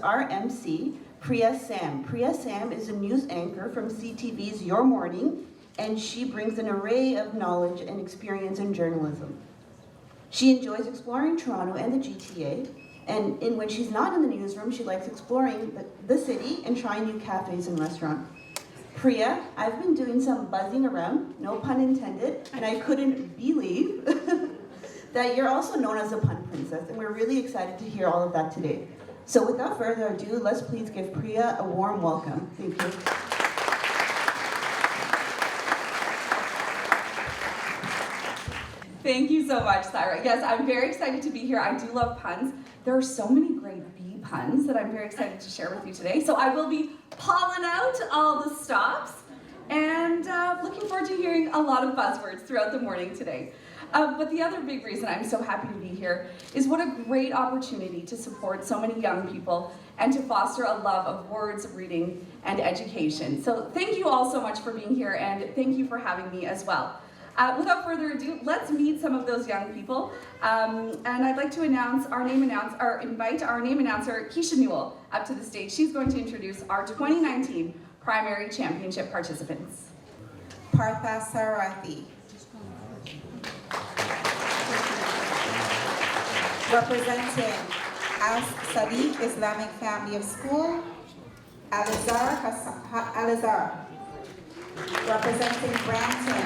our MC, Priya Sam. Priya Sam is a news anchor from CTV's Your Morning, and she brings an array of knowledge and experience in journalism. She enjoys exploring Toronto and the GTA, and when she's not in the newsroom, she likes exploring the city and trying new cafes and restaurants. Priya, I've been doing some buzzing around, no pun intended, and I couldn't believe that you're also known as a pun princess, and we're really excited to hear all of that today. So without further ado, let's please give Priya a warm welcome. Thank you. Thank you so much, Syra. Yes, I'm very excited to be here. I do love puns. There are so many great bee puns that I'm very excited to share with you today. So I will be pulling out all the stops and looking forward to hearing a lot of buzzwords throughout the morning today. But the other big reason I'm so happy to be here is what a great opportunity to support so many young people and to foster a love of words, reading, and education. So thank you all so much for being here, and thank you for having me as well. Without further ado, let's meet some of those young people. And I'd like to invite our name announcer, Keisha Newell, up to the stage. She's going to introduce our 2019 Primary Championship participants. Partha Sarathi. Representing Al-Sadiq Islamic Family of School, Alizar. Representing Brampton,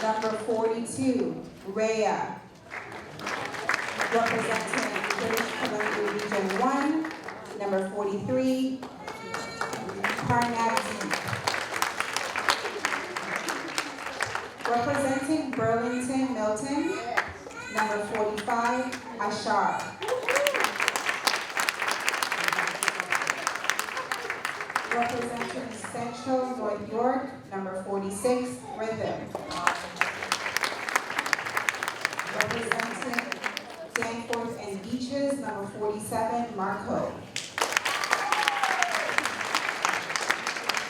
number 42, Rhea. Representing British Columbia Region 1, number 43, Karnat. Representing Burlington Milton, number 45, Ashar. Representing Central North York, number 46, Rhythm. Representing Danforth and Beaches, number 47, Marco.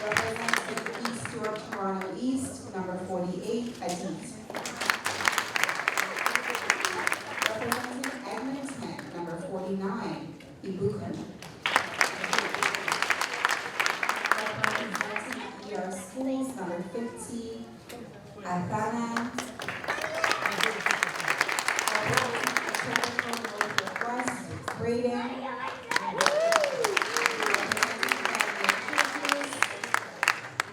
Representing East York, Toronto East, number 48, Adit. Representing Edmonton, number 49, Ibukan. Representing ER Schools, number 50, Athana. Representing Northwest, Braden.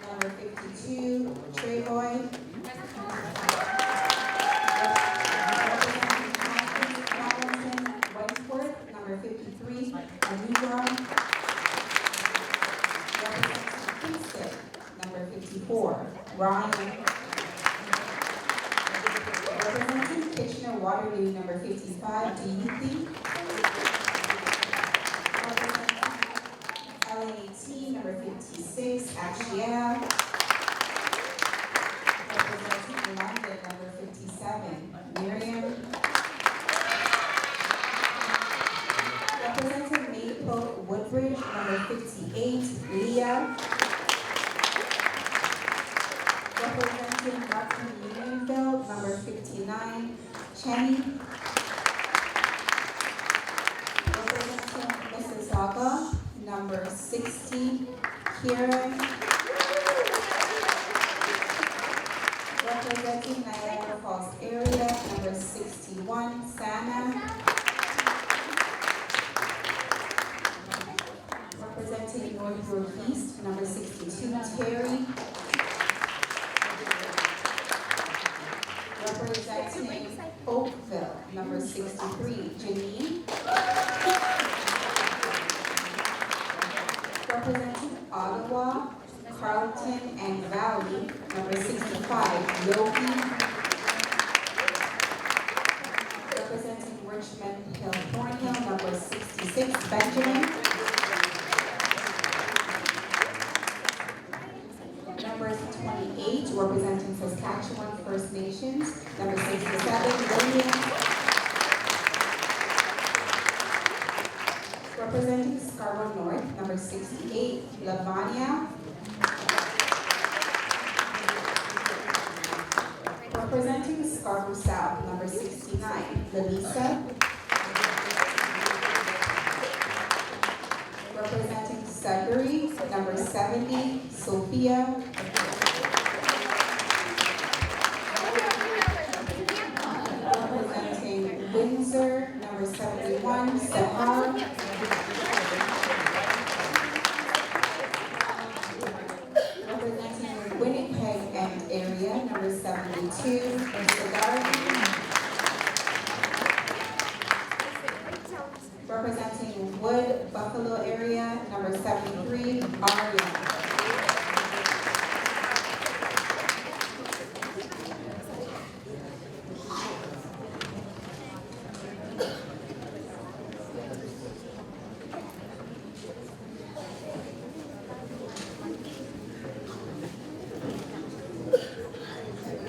Number 52, Treboy. Number 53, Anigua. Representing Kingston, number 54, Ryan. Representing Kitchener-Waterloo, number 55, Diuthi. Representing LAT, number 56, Axia. Representing London, number 57, Miriam. Representing Maple Woodbridge, number 58, Leah. Representing Martin Unionville, number 59, Chenny. Representing Mississauga, number 60, Kieran. Representing Niagara Falls area, number 61, Sana. Representing North York East, number 62, Terry. Representing Oakville, number 63, Janine. Representing Ottawa, Carleton, and Valley, number 65, Yogi. Representing Richmond Hill Thornhill, number 66, Benjamin. Number 28, representing Saskatchewan First Nations, number 67, William. Representing Scarborough North, number 68, Lavanya. Representing Scarborough South, number 69, Lalisa. 70, Sophia. Representing Windsor, number 71, Sahar. Representing Winnipeg and area, number 72, Siddharth. Representing Wood, Buffalo area, number 73, Arya.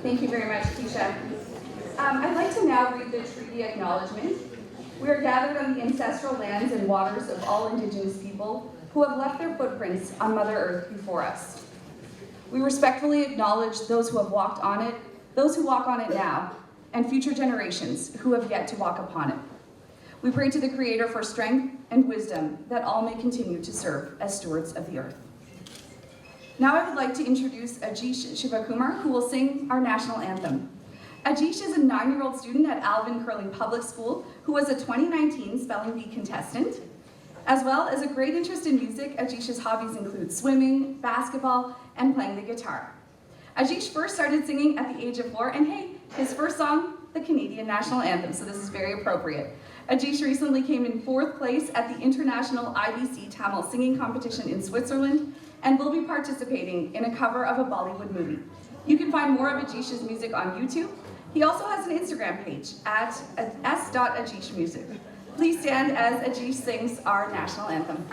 Thank you very much, Keisha. I'd like to now read the treaty acknowledgement. We are gathered on the ancestral lands and waters of all Indigenous people who have left their footprints on Mother Earth before us. We respectfully acknowledge those who have walked on it, those who walk on it now, and future generations who have yet to walk upon it. We pray to the Creator for strength and wisdom that all may continue to serve as stewards of the earth. Now I would like to introduce Ajish Shivakumar, who will sing our national anthem. Ajish is a 9-year-old student at Alvin Curling Public School who was a 2019 Spelling Bee contestant. As well as a great interest in music, Ajish's hobbies include swimming, basketball, and playing the guitar. Ajish first started singing at the age of 4, and hey, his first song, the Canadian National Anthem, so this is very appropriate. Ajish recently came in 4th place at the International IBC Tamil Singing Competition in Switzerland and will be participating in a cover of a Bollywood movie. You can find more of Ajish's music on YouTube. He also has an Instagram page at s.ajishmusic. Please stand as Ajish sings our national anthem.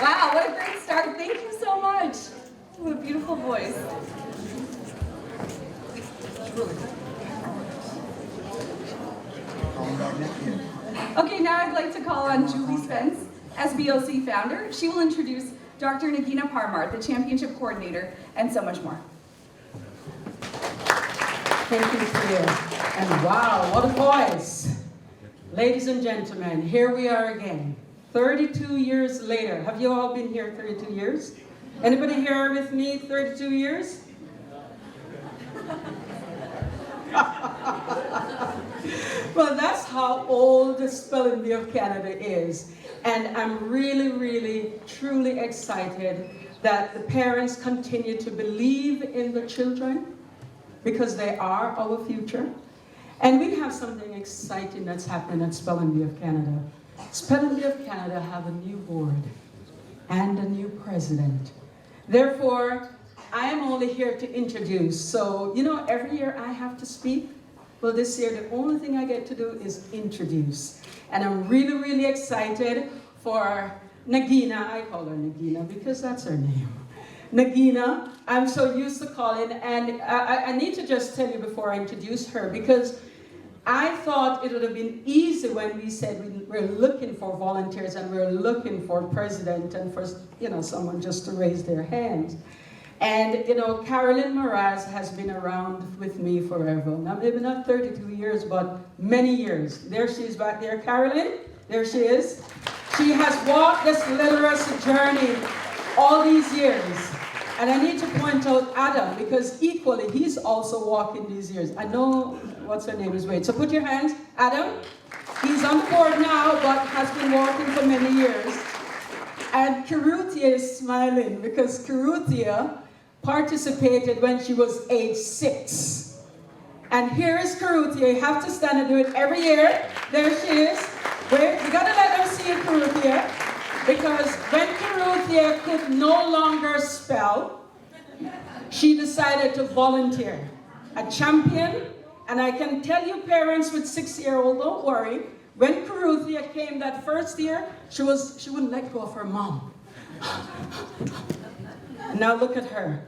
Wow, what a great start. Thank you so much. What a beautiful voice. Okay, now I'd like to call on Julie Spence, SBOC founder. She will introduce Dr. Nagina Parmar, the championship coordinator, and so much more. Thank you, Priya. And wow, what a voice. Ladies and gentlemen, here we are again. 32 years later. Have you all been here 32 years? Anybody here with me 32 years? Well, that's how old the Spelling Bee of Canada is. And I'm really, truly excited that the parents continue to believe in the children because they are our future. And we have something exciting that's happening at Spelling Bee of Canada. Spelling Bee of Canada have a new board. and a new president. Therefore, I am only here to introduce. So, you know, every year I have to speak. Well, this year, the only thing I get to do is introduce. And I'm really, really excited for Nagina. I call her Nagina because that's her name. Nagina, I'm so used to calling, and I need to just tell you before I introduce her, because I thought it would have been easy when we said we're looking for volunteers and we're looking for president and for, you know, someone just to raise their hands. And, you know, Carolyn Mraz has been around with me forever. Now, maybe not 32 years, but many years. There she is back there. Carolyn, there she is. She has walked this literacy journey all these years. And I need to point out Adam, because equally, he's also walking these years. I know what's her name is Wade. So put your hands. Adam, he's on the board now, but has been walking for many years. And Karuthia is smiling, because Karuthia participated when she was age 6. And here is Karuthia. You have to stand and do it every year. There she is. Wait, you gotta let them see Karuthia. Because when Karuthia could no longer spell, she decided to volunteer. A champion, and I can tell you parents with 6-year-old, don't worry, when Karuthia came that first year, she wouldn't let go of her mom. And now look at her.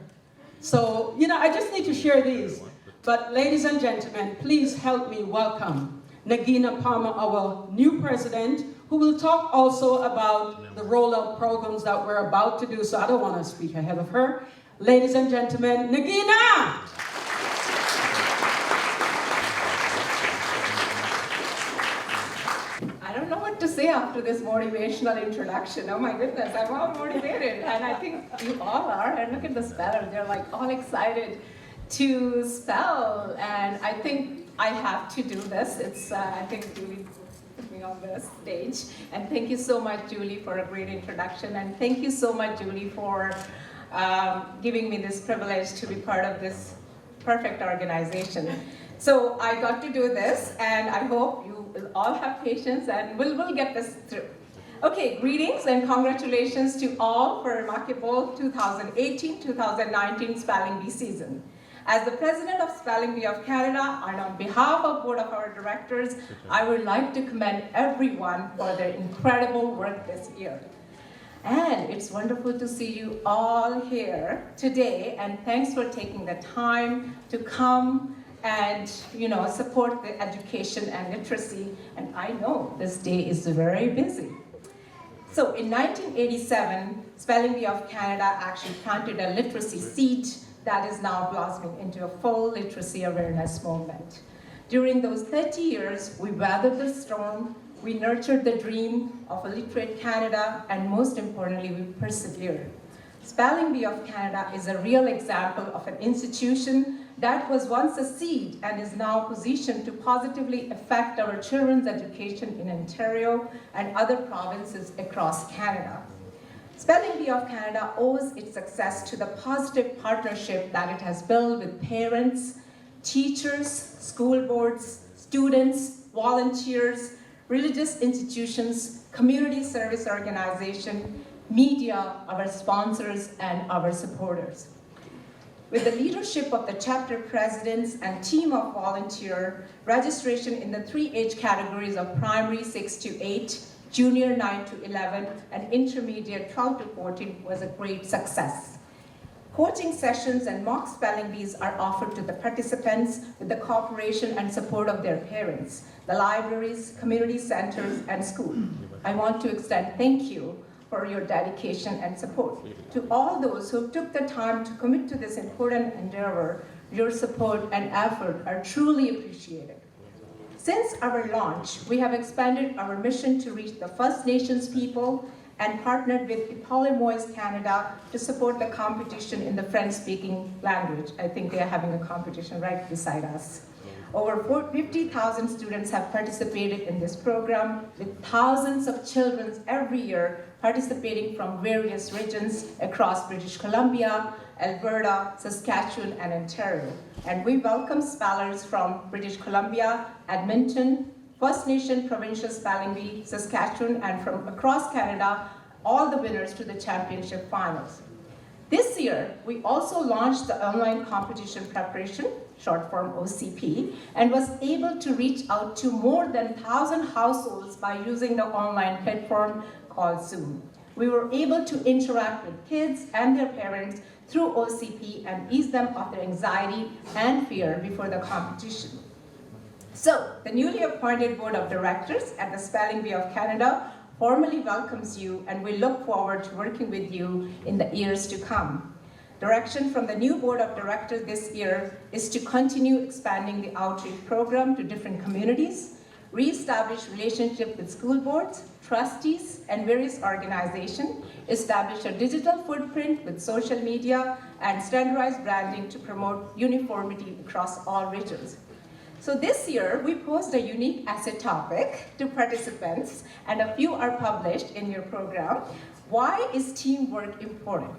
So, you know, I just need to share these. But ladies and gentlemen, please help me welcome Nagina Palmer, our new president, who will talk also about the rollout programs that we're about to do. So I don't want to speak ahead of her. Ladies and gentlemen, Nagina! I don't know what to say after this motivational introduction. Oh my goodness, I'm all motivated. And I think you all are. And look at the spellers, they're like all excited to spell. And I think I have to do this. It's, I think Julie put me on the stage. And thank you so much, Julie, for a great introduction. And thank you so much, Julie, for giving me this privilege to be part of this perfect organization. So I got to do this, and I hope you will all have patience, and we'll get this through. Okay, greetings and congratulations to all for remarkable 2018-2019 Spelling Bee season. As the president of Spelling Bee of Canada, and on behalf of board of our directors, I would like to commend everyone for their incredible work this year. And it's wonderful to see you all here today, and thanks for taking the time to come and, you know, support the education and literacy. And I know this day is very busy. So in 1987, Spelling Bee of Canada actually planted a literacy seed that is now blossoming into a full literacy awareness movement. During those 30 years, we weathered the storm, we nurtured the dream of a literate Canada, and most importantly, we persevered. Spelling Bee of Canada is a real example of an institution that was once a seed and is now positioned to positively affect our children's education in Ontario and other provinces across Canada. Spelling Bee of Canada owes its success to the positive partnership that it has built with parents, teachers, school boards, students, volunteers, religious institutions, community service organizations, media, our sponsors, and our supporters. With the leadership of the chapter presidents and team of volunteer, registration in the 3 age categories of primary 6 to 8, junior 9 to 11, and intermediate 12 to 14 was a great success. Coaching sessions and mock spelling bees are offered to the participants with the cooperation and support of their parents, the libraries, community centers, and school. I want to extend thank you for your dedication and support. To all those who took the time to commit to this important endeavor, your support and effort are truly appreciated. Since our launch, we have expanded our mission to reach the First Nations people and partnered with Epaulimoise Canada to support the competition in the French-speaking language. I think they are having a competition right beside us. Over 50,000 students have participated in this program, with thousands of children every year participating from various regions across British Columbia, Alberta, Saskatchewan, and Ontario. And we welcome spellers from British Columbia, Edmonton, First Nation Provincial Spelling Bee, Saskatchewan, and from across Canada, all the winners to the championship finals. This year, we also launched the online competition preparation, short form OCP, and was able to reach out to more than 1,000 households by using the online platform called Zoom. We were able to interact with kids and their parents through OCP and ease them of their anxiety and fear before the competition. So, the newly appointed Board of Directors at the Spelling Bee of Canada formally welcomes you, and we look forward to working with you in the years to come. Direction from the new Board of Directors this year is to continue expanding the outreach program to different communities, re-establish relationships with school boards, trustees, and various organizations, establish a digital footprint with social media, and standardized branding to promote uniformity across all regions. So this year, we posed a unique essay topic to participants, and a few are published in your program. Why is teamwork important?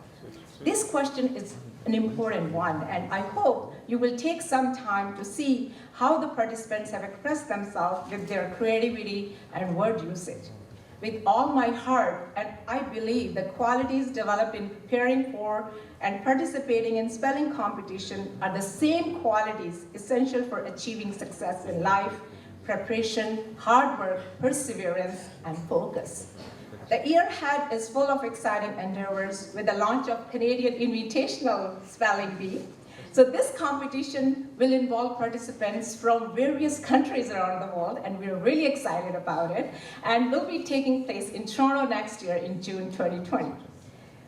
This question is an important one, and I hope you will take some time to see how the participants have expressed themselves with their creativity and word usage. With all my heart, and I believe the qualities developed in preparing for and participating in spelling competition are the same qualities essential for achieving success in life: preparation, hard work, perseverance, and focus. The year ahead is full of exciting endeavors with the launch of Canadian Invitational Spelling Bee. So this competition will involve participants from various countries around the world, and we're really excited about it, and will be taking place in Toronto next year in June 2020.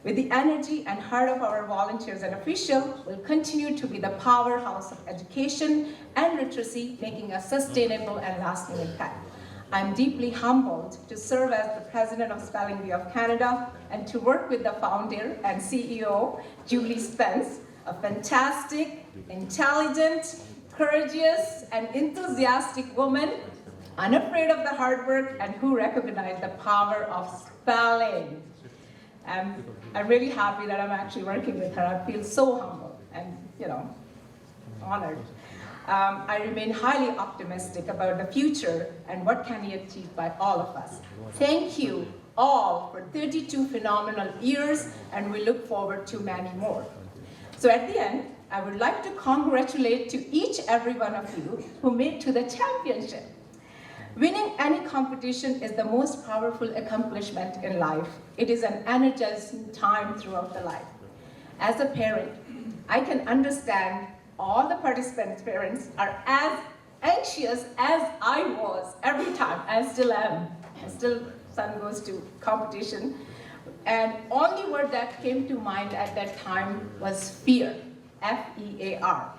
With the energy and heart of our volunteers and officials, we'll continue to be the powerhouse of education and literacy, making a sustainable and lasting impact. I'm deeply humbled to serve as the President of Spelling Bee of Canada and to work with the founder and CEO, Julie Spence, a fantastic, intelligent, courageous, and enthusiastic woman, unafraid of the hard work, and who recognizes the power of spelling. I'm really happy that I'm actually working with her. I feel so humble and, honored. I remain highly optimistic about the future and what can be achieved by all of us. Thank you all for 32 phenomenal years, and we look forward to many more. So at the end, I would like to congratulate to each every one of you who made to the championship. Winning any competition is the most powerful accomplishment in life. It is an energizing time throughout the life. As a parent, I can understand all the participants' parents are as anxious as I was every time. I still am. Son goes to competition. And only word that came to mind at that time was fear, F-E-A-R.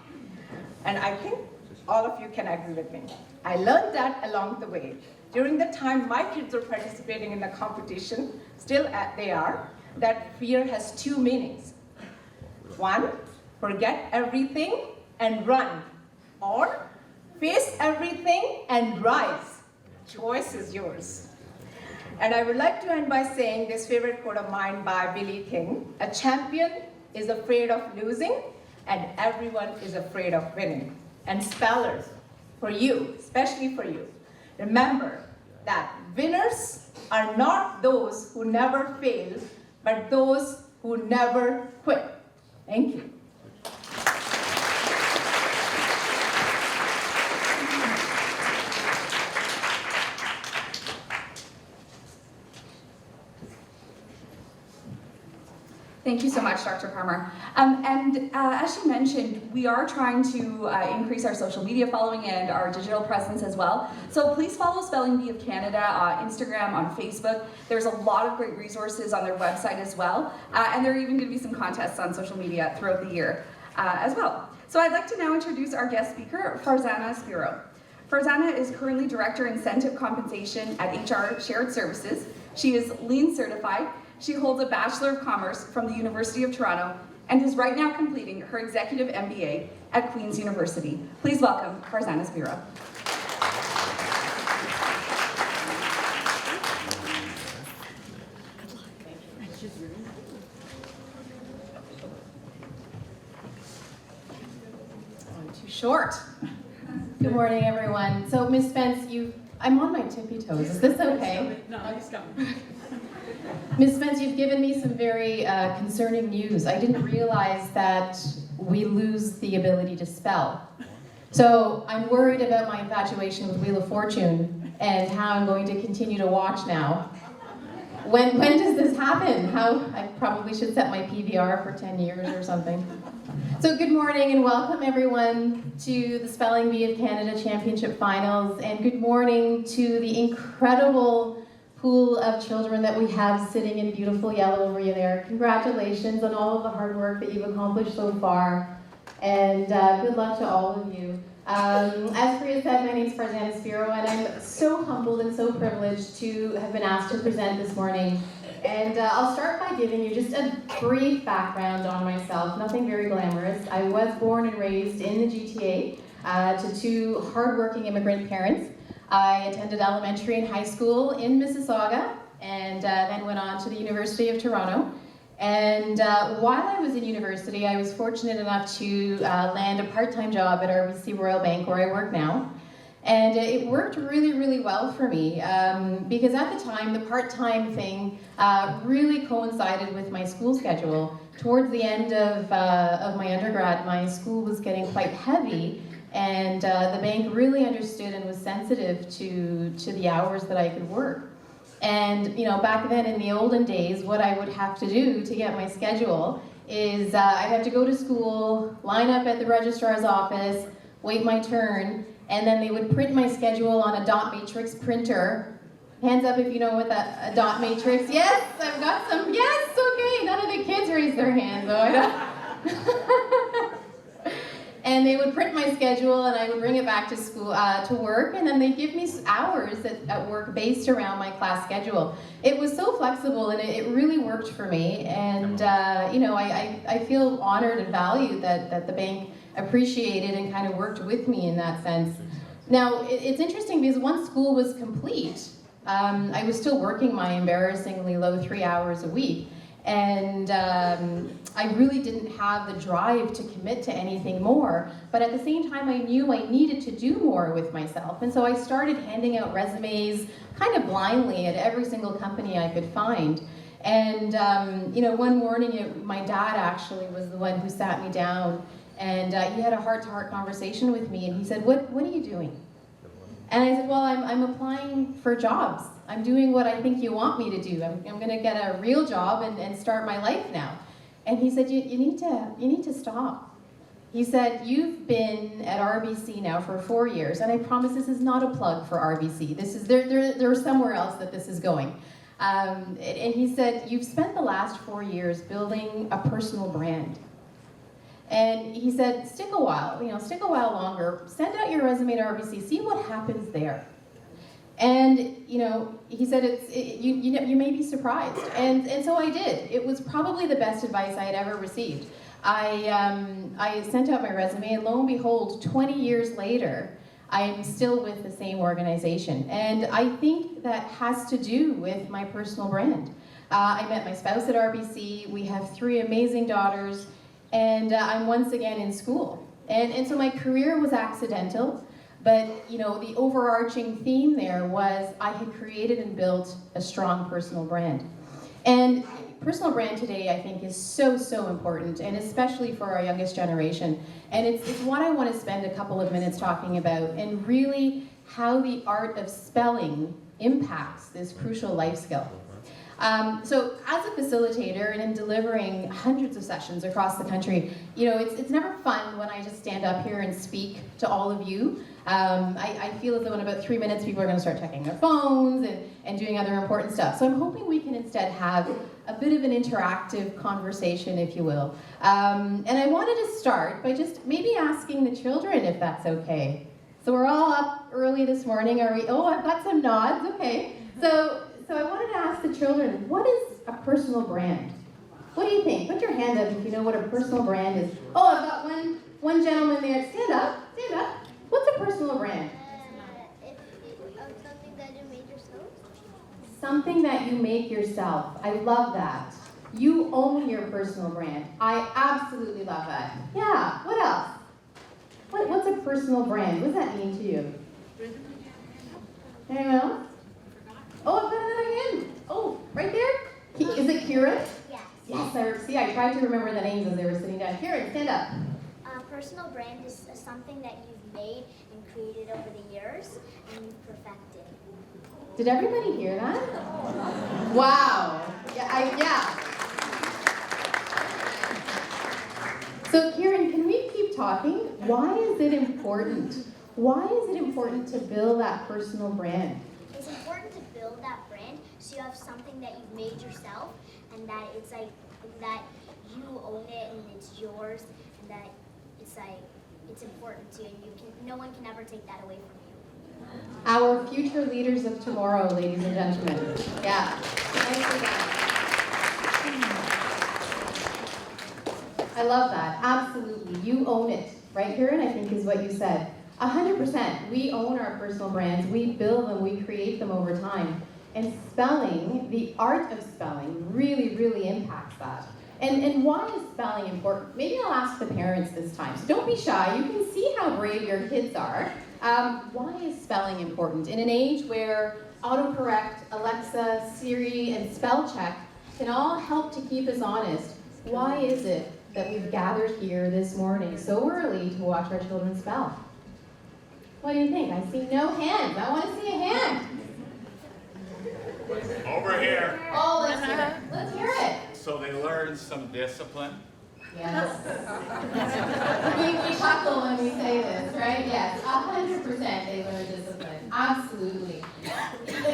And I think all of you can agree with me. I learned that along the way. During the time my kids were participating in the competition, they are, that fear has two meanings. One, forget everything and run, or face everything and rise. Choice is yours. And I would like to end by saying this favorite quote of mine by Billy King: "A champion is afraid of losing, and everyone is afraid of winning." And spellers, for you, especially for you, remember that winners are not those who never fail, but those who never quit. Thank you. Thank you so much, Dr. Palmer. As she mentioned, we are trying to increase our social media following and our digital presence as well. So please follow Spelling Bee of Canada on Instagram, on Facebook. There's a lot of great resources on their website as well. And there are even going to be some contests on social media throughout the year as well. So I'd like to now introduce our guest speaker, Farzana Spiro. Farzana is currently Director Incentive Compensation at HR Shared Services. She is Lean certified. She holds a Bachelor of Commerce from the University of Toronto and is right now completing her Executive MBA at Queen's University. Please welcome Farzana Spiro. Too short. Good morning, everyone. So, Ms. Spence, I'm on my tippy toes. Is this okay? No, it's done. Ms. Spence, you've given me some very concerning news. I didn't realize that we lose the ability to spell. So I'm worried about my infatuation with Wheel of Fortune and how I'm going to continue to watch now. When does this happen? I probably should set my PVR for 10 years or something. So good morning and welcome everyone to the Spelling Bee of Canada Championship Finals, and good morning to the incredible pool of children that we have sitting in beautiful yellow over you there. Congratulations on all of the hard work that you've accomplished so far, and good luck to all of you. As Priya said, my name is Farzana Spiro, and I'm so humbled and so privileged to have been asked to present this morning. And I'll start by giving you just a brief background on myself, nothing very glamorous. I was born and raised in the GTA to two hardworking immigrant parents. I attended elementary and high school in Mississauga, and then went on to the University of Toronto. And while I was in university, I was fortunate enough to land a part-time job at RBC Royal Bank, where I work now. And it worked really, really well for me because at the time, the part-time thing really coincided with my school schedule. Towards the end of my undergrad, my school was getting quite heavy, and the bank really understood and was sensitive to the hours that I could work. And back then in the olden days, what I would have to do to get my schedule is I'd have to go to school, line up at the registrar's office, wait my turn, and then they would print my schedule on a dot matrix printer. Hands up if you know what a dot matrix. Yes, I've got some. Yes, okay. None of the kids raised their hands, though. I don't. And they would print my schedule, and I would bring it back to school, to work, and then they'd give me hours at work based around my class schedule. It was so flexible, and it really worked for me. And I feel honored and valued that the bank appreciated and kind of worked with me in that sense. Now, it's interesting because once school was complete, I was still working my embarrassingly low 3 hours a week. And I really didn't have the drive to commit to anything more. But at the same time, I knew I needed to do more with myself. And so I started handing out resumes kind of blindly at every single company I could find. And one morning, my dad actually was the one who sat me down, and he had a heart-to-heart conversation with me, and he said, what are you doing? And I said, well, I'm applying for jobs. I'm doing what I think you want me to do. I'm going to get a real job and start my life now. And he said, you need to stop. He said, you've been at RBC now for 4 years, and I promise this is not a plug for RBC. This is there's somewhere else that this is going. And he said, you've spent the last 4 years building a personal brand. And he said, stick a while longer, send out your resume to RBC, see what happens there. And he said, you may be surprised. And so I did. It was probably the best advice I had ever received. I sent out my resume, and lo and behold, 20 years later, I'm still with the same organization. And I think that has to do with my personal brand. I met my spouse at RBC. We have 3 amazing daughters. And I'm once again in school. And so my career was accidental, but the overarching theme there was I had created and built a strong personal brand. And personal brand today, I think, is so, so important, and especially for our youngest generation. And it's what I want to spend a couple of minutes talking about, and really how the art of spelling impacts this crucial life skill. So as a facilitator and in delivering hundreds of sessions across the country, it's never fun when I just stand up here and speak to all of you. I feel as though in about 3 minutes people are going to start checking their phones and doing other important stuff. So I'm hoping we can instead have a bit of an interactive conversation, if you will. And I wanted to start by just maybe asking the children if that's okay. So we're all up early this morning. Are we? Oh, I've got some nods. Okay. So I wanted to ask the children, what is a personal brand? What do you think? Put your hand up if you know what a personal brand is. Oh, I've got one gentleman there. Stand up. What's a personal brand? Something that you made yourself. Something that you make yourself. I love that. You own your personal brand. I absolutely love that. Yeah, what else? What's a personal brand? What does that mean to you? Anyone else? Oh, I've got another hand. Oh, right there? Is it Kieran? Yes. Yes, I tried to remember the names as they were sitting down. Kieran, stand up. Personal brand is something that you've made and created over the years and you've perfected. Did everybody hear that? Wow. Yeah. So Kieran, can we keep talking? Why is it important? Why is it important to build that personal brand? It's important to build that brand so you have something that you've made yourself and that it's like that you own it and it's yours and that it's important to you and no one can ever take that away from you. Our future leaders of tomorrow, ladies and gentlemen. Yeah. Nicely done. I love that. Absolutely. You own it. Right, Kieran? I think is what you said. 100%. We own our personal brands. We build them. We create them over time. And spelling, the art of spelling, really, really impacts that. And why is spelling important? Maybe I'll ask the parents this time. So don't be shy. You can see how brave your kids are. Why is spelling important? In an age where autocorrect, Alexa, Siri, and spell check can all help to keep us honest, why is it that we've gathered here this morning so early to watch our children spell? What do you think? I see no hands. I want to see a hand. Over here. Oh, let's hear it. Let's hear it. So they learn some discipline. Yes. we chuckle when we say this, right? Yes, 100% they learn discipline. Absolutely.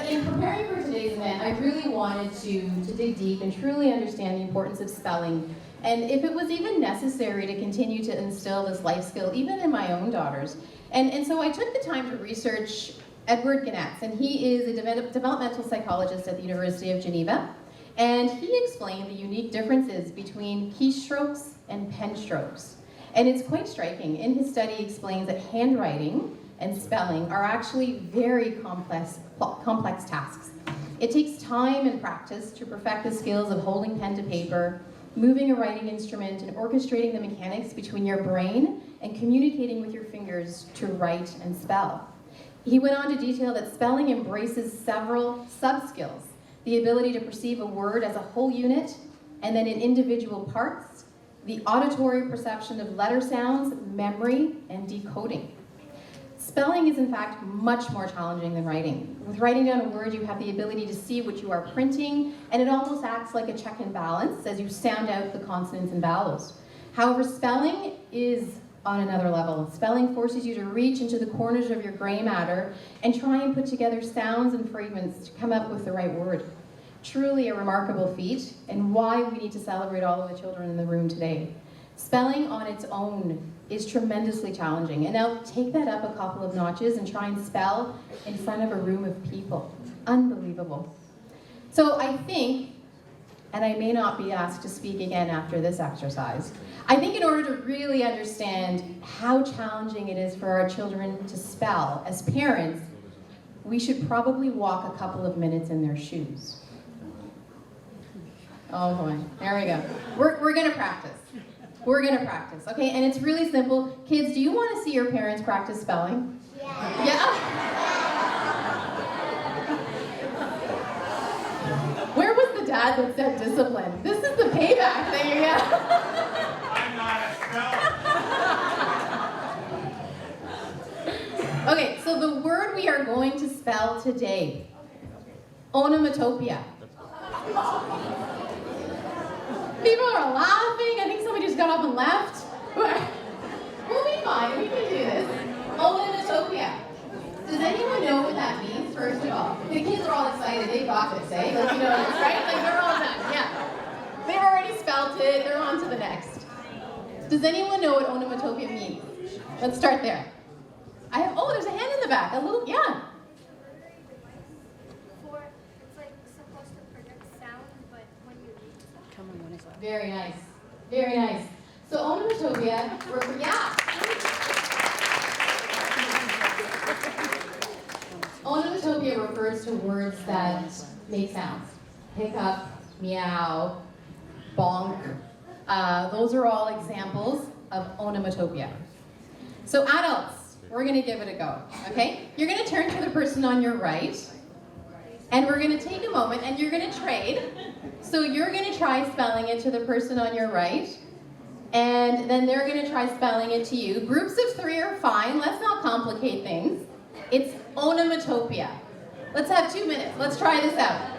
In preparing for today's event, I really wanted to dig deep and truly understand the importance of spelling. And if it was even necessary to continue to instill this life skill, even in my own daughters. And so I took the time to research Edward Gnatz, and he is a developmental psychologist at the University of Geneva. And he explained the unique differences between keystrokes and pen strokes. And it's quite striking. In his study, he explains that handwriting and spelling are actually very complex tasks. It takes time and practice to perfect the skills of holding pen to paper, moving a writing instrument, and orchestrating the mechanics between your brain and communicating with your fingers to write and spell. He went on to detail that spelling embraces several sub-skills: the ability to perceive a word as a whole unit, and then in individual parts, the auditory perception of letter sounds, memory, and decoding. Spelling is in fact much more challenging than writing. With writing down a word, you have the ability to see what you are printing, and it almost acts like a check and balance as you sound out the consonants and vowels. However, spelling is on another level. Spelling forces you to reach into the corners of your gray matter and try and put together sounds and fragments to come up with the right word. Truly a remarkable feat, and why we need to celebrate all of the children in the room today. Spelling on its own is tremendously challenging, and now take that up a couple of notches and try and spell in front of a room of people. Unbelievable. So I think, and I may not be asked to speak again after this exercise, I think in order to really understand how challenging it is for our children to spell, as parents, we should probably walk a couple of minutes in their shoes. Oh boy, there we go. We're gonna practice. We're gonna practice, okay? And it's really simple. Kids, do you want to see your parents practice spelling? Yeah. Yeah? Where was the dad that said discipline? This is the payback that you get. I'm not a speller. Okay, so the word we are going to spell today, onomatopoeia. People are laughing. I think somebody just got up and left. We'll be fine. We can do this. Onomatopoeia. Does anyone know what that means, first of all? The kids are all excited. They got this, eh? Like, you know, right? Like, they're all done. Yeah. They've already spelled it. They're on to the next. Does anyone know what onomatopoeia means? Let's start there. There's a hand in the back. A little, yeah. It's like supposed to predict sound, but when you read something. Very nice. Very nice. So onomatopoeia, onomatopoeia refers to words that make sounds. Hiccup, meow, bonk. Those are all examples of onomatopoeia. So adults, we're gonna give it a go, okay? You're gonna turn to the person on your right, And we're gonna take a moment and you're gonna trade. So you're gonna try spelling it to the person on your right, and then they're gonna try spelling it to you. Groups of 3 are fine, let's not complicate things. It's onomatopoeia. Let's have 2 minutes, let's try this out.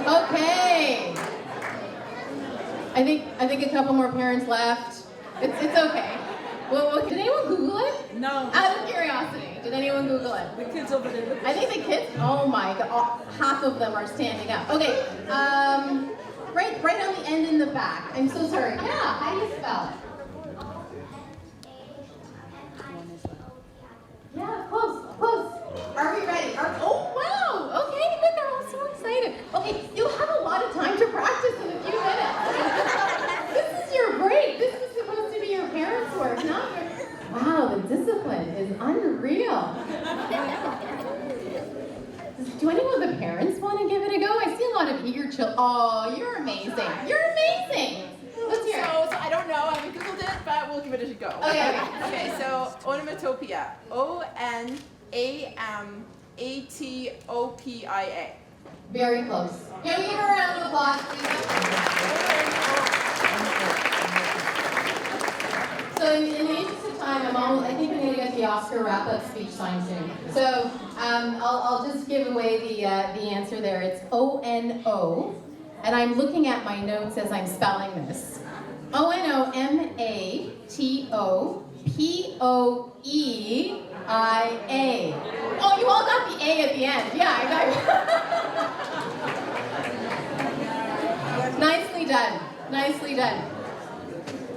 Okay. I think a couple more parents left. It's okay. Well, did anyone Google it? No. Out of curiosity, did anyone Google it? The kids over there. I think the kids, oh my god, half of them are standing up. Okay, right on the end in the back. I'm so sorry. Yeah, how do you spell it? Yeah, close. Are we ready? Oh wow, okay, good, they're all so excited. Okay, you have a lot of time to practice in a few minutes. This is your break. This is supposed to be your parents' work, not your... Wow, the discipline is unreal. Do any of the parents want to give it a go? I see a lot of eager children. Oh, you're amazing. You're amazing. Let's hear it. So I don't know, I haven't Googled it, but we'll give it a go. Okay. Okay, so onomatopoeia. O-N-A-M-A-T-O-P-I-A. Very close. Can we give her a round of applause, please? So in the interest of time, I think I'm going to get the Oscar wrap-up speech sign soon. So I'll just give away the answer there. It's O-N-O, and I'm looking at my notes as I'm spelling this. O-N-O-M-A-T-O-P-O-E-I-A. Oh, you all got the A at the end. Yeah, I got it. Nicely done. Nicely done.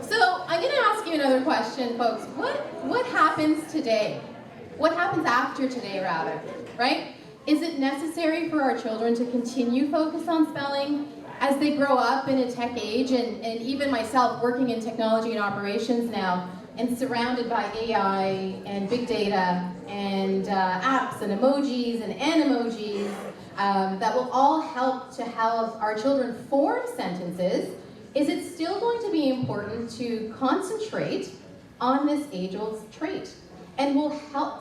So I'm going to ask you another question, folks. What happens today? What happens after today, rather? Right? Is it necessary for our children to continue focus on spelling as they grow up in a tech age? And even myself, working in technology and operations now, and surrounded by AI and big data and apps and emojis and animojis that will all help to help our children form sentences. Is it still going to be important to concentrate on this age-old trait? And will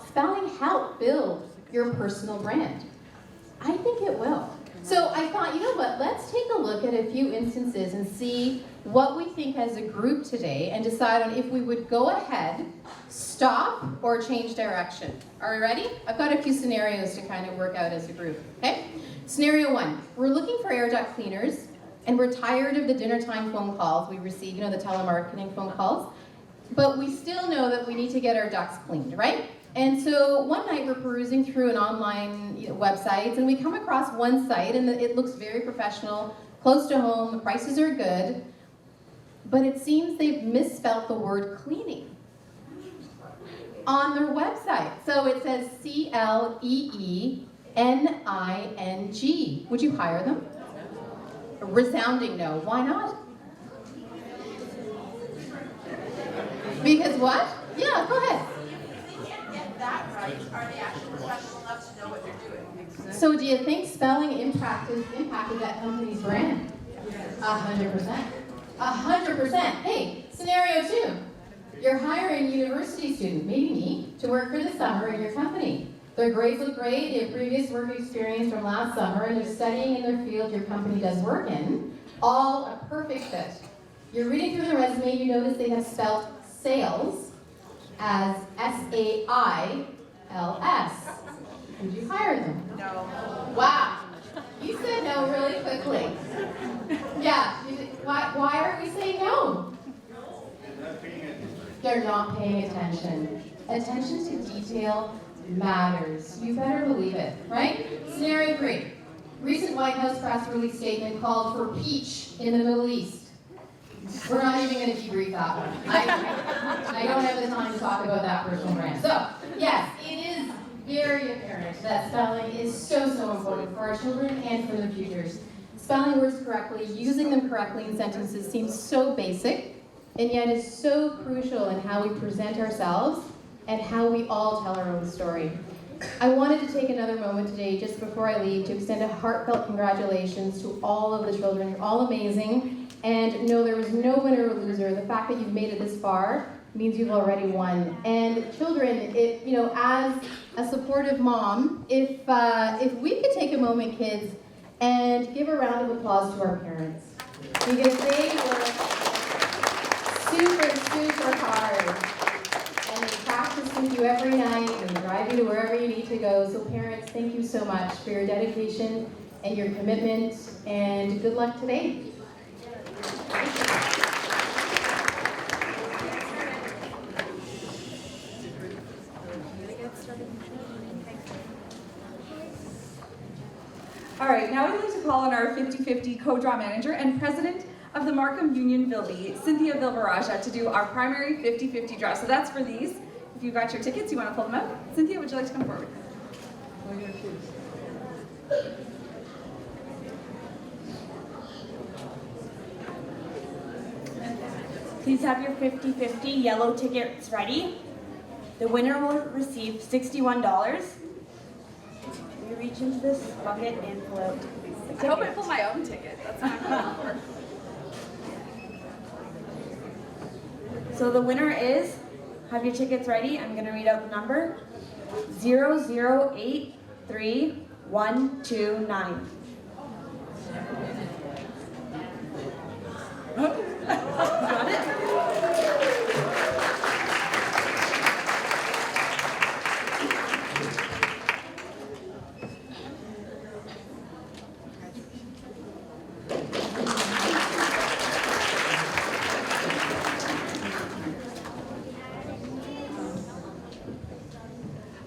spelling help build your personal brand? I think it will. So I thought, you know what, let's take a look at a few instances and see what we think as a group today and decide on if we would go ahead, stop, or change direction. Are we ready? I've got a few scenarios to kind of work out as a group, okay? Scenario 1, we're looking for air duct cleaners, and we're tired of the dinner time phone calls we receive, the telemarketing phone calls, but we still know that we need to get our ducts cleaned, right? And so one night we're perusing through an online website, and we come across one site, and it looks very professional, close to home, the prices are good, but it seems they've misspelled the word cleaning on their website. So it says C-L-E-E-N-I-N-G. Would you hire them? A resounding no. Why not? Because what? Yeah, go ahead. That right, are they actually professional enough to know what they're doing? So do you think spelling impacted that company's brand? 100%. 100%. Hey, scenario 2. You're hiring a university student, maybe me, to work for the summer in your company. Their grades look great, they have previous work experience from last summer, and they're studying in their field your company does work in. All a perfect fit. You're reading through the resume, you notice they have spelled sales as S-A-I-L-S. Would you hire them? No. Wow. You said no really quickly. Yeah. Why are we saying no? They're not paying attention. Attention to detail matters. You better believe it, right? Scenario 3. Recent White House press release statement called for peach in the Middle East. We're not even going to debrief that one. I don't have the time to talk about that personal brand. So, yes, it is very apparent that spelling is so important for our children and for their futures. Spelling words correctly, using them correctly in sentences seems so basic, and yet is so crucial in how we present ourselves and how we all tell our own story. I wanted to take another moment today, just before I leave, to extend a heartfelt congratulations to all of the children. You're all amazing, and no, there was no winner or loser. The fact that you've made it this far means you've already won. And children, as a supportive mom, if we could take a moment, kids, and give a round of applause to our parents, because they work super hard. And they practice with you every night and drive you to wherever you need to go. So parents, thank you so much for your dedication and your commitment, and good luck today. All right, now I'd like to call on our 50/50 co-draw manager and president of the Markham Union Vilby, Cynthia Vilvaraja, to do our primary 50/50 draw. So that's for these. If you got your tickets, you want to pull them out. Cynthia, would you like to come forward? Please have your 50/50 yellow tickets ready. The winner will receive $61. We reach into this bucket and pull out the I hope I ticket. pull my own ticket. That's not going to work. So the winner is, have your tickets ready. I'm going to read out the number. 0083129. Got it?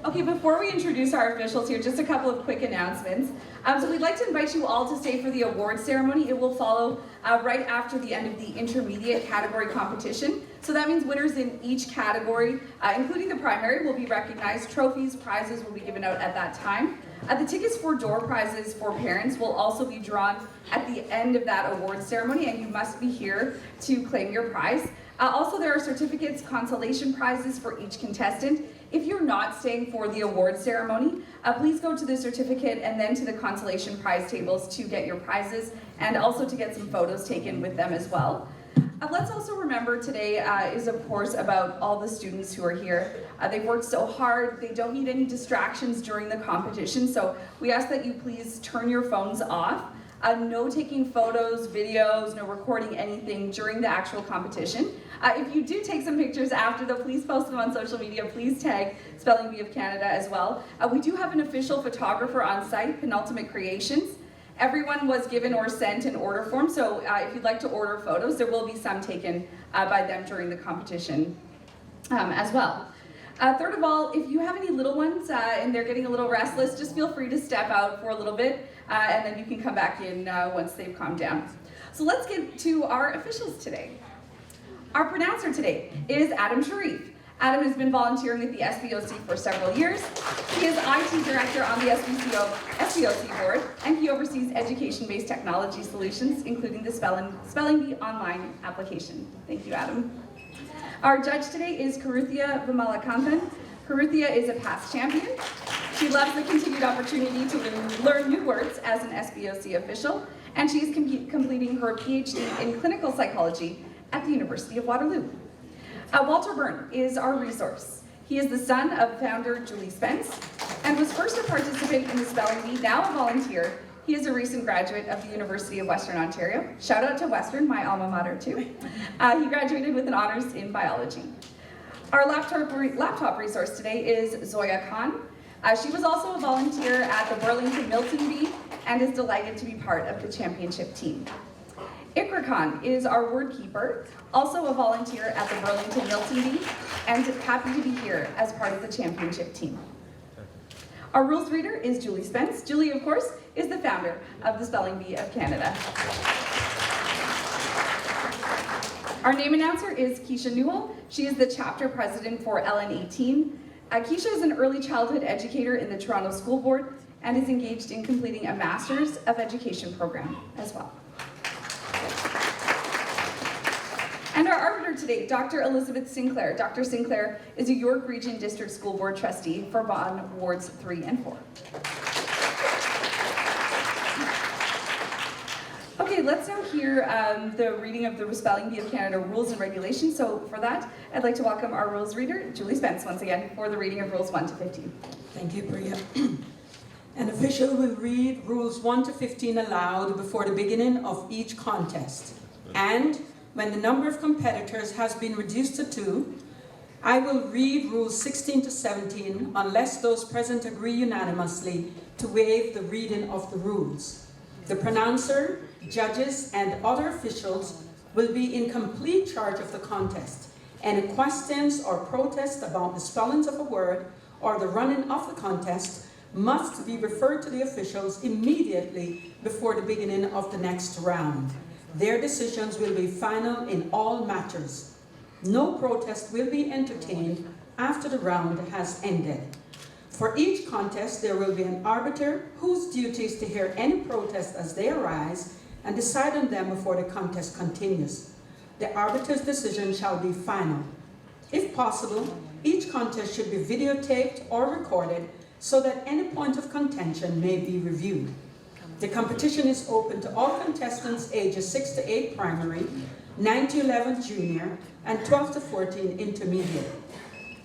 Okay, before we introduce our officials here, just a couple of quick announcements. So we'd like to invite you all to stay for the award ceremony. It will follow right after the end of the intermediate category competition. So that means winners in each category, including the primary, will be recognized. Trophies, prizes will be given out at that time. The tickets for door prizes for parents will also be drawn at the end of that award ceremony, and you must be here to claim your prize. Also, there are certificates, consolation prizes for each contestant. If you're not staying for the award ceremony, please go to the certificate and then to the consolation prize tables to get your prizes and also to get some photos taken with them as well. Let's also remember today is of course about all the students who are here. They've worked so hard, they don't need any distractions during the competition, so we ask that you please turn your phones off. No taking photos, videos, no recording anything during the actual competition. If you do take some pictures after, though, please post them on social media. Please tag Spelling Bee of Canada as well. We do have an official photographer on site, Penultimate Creations. Everyone was given or sent an order form, so if you'd like to order photos, there will be some taken by them during the competition as well. Third of all, if you have any little ones and they're getting a little restless, just feel free to step out for a little bit and then you can come back in once they've calmed down. So let's get to our officials today. Our pronouncer today is Adam Sharif. Adam has been volunteering at the SBOC for several years. He is IT Director on the SBOC board, and he oversees education-based technology solutions, including the Spelling Bee online application. Thank you, Adam. Our judge today is Karuthia Vimalakanthan. Karuthia is a past champion. She loves the continued opportunity to learn new words as an SBOC official, and she is completing her PhD in clinical psychology at the University of Waterloo. Walter Byrne is our resource. He is the son of founder Julie Spence and was first a participant in the Spelling Bee, now a volunteer. He is a recent graduate of the University of Western Ontario. Shout out to Western, my alma mater too. He graduated with an honors in biology. Our laptop resource today is Zoya Khan. She was also a volunteer at the Burlington Milton Bee and is delighted to be part of the championship team. Ikra Khan is our word keeper, also a volunteer at the Burlington Milton Bee, and happy to be here as part of the championship team. Our rules reader is Julie Spence. Julie, of course, is the founder of the Spelling Bee of Canada. Our name announcer is Keisha Newell. She is the chapter president for LN18. Akisha is an early childhood educator in the Toronto School Board and is engaged in completing a Master's of Education program as well. And our arbiter today, Dr. Elizabeth Sinclair. Dr. Sinclair is a York Region District School Board trustee for Vaughan Wards 3 and 4. Okay, let's now hear the reading of the Spelling Bee of Canada rules and regulations. So for that, I'd like to welcome our rules reader, Julie Spence, once again, for the reading of rules 1 to 15. Thank you, Priya. An official will read rules 1 to 15 aloud before the beginning of each contest. And when the number of competitors has been reduced to 2, I will read rules 16 to 17 unless those present agree unanimously to waive the reading of the rules. The pronouncer, judges, and other officials will be in complete charge of the contest. Any questions or protests about the spellings of a word or the running of the contest must be referred to the officials immediately before the beginning of the next round. Their decisions will be final in all matters. No protest will be entertained after the round has ended. For each contest, there will be an arbiter whose duty is to hear any protests as they arise and decide on them before the contest continues. The arbiter's decision shall be final. If possible, each contest should be videotaped or recorded so that any point of contention may be reviewed. The competition is open to all contestants ages 6 to 8 primary, 9 to 11 junior, and 12 to 14 intermediate.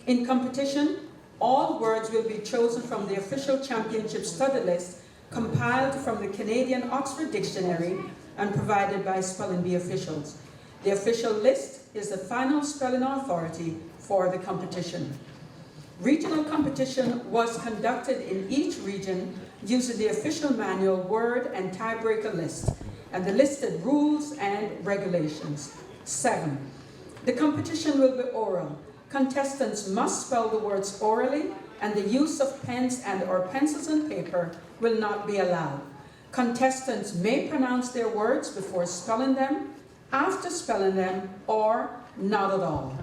In competition, all words will be chosen from the official championship study list compiled from the Canadian Oxford Dictionary and provided by Spelling Bee officials. The official list is the final spelling authority for the competition. Regional competition was conducted in each region using the official manual word and tiebreaker list and the listed rules and regulations. 7. The competition will be oral. Contestants must spell the words orally, and the use of pens and/or pencils and paper will not be allowed. Contestants may pronounce their words before spelling them, after spelling them, or not at all.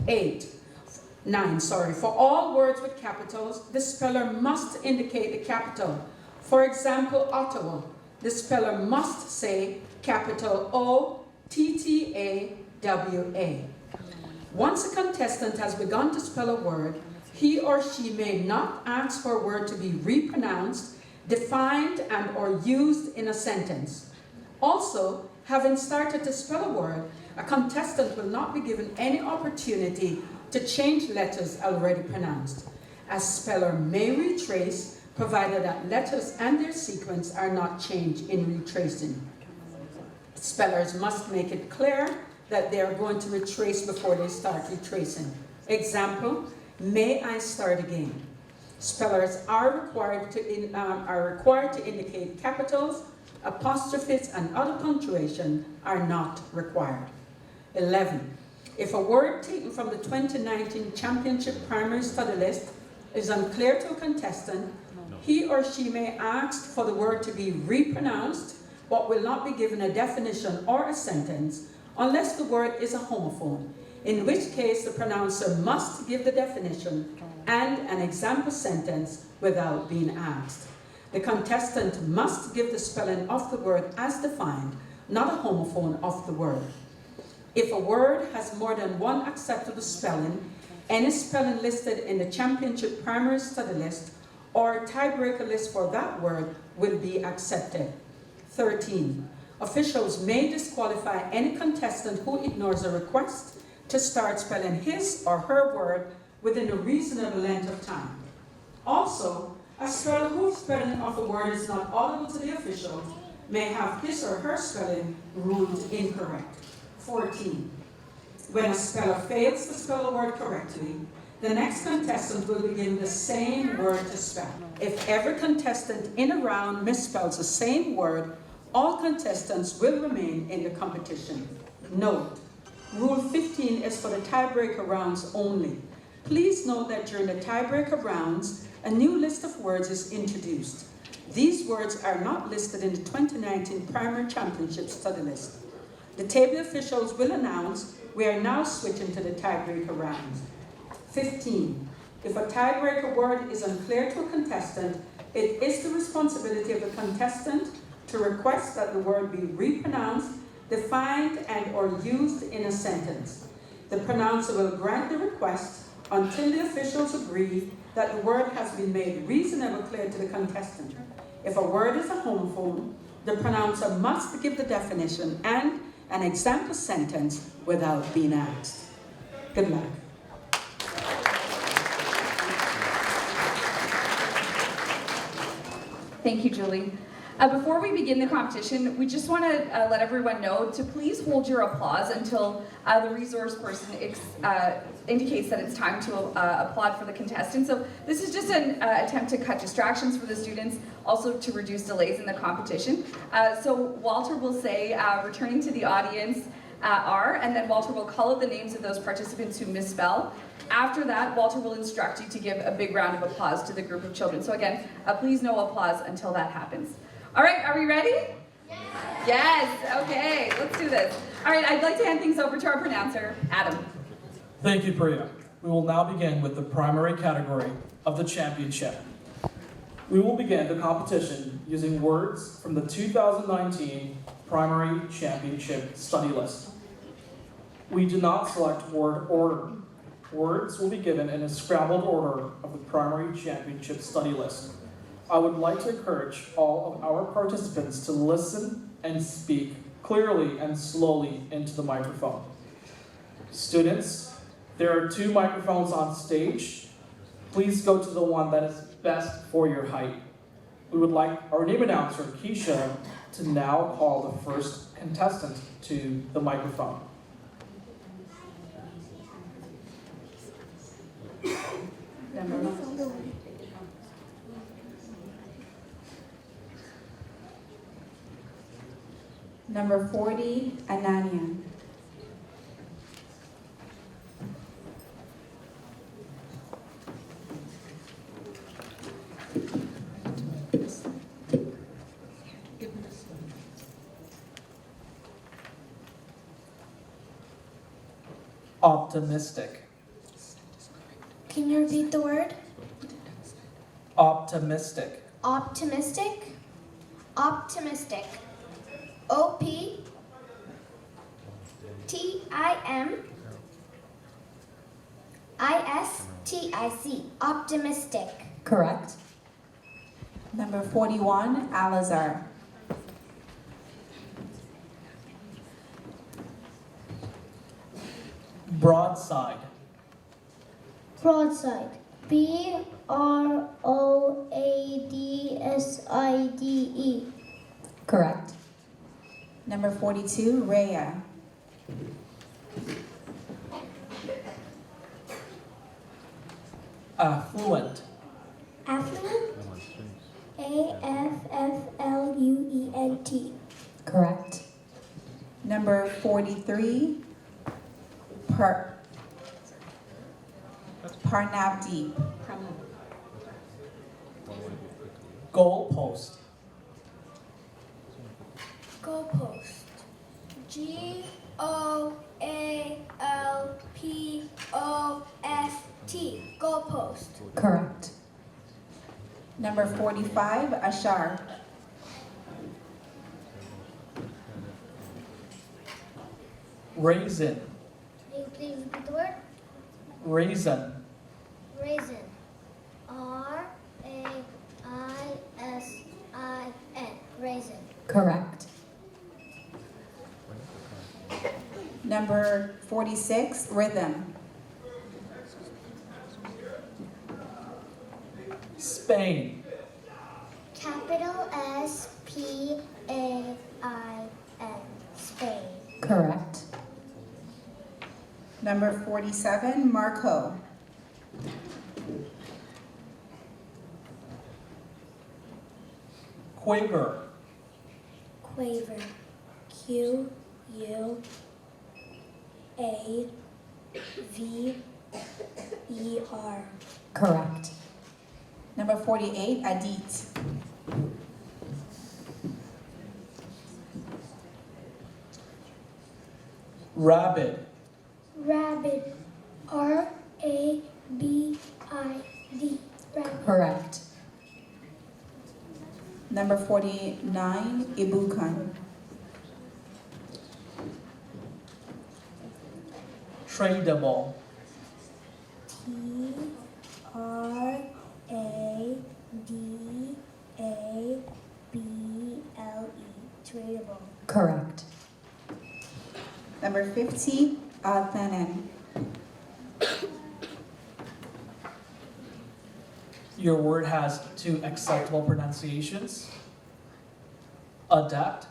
9. For all words with capitals, the speller must indicate the capital. For example, Ottawa, the speller must say capital O-T-T-A-W-A. Once a contestant has begun to spell a word, he or she may not ask for a word to be repronounced, defined, and/or used in a sentence. Also, having started to spell a word, a contestant will not be given any opportunity to change letters already pronounced. A speller may retrace, provided that letters and their sequence are not changed in retracing. Spellers must make it clear that they are going to retrace before they start retracing. Example, may I start again? Spellers are required to indicate capitals, apostrophes, and other punctuation are not required. 11. If a word taken from the 2019 Championship Primary Study List is unclear to a contestant, he or she may ask for the word to be repronounced, but will not be given a definition or a sentence unless the word is a homophone, in which case the pronouncer must give the definition and an example sentence without being asked. The contestant must give the spelling of the word as defined, not a homophone of the word. If a word has more than one acceptable spelling, any spelling listed in the Championship Primary Study List or tiebreaker list for that word will be accepted. 13. Officials may disqualify any contestant who ignores a request to start spelling his or her word within a reasonable length of time. Also, a speller whose spelling of a word is not audible to the officials may have his or her spelling ruled incorrect. 14. When a speller fails to spell a word correctly, the next contestant will be given the same word to spell. If every contestant in a round misspells the same word, all contestants will remain in the competition. Note, Rule 15 is for the tiebreaker rounds only. Please note that during the tiebreaker rounds, a new list of words is introduced. These words are not listed in the 2019 Primary Championship Study List. The table officials will announce we are now switching to the tiebreaker rounds. 15. If a tiebreaker word is unclear to a contestant, it is the responsibility of the contestant to request that the word be repronounced, defined, and/or used in a sentence. The pronouncer will grant the request until the officials agree that the word has been made reasonably clear to the contestant. If a word is a homophone, the pronouncer must give the definition and an example sentence without being asked. Good luck. Thank you, Julie. Before we begin the competition, we just want to let everyone know to please hold your applause until the resource person indicates that it's time to applaud for the contestants. So this is just an attempt to cut distractions for the students, also to reduce delays in the competition. So Walter will say, returning to the audience are, and then Walter will call out the names of those participants who misspell. After that, Walter will instruct you to give a big round of applause to the group of children. So again, please no applause until that happens. All right, are we ready? Yes, okay, let's do this. All right, I'd like to hand things over to our pronouncer, Adam. Thank you, Priya. We will now begin with the primary category of the championship. We will begin the competition using words from the 2019 Primary Championship Study List. We do not select word order. Words will be given in a scrambled order of the Primary Championship Study List. I would like to encourage all of our participants to listen and speak clearly and slowly into the microphone. Students, there are 2 microphones on stage. Please go to the one that is best for your height. We would like our name announcer, Keisha, to now call the first contestant to the microphone. Number 40, Ananya. Optimistic. Can you repeat the word? Optimistic. Optimistic. Optimistic. O-P-T-I-M. I-S-T-I-C. Optimistic. Correct. Number 41, Alazar. Broadside. Broadside. B-R-O-A-D-S-I-D-E. Correct. Number 42, Rhea. Affluent. Affluent. A-F-F-L-U-E-N-T. Correct. Number 43, Parnavdeep. Goalpost. Goalpost. G-O-A-L-P-O-S-T. Goalpost. Correct. Number 45, Ashar. Raisin. Can you please repeat the word? Raisin. Raisin. R-A-I-S-I-N. Raisin. Correct. Number 46, Rhythm. Spain. Capital S-P-A-I-N. Spain. Correct. Number 47, Marco. Quaver. Quaver. Q-U-A-V-E-R. Correct. Number 48, Adit. Rabid. Rabbit. R-A-B-I-D. ID. Correct. Number 49, Ibukan. Tradable. Tradable. Tradable. Correct. Number 50, Athanan. Your word has two acceptable pronunciations. Adept.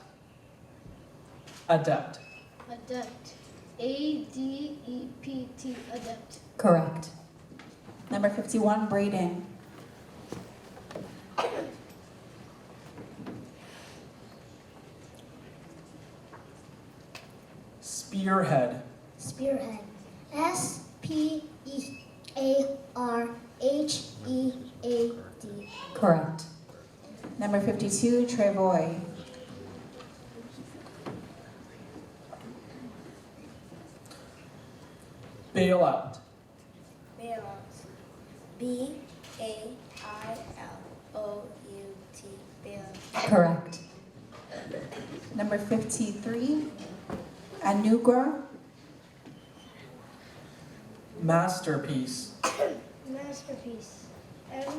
Adept. Adept. ADEPT. Adept. Correct. Number 51, Braden. Spearhead. Spearhead. SPEARHEAD. Correct. Number 52, Travoy. Bailout. Bailout. BAILOUT. Bailout. Correct. Number 53, Anugrah. Masterpiece. Masterpiece. MASTERPIECE.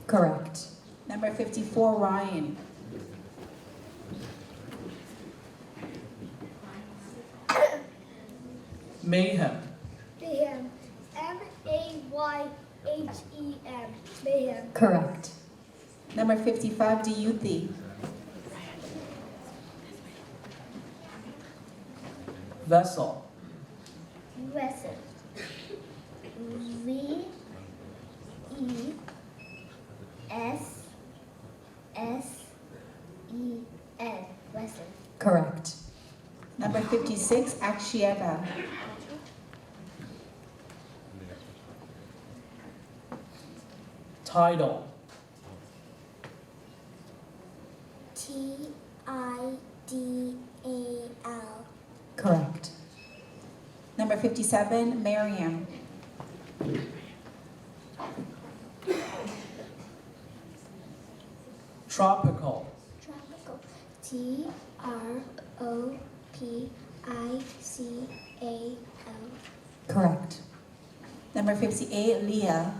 Correct. Number 54, Ryan. Mayhem. Mayhem. MAYHEM. Mayhem. Correct. Number 55, Diyuthi. Vessel. Vessel. VESSEN. Vessel. Correct. Number 56, Akshieta. Tidal. TIDAL. Correct. Number 57, Miriam. Tropical. Tropical. TROPICAL. Correct. Number 58, Leah.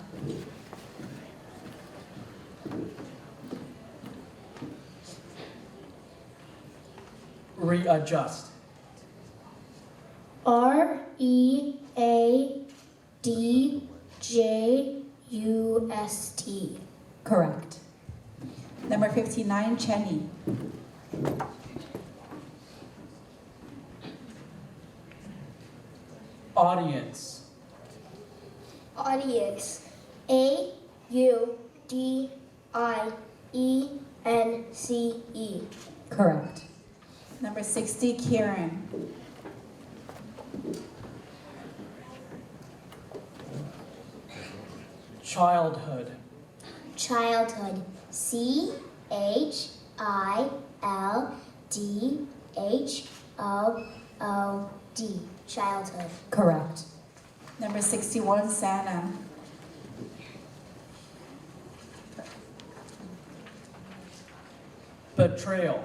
Readjust. READJUST. Correct. Number 59, Chenny. Audience. Audience. AUDIENCE. Correct. Number 60, Kieran. Childhood. Childhood. CHILDHOOD. Childhood. Correct. Number 61, Santa. Betrayal.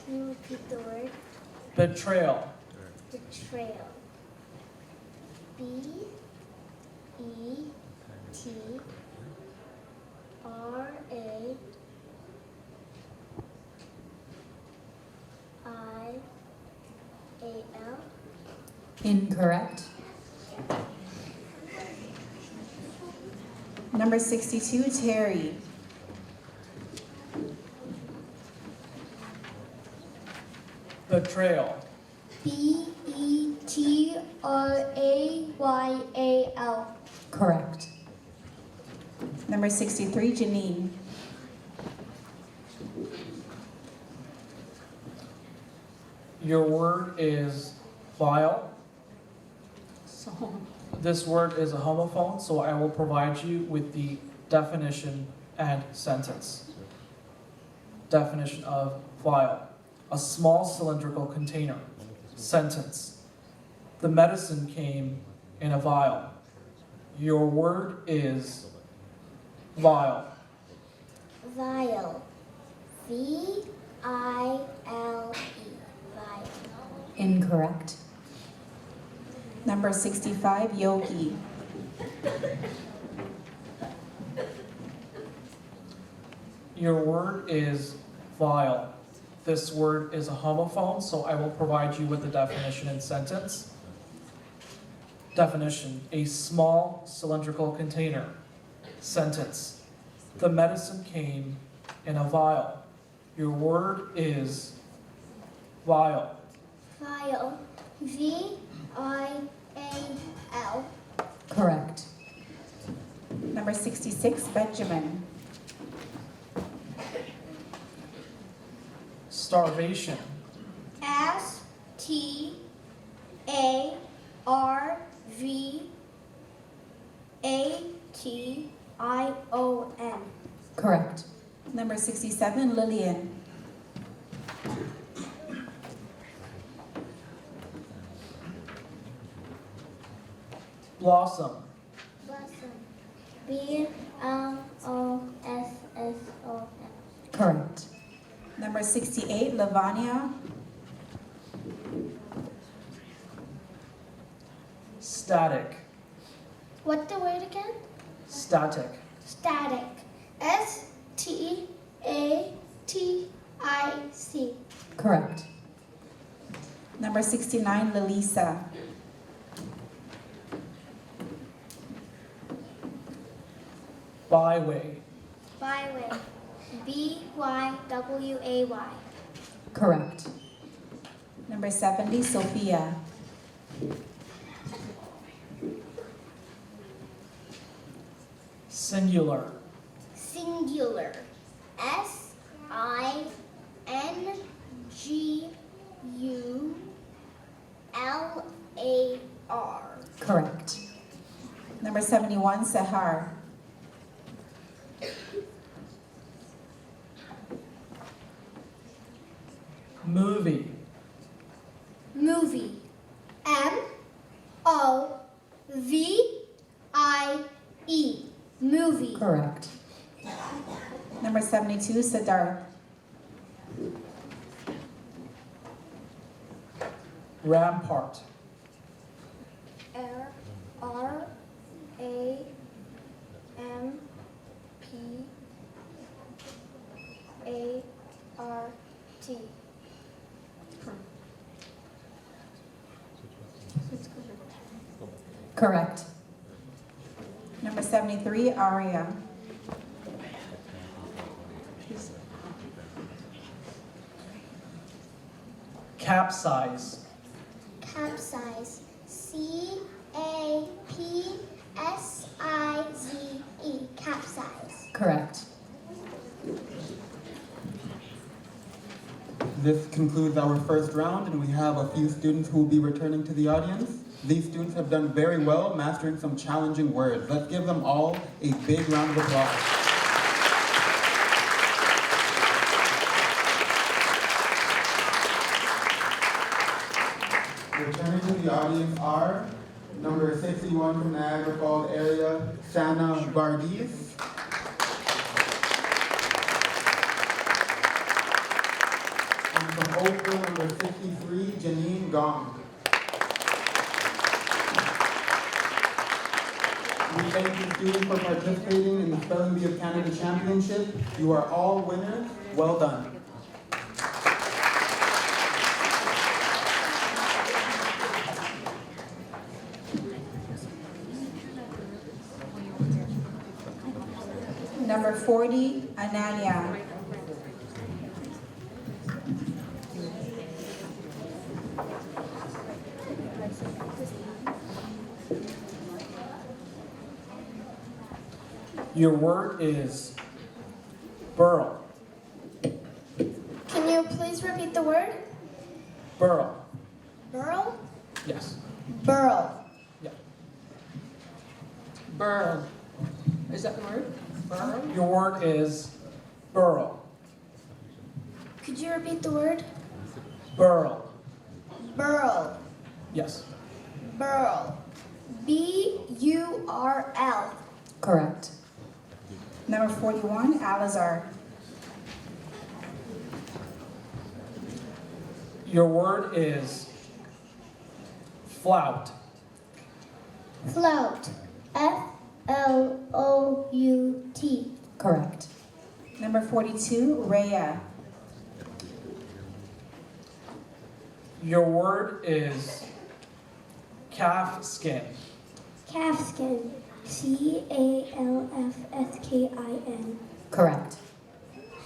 Can you repeat the word? Betrayal. Betrayal. BETRAIAL. Incorrect. Number 62, Terry. Betrayal. BETRAYAL. Correct. Number 63, Janine. Your word is vile. So, This word is a homophone, so I will provide you with the definition and sentence. Definition of vile. a small cylindrical container. Sentence. The medicine came in a vial. Your word is vial. Vial. V-I-L-E. Vial. Incorrect. Number 65, yogi. Your word is vial. This word is a homophone, so I will provide you with the definition in sentence. Definition, a small cylindrical container. Sentence, the medicine came in a vial. Your word is vial. Vial. V-I-A-L. Correct. Number 66, Benjamin. Starvation. S-T-A-R-V-A-T-I-O-N. Correct. Number 67, Lillian. Blossom. Blossom. B-L-O-S-S-O-M. Correct. Number 68, Lavanya. Static. What the word again? Static. Static. S-T-A-T-I-C. Correct. Number 69, Lalisa. Byway. Byway. B-Y-W-A-Y. Correct. Number 70, Sophia. Singular. Singular. S-I-N-G-U-L-A-R. Correct. Number 71, Sahar. Movie. Movie. M-O-V-I-E. Movie. Correct. Number 72, Siddharth. Rampart. R-A-M-P-A-R-T. Correct. Number 73, Aria. Capsize. Capsize. C-A-P-S-I-Z-E. Capsize. Correct. This concludes our first round, and we have a few students who will be returning to the audience. These students have done very well, mastering some challenging words. Let's give them all a big round of applause. Returning to the audience are number 61 from Niagara Falls area, Sana Bardiz. And from Oakville, number 53, Janine Gong. We thank you students for participating in the Spelling Bee of Canada Championship. You are all winners. Well done. Number 40, Ananya. Your word is burrow. Can you please repeat the word? Burrow. Burrow? Yes. Burrow. Yeah. Burrow. Is that the word? Burrow? Your word is burrow. Could you repeat the word? Burl. Burl. Yes. Burl. B-U-R-L. Correct. Number 41, Alizar. Your word is flout. Float. F-L-O-U-T. Correct. Number 42, Rhea. Your word is calf skin. Calfskin. C-A-L-F-S-K-I-N. Correct.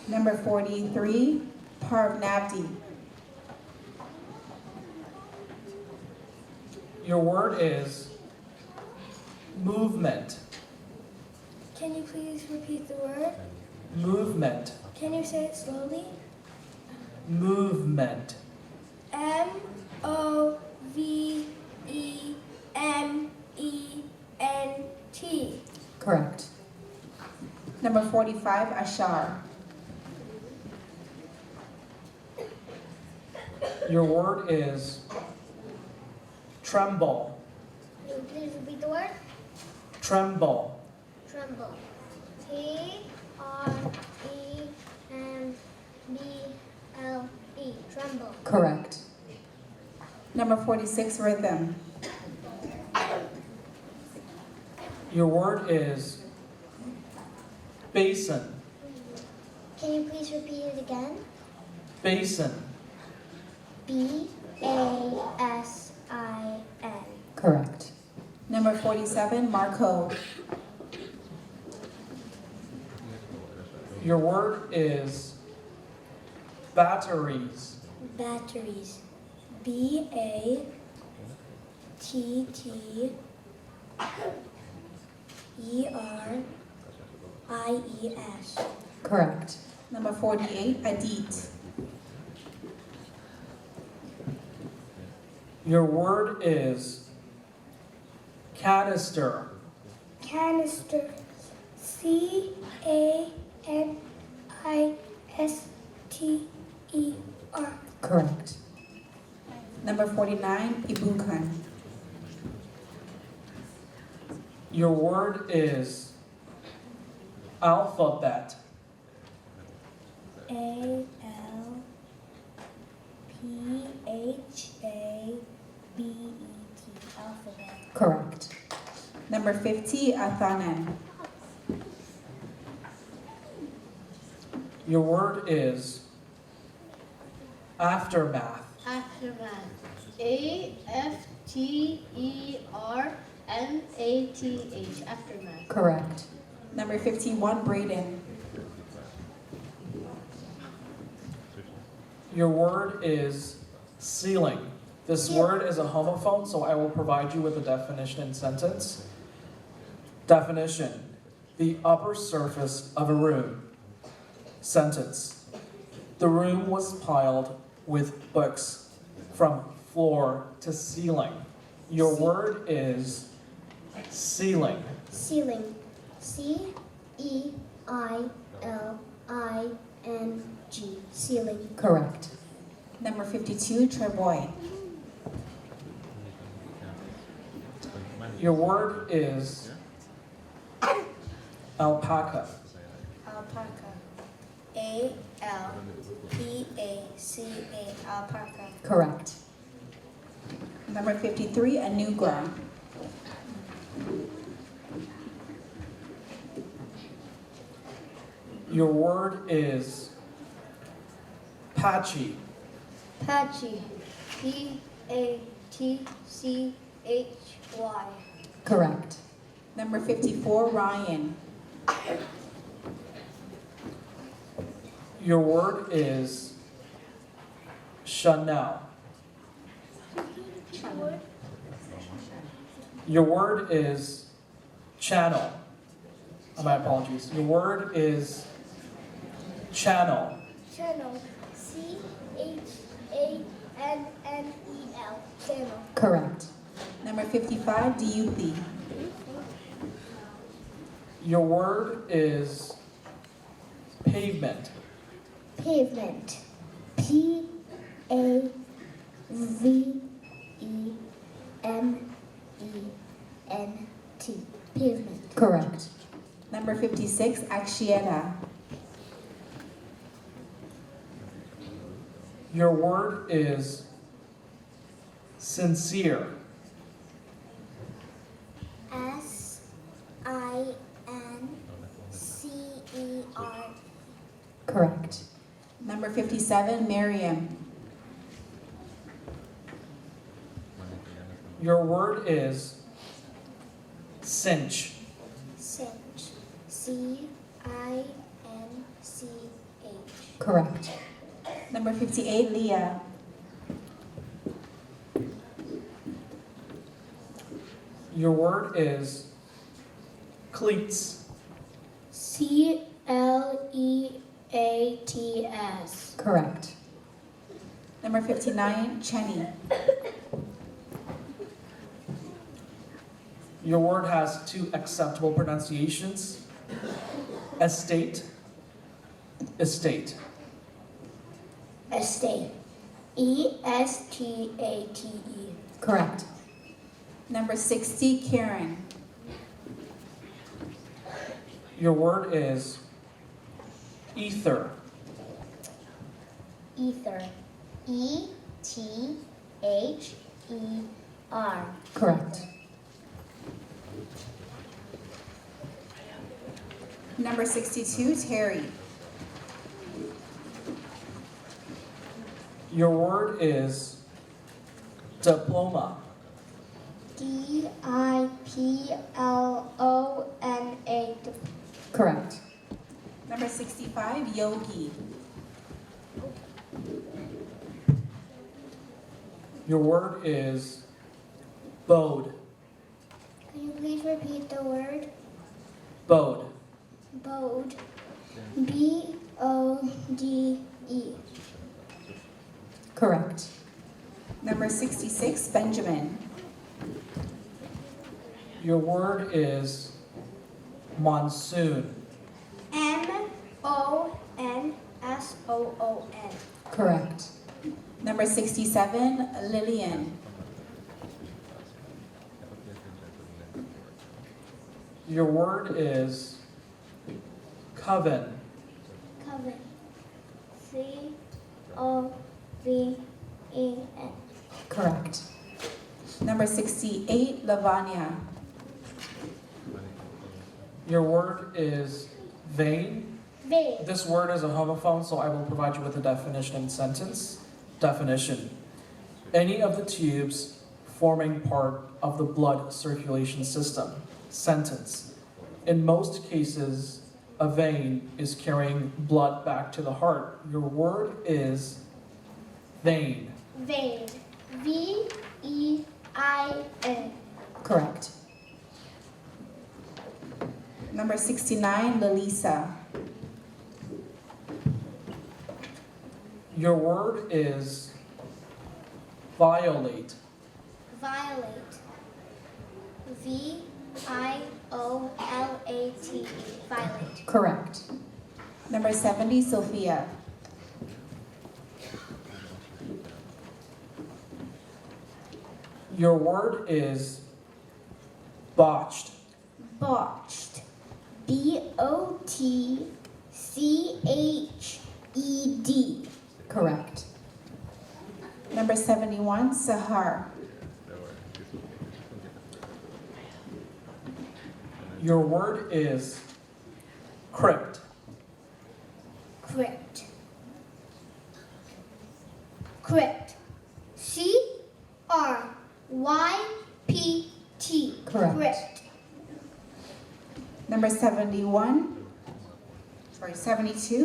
Number 43, Parvnavdi. Your word is movement. Can you please repeat the word? Movement. Can you say it slowly? Movement. M-O-V-E-M-E-N-T. Correct. Number 45, Ashar. Your word is tremble. Can you please repeat the word? Tremble. Tremble. T-R-E-M-B-L-E. Tremble. Correct. Number 46, Rhythm. Your word is basin. Can you please repeat it again? Basin. B-A-S-I-N. Correct. Number 47, Marco. Your word is batteries. Batteries. B-A-T-T-E-R-I-E-S. Correct. Number 48, Adit. Your word is canister. Canister. C-A-N-I-S-T-E-R. Correct. Number 49, Ibukan. Your word is alphabet. A-L-P-H-A-B-E-T. Alphabet. Correct. Number 50, Athanan. Your word is aftermath. Aftermath. A-F-T-E-R-M-A-T-H. Aftermath. Correct. Number 51, Braden. Your word is ceiling. This word is a homophone, so I will provide you with a definition and sentence. Definition: the upper surface of a room. Sentence: the room was piled with books from floor to ceiling. Your word is ceiling. Ceiling. C-E-I-L-I-N-G. Ceiling. Correct. Number 52, Treboy. Your word is alpaca. Alpaca. A-L-P-A-C-A. Alpaca. Correct. Number 53, Anugra. Your word is patchy. Patchy. P-A-T-C-H-Y. Correct. Number 54, Ryan. Your word is Chanel. Your word is channel. My apologies. Your word is channel. Channel. C-H-A-N-N-E-L. Channel. Correct. Number 55, Diuthi. Your word is pavement. Pavement. P-A-V-E-M-E-N-T. A V E M E N T. Pavement. Correct. Number 56, Axieta. Your word is sincere. SINCER. Correct. Number 57, Miriam. Your word is cinch. Cinch. CINCH. Correct. Number 58, Leah. Your word is cleats. CLEATS. Correct. Number 59, Chenny. Your word has two acceptable pronunciations. Estate. Estate. Estate. ESTATE. Correct. Number 60, Karen. Your word is ether. Ether. ETHER. Correct. Number 62, Terry. Your word is diploma. DIPLOMA. Correct. Number 65, Yogi. Your word is bode. Can you please repeat the word? Bode. Bode. BODE. Correct. Number 66, Benjamin. Your word is monsoon. MONSOON. Correct. Number 67, Lillian. Your word is coven. Coven. COVEN. Correct. Number 68, Lavanya. Your word is vein. Vein. This word is a homophone, so I will provide you with a definition and sentence. Definition. Any of the tubes forming part of the blood circulation system. Sentence. In most cases, a vein is carrying blood back to the heart. Your word is vein. Vein. VEIN. Correct. Number 69, Lalisa. Your word is violate. Violate. VIOLATE. Violate. Correct. Number 70, Sophia. Your word is botched. Botched. BOTCHED. Correct. Number 71, Sahar. Your word is crypt. Crypt. Crypt. CRYPT. Correct. Crypt. Number 72,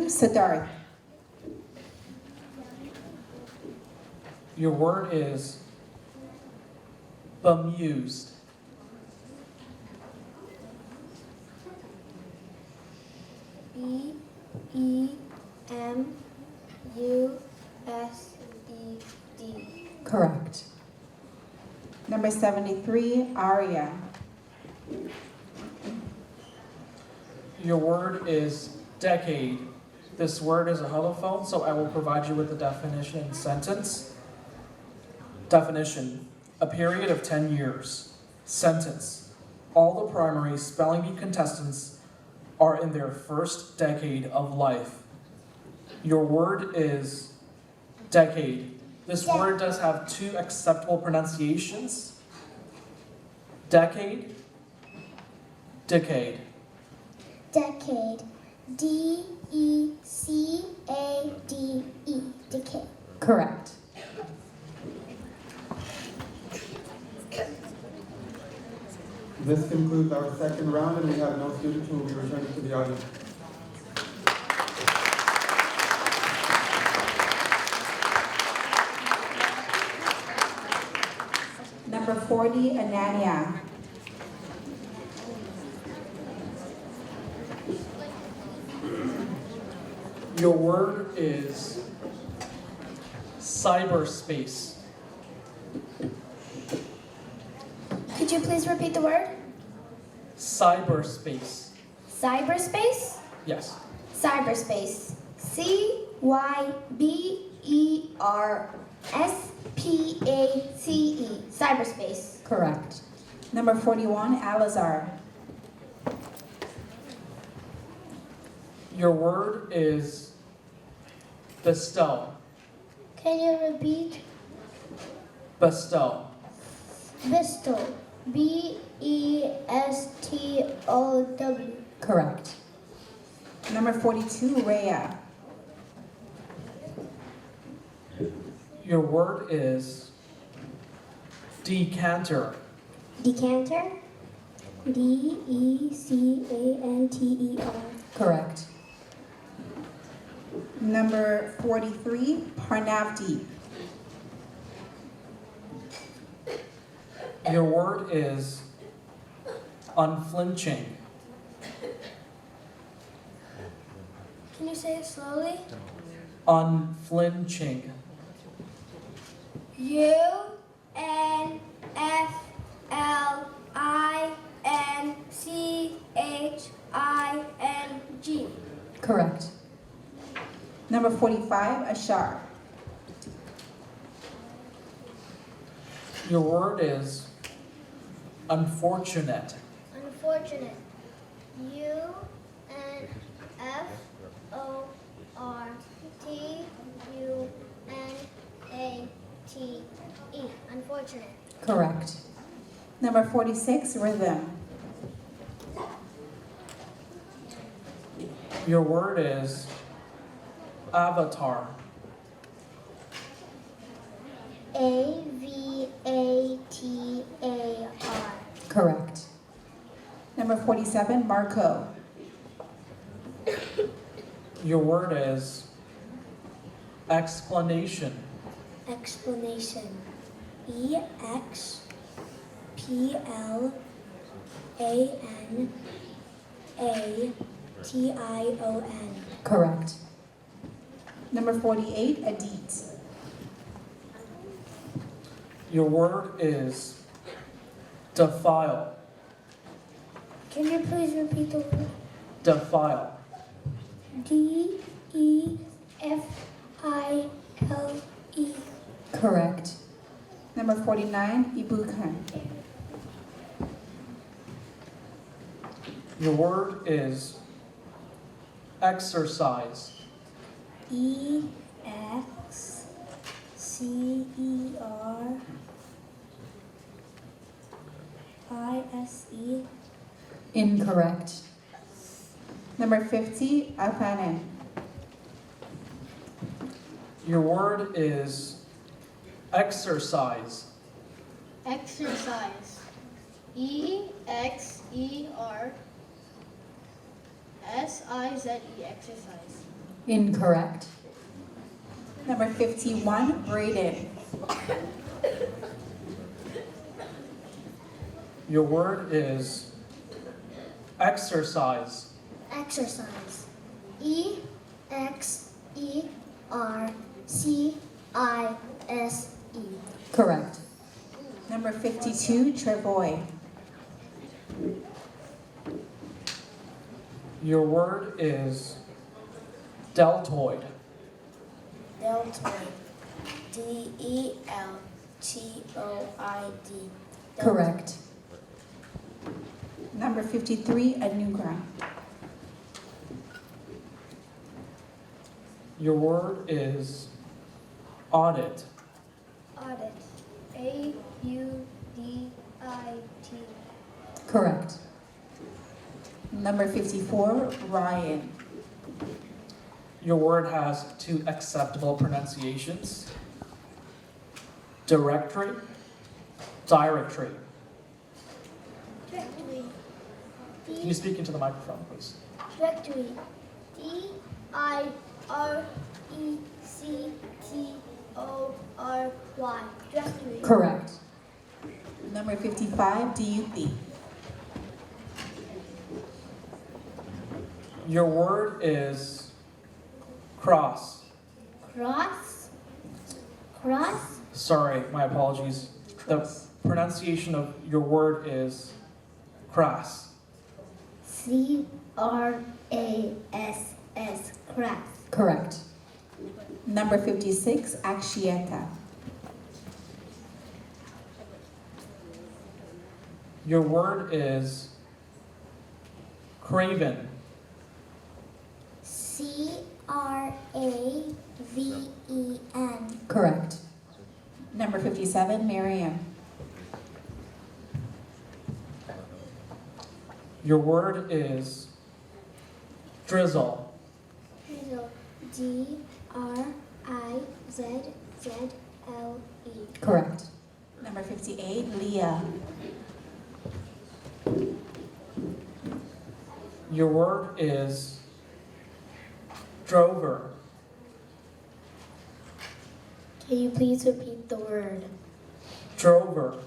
Siddharth. Your word is bemused. BEMUSED. Correct. Number 73, Arya. Your word is decade. This word is a holophone, so I will provide you with the definition in sentence. Definition: a period of 10 years. Sentence: all the primary spelling bee contestants are in their first decade of life. Your word is decade. This word does have two acceptable pronunciations. Decade, decade. Decade. D-E-C-A-D-E. Decade. Correct. This concludes our second round, and we have no students who will be returning to the audience. Number 40, Anania. Your word is cyberspace. Could you please repeat the word? Cyberspace. Cyberspace? Yes. Cyberspace. C-Y-B-E-R-S-P-A-C-E. Cyberspace. Correct. Number 41, Alizar. Your word is bestow. Can you repeat? Bestow. Bestow. B-E-S-T-O-W. Correct. Number 42, Rhea. Your word is decanter. Decanter. D-E-C-A-N-T-E-R. Correct. Number 43, Parnavdeep. Your word is unflinching. Can you say it slowly? Unflinching. U-N-F-L-I-N-C-H-I-N-G. Correct. Number 45, Ashar. Your word is unfortunate. Unfortunate. U-N-F-O-R-T-U-N-A-T-E. Unfortunate. Correct. Number 46, Rhythm. Your word is avatar. A-V-A-T-A-R. Correct. Number 47, Marco. Your word is explanation. Explanation. E-X-P-L-A-N-A-T-I-O-N. Correct. Number 48, Adit. Your word is defile. Can you please repeat the word? Defile. D-E-F-I-L-E. Correct. Number 49, Ibukan. Your word is exercise. E-X-C-E-R-I-S-E. Incorrect. Number 50, Alpanen. Your word is exercise. Exercise. E-X-E-R-S-I-Z-E. Exercise. Incorrect. Number 51, Braden. Your word is exercise. Exercise. E-X-E-R-C-I-S-E. Correct. Number 52, Trevoy. Your word is Deltoid. Deltoid. DELTOID. Correct. Number 53, Anugrah. Your word is audit. Audit. AUDIT. Correct. Number 54, Ryan. Your word has two acceptable pronunciations. Directory, directory. Directory. Can you speak into the microphone, please? Directory. DIRECTORY. Directory. Correct. Number 55, DUP. Your word is cross. Cross. Cross. Sorry, my apologies. The pronunciation of your word is crass. CRASS. Crass. Correct. Number 56, Akshieta. Your word is craven. CRAVEN. Correct. Number 57, Miriam. Your word is drizzle. DRIZZLE. Correct. Number 58, Leah. Your word is drover. Can you please repeat the word? Drover.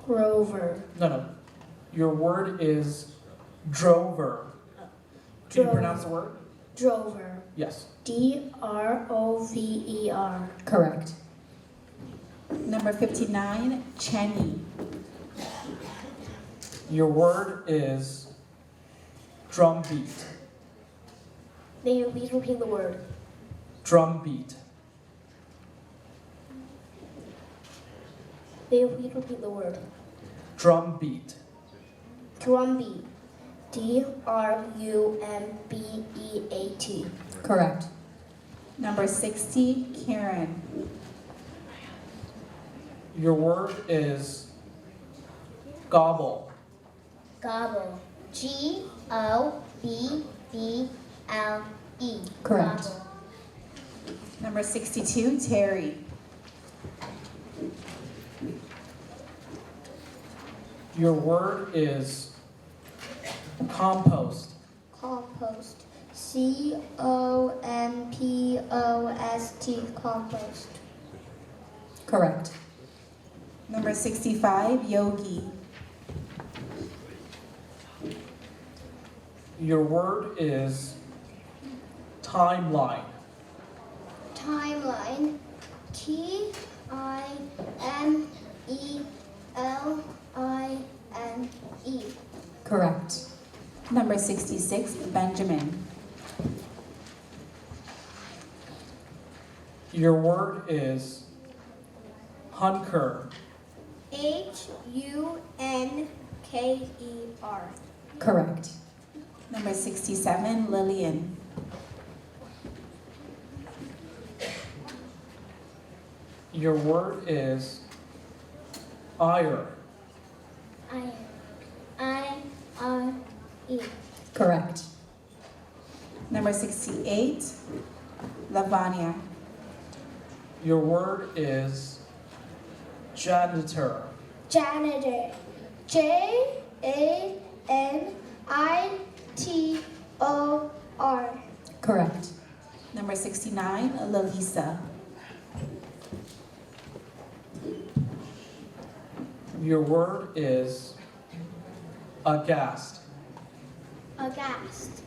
Grover. No. Your word is drover. Can you Drover. pronounce the word? Drover. Yes. DROVER. Correct. Number 59, Chenny. Your word is drumbeat. May you please repeat the word? Drumbeat. May you please repeat the word? Drumbeat. Drumbeat. DRUMBEAT. Correct. Number 60, Karen. Your word is gobble. Gobble. GOBBLE. Correct. Gobble. Number 62, Terry. Your word is compost. Compost. COMPOST. Compost. Correct. Number 65, Yogi. Your word is timeline. Timeline. TIMELINE. Correct. Number 66, Benjamin. Your word is hunker. HUNKER. Correct. Number 67, Lillian. Your word is ire. IRE. Correct. Number 68, Lavanya. Your word is janitor. Janitor. JANITOR. Correct. Number 69, Lalisa. Your word is aghast. Aghast.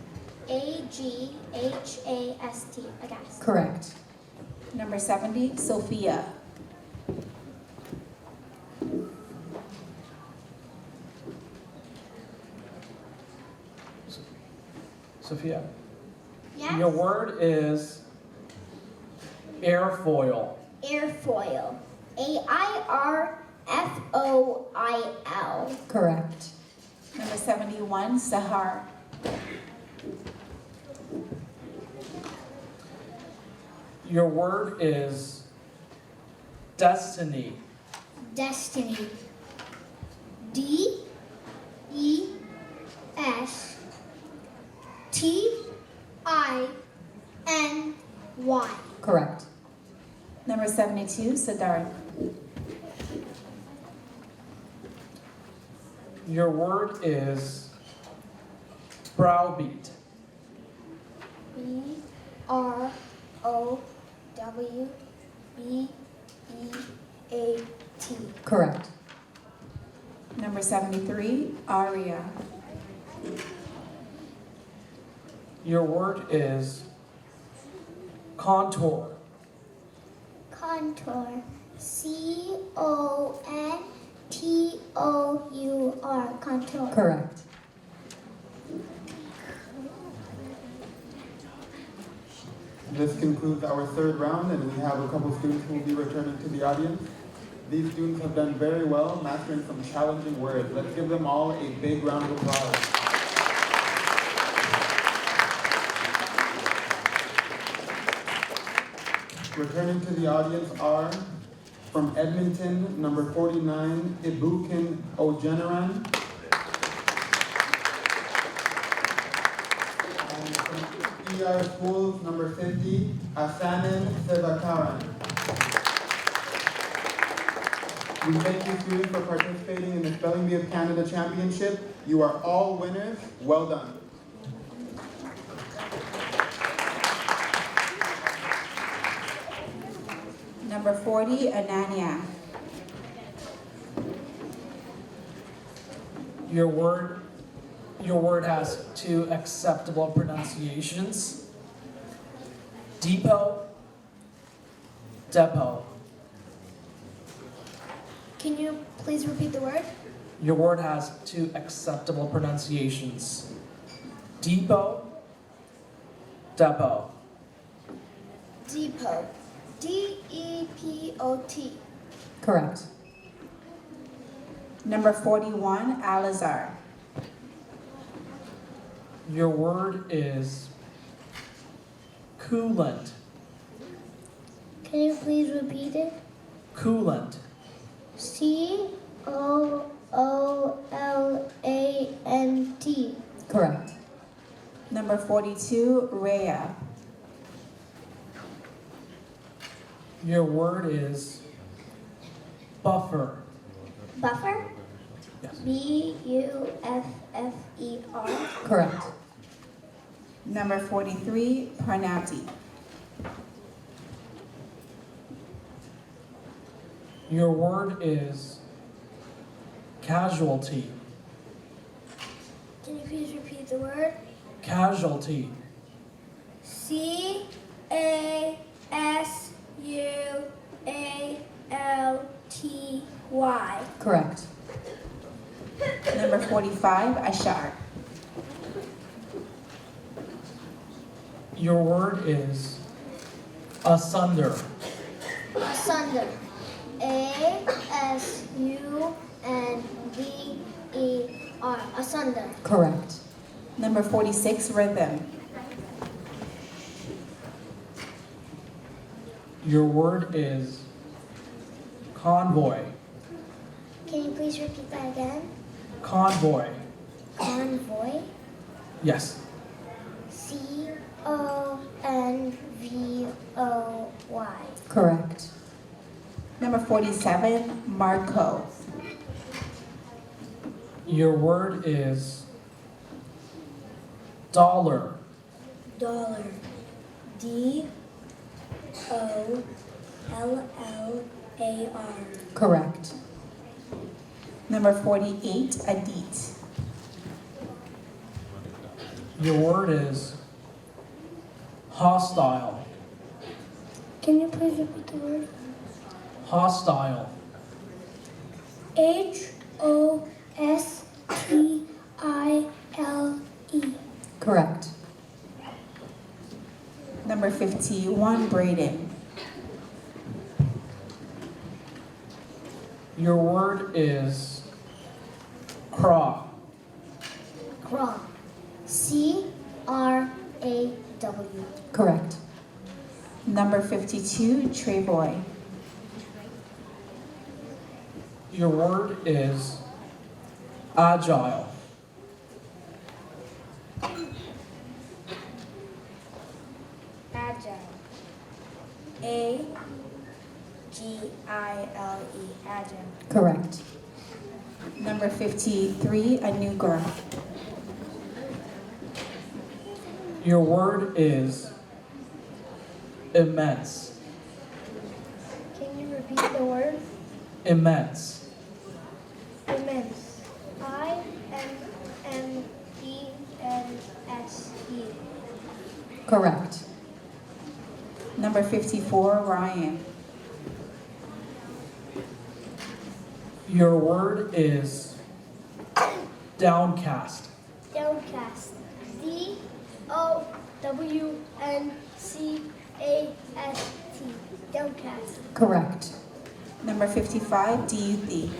AGHAST. Aghast. Correct. Number 70, Sophia. Sophia, Yes. your word is airfoil. Airfoil. AIRFOIL. Correct. Number 71, Sahar. Your word is destiny. Destiny. DESTINY. Correct. Number 72, Siddharth. Your word is browbeat. BROWBEAT. Correct. Number 73, Aria. Your word is contour. Contour. CONTOUR. Contour. Correct. This concludes our third round, and we have a couple students who will be returning to the audience. These students have done very well, mastering some challenging words. Let's give them all a big round of applause. Returning to the audience are, from Edmonton, number 49, Ibukin Ojeneran. And from ER Schools, number 50, Asanin Sevakaran. We thank you students for participating in the Spelling Bee of Canada Championship. You are all winners. Well done. Number 40, Ananya. Your word has two acceptable pronunciations. Depot, depot. Can you please repeat the word? Your word has two acceptable pronunciations. Depot, depot. Depot. DEPOT. Correct. Number 41, Alizar. Your word is coolant. Can you please repeat it? Coolant. COOLANT. Correct. Number 42, Rhea. Your word is buffer. Buffer? Yes. BUFFER. Correct. Number 43, Parnati. Your word is casualty. Can you please repeat the word? Casualty. CASUALTY. Correct. Number 45, Ashar. Your word is asunder. Asunder. ASUNDER. Asunder. Correct. Number 46, Rhythm. Your word is convoy. Can you please repeat that again? Convoy. Convoy. Yes. CONVOY. Correct. Number 47, Marco. Your word is dollar. Dollar. DOLLAR. Correct. Number 48, Adit. Your word is hostile. Can you please repeat the word? Hostile. HOSTILE. Correct. Number 51, Braden. Your word is craw. Craw. C-R-A-W. Correct. Number 52, Treyboy. Your word is agile. Agile. A-G-I-L-E. Agile. Correct. Number 53, Anugrah. Your word is immense. Can you repeat the word? Immense. Immense. I-M-M-E-N-S-E. Correct. Number 54, Ryan. Your word is downcast. Downcast. D-O-W-N-C-A-S-T. Downcast. Correct. Number 55, Deuthy.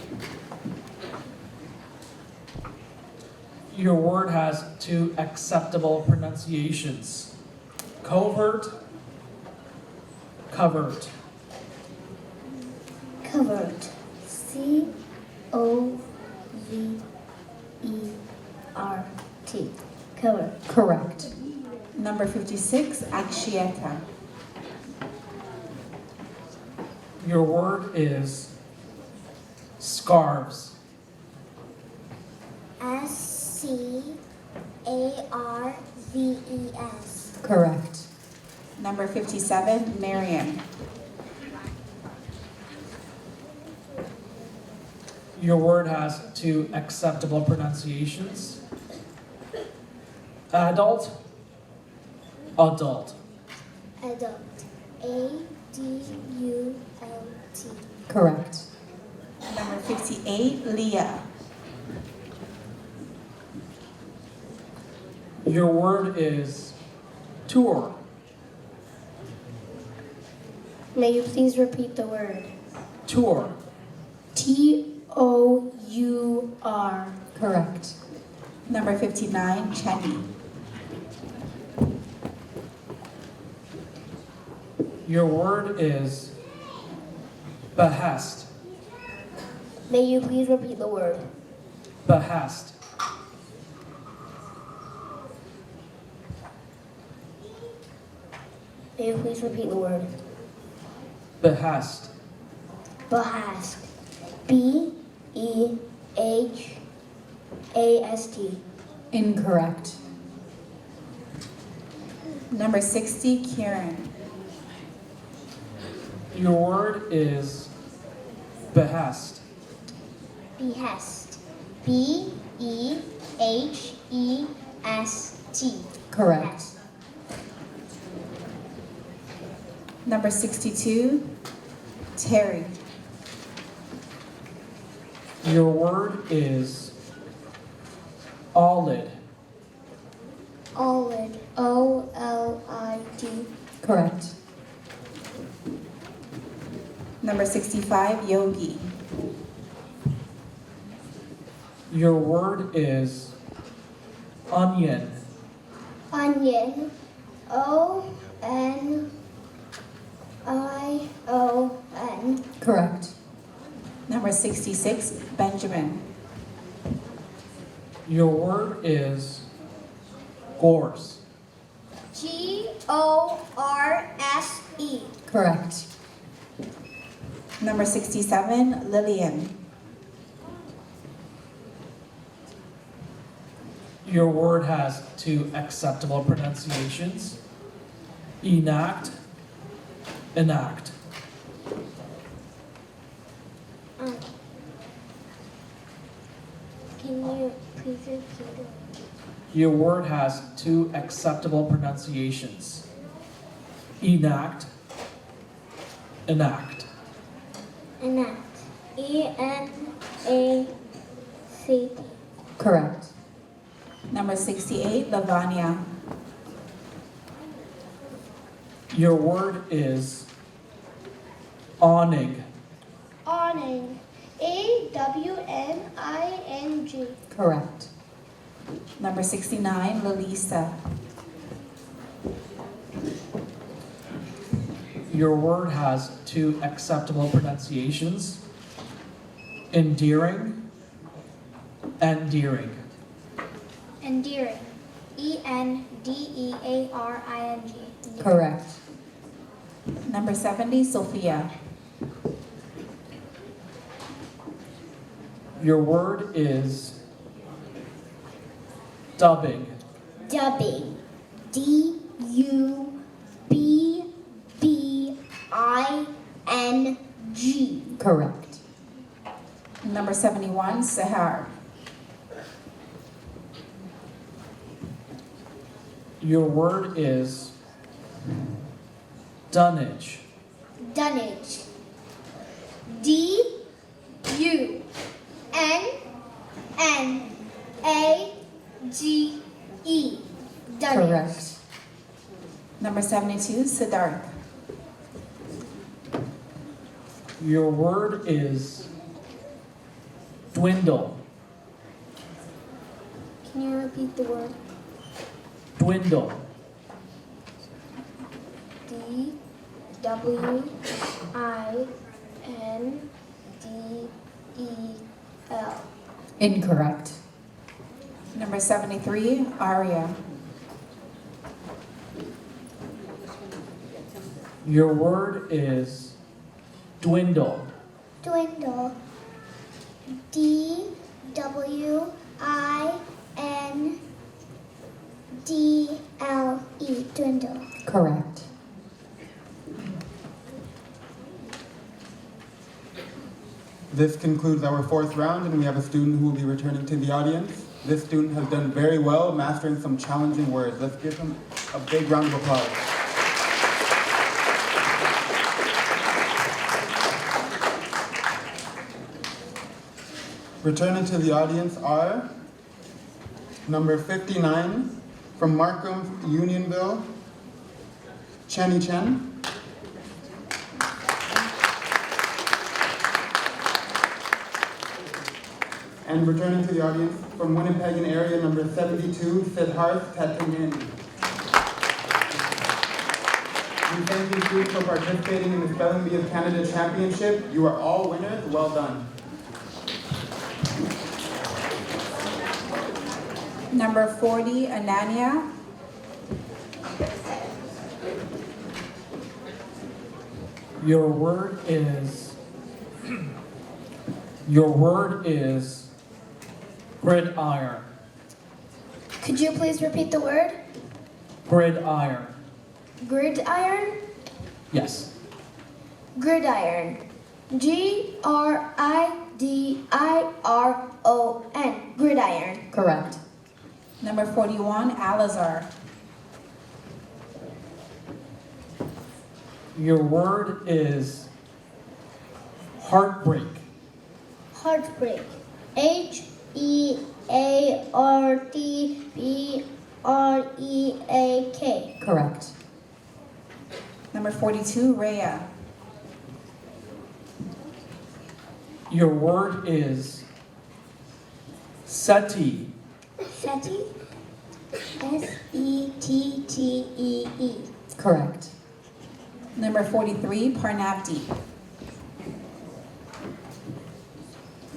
Your word has two acceptable pronunciations. Covert, covert. Covered. C-O-V-E-R-T. Covered. Correct. Number 56, Akshieta. Your word is scarves. S-C-A-R-V-E-S. Correct. Number 57, Marion. Your word has two acceptable pronunciations. Adult, adult. Adult. A-D-U-L-T. Correct. Number 58, Leah. Your word is tour. May you please repeat the word? Tour. T-O-U-R. Correct. Number 59, Chenny. Your word is behest. May you please repeat the word? Behest. May you please repeat the word? Behest. Behest. B-E-H-A-S-T. Incorrect. Number 60, Kieran. Your word is behest. Behest. B-E-H-E-S-T. Correct. Number 62, Terry. Your word is OLID. Olid. O-L-I-D. Correct. Number 65, Yogi. Your word is onion. Onion. O-N-I-O-N. Correct. Number 66, Benjamin. Your word is gorse. G-O-R-S-E. Correct. Number 67, Lillian. Your word has two acceptable pronunciations. Enact, enact. Can you please repeat it? Your word has two acceptable pronunciations. Enact, enact. Enact. E-N-A-C-T. Correct. Number 68, Lavanya. Your word is awning. Awning. AWNING. Correct. Number 69, Lalisa. Your word has two acceptable pronunciations: endearing, endearing. Endearing. ENDEARING. Correct. Number 70, Sophia. Your word is dubbing. Dubbing. DUBBING. Correct. Number 71, Sahar. Your word is dunnage. Dunnage. DUNNAGE. Dunnage. Correct. Number 72, Siddharth. Your word is dwindle. Can you repeat the word? Dwindle. DWINDEL. Incorrect. Number 73, Aria. Your word is dwindle. Dwindle. DWINDLE. Dwindle. Correct. This concludes our fourth round, and we have a student who will be returning to the audience. This student has done very well, mastering some challenging words. Let's give him a big round of applause. Returning to the audience are number 59 from Markham, Unionville, Chenny Chen. And returning to the audience from Winnipeg area, number 72, Siddharth Tatumani. We thank you students for participating in the Spelling Bee of Canada Championship. You are all winners. Well done. Number 40, Anania. Your word is gridiron. Could you please repeat the word? Gridiron. Gridiron? Yes. Gridiron. GRIDIRON. Gridiron. Correct. Number 41, Alazar. Your word is heartbreak. Heartbreak. HEARTBREAK. Correct. Number 42, Rhea. Your word is SETI. SETI. SETTEE. Correct. Number 43, Parnavdi.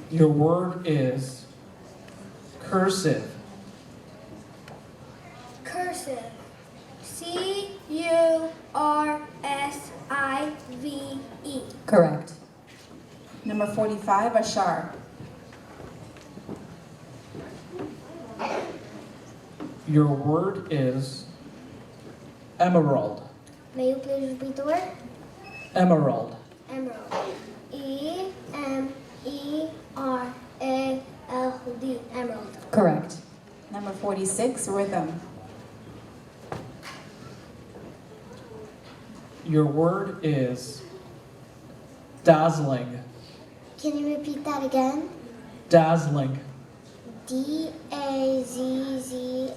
Your word is cursive. Cursive. CURSIVE. Correct. Number 45, Ashar. Your word is emerald. May you please repeat the word? Emerald. Emerald. EMERALD. Emerald. Correct. Number 46, Rhythm. Your word is dazzling. Can you repeat that again? Dazzling. DAZZLING.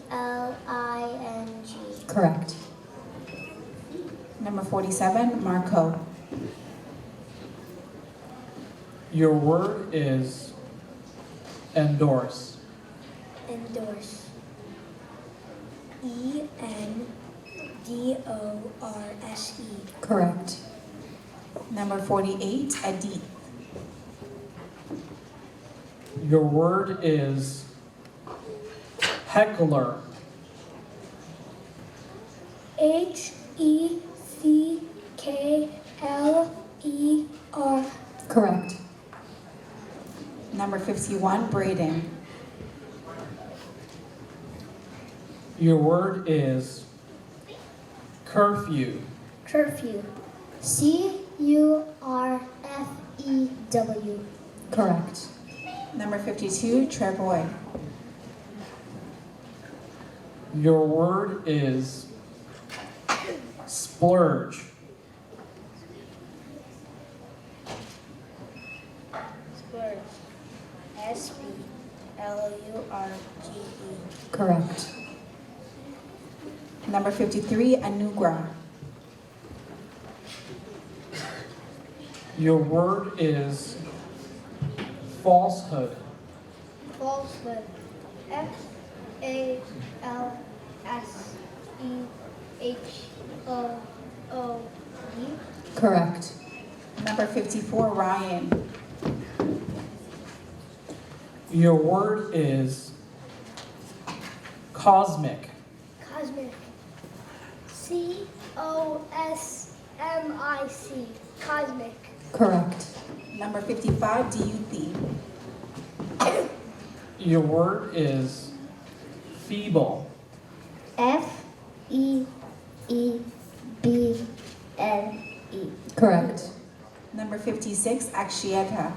Correct. Number 47, Marco. Your word is endorse. Endorse. ENDORSE. Correct. Number 48, Edith. Your word is heckler. HECKLER. Correct. Number 51, Braden. Your word is curfew. Curfew. CURFEW. Correct. Number 52, Trevoy. Your word is splurge. Splurge. SPLURGE. Correct. Number 53, Anugrah. Your word is falsehood. Falsehood. FALSEHOOD. Correct. Number 54, Ryan. Your word is cosmic. Cosmic. COSMIC. Cosmic. Correct. Number 55, Diuthi. Your word is feeble. FEEBLE. Correct. Number 56, Akshieta.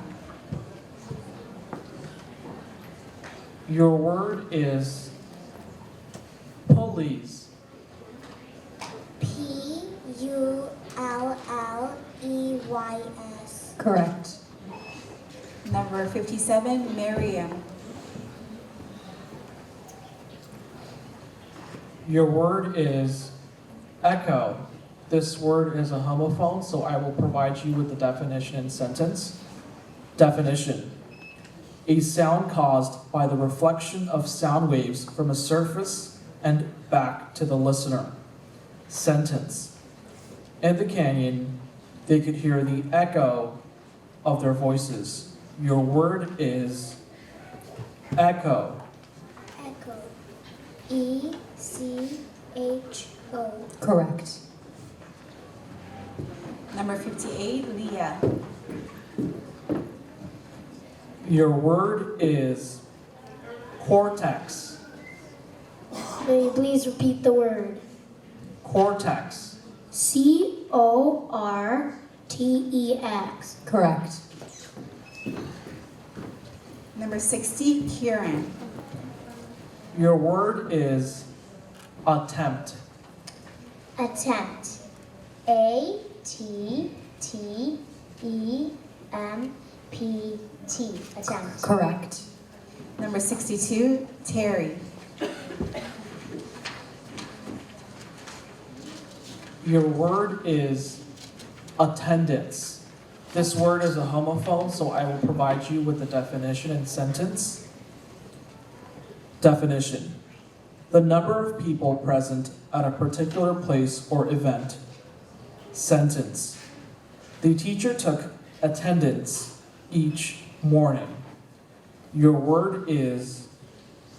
Your word is police. PULLEYS. Correct. Number 57, Miriam. Your word is echo. This word is a homophone, so I will provide you with the definition and sentence. Definition: a sound caused by the reflection of sound waves from a surface and back to the listener. Sentence: in the canyon, they could hear the echo of their voices. Your word is echo. Echo. ECHO. Correct. Number 58, Leah. Your word is cortex. May you please repeat the word? Cortex. CORTEX. Correct. Number 60, Kieran. Your word is attempt. Attempt. ATTEMPT. Attempt. Correct. Number 62, Terry. Your word is attendance. This word is a homophone, so I will provide you with the definition and sentence. Definition: the number of people present at a particular place or event. Sentence: the teacher took attendance each morning. Your word is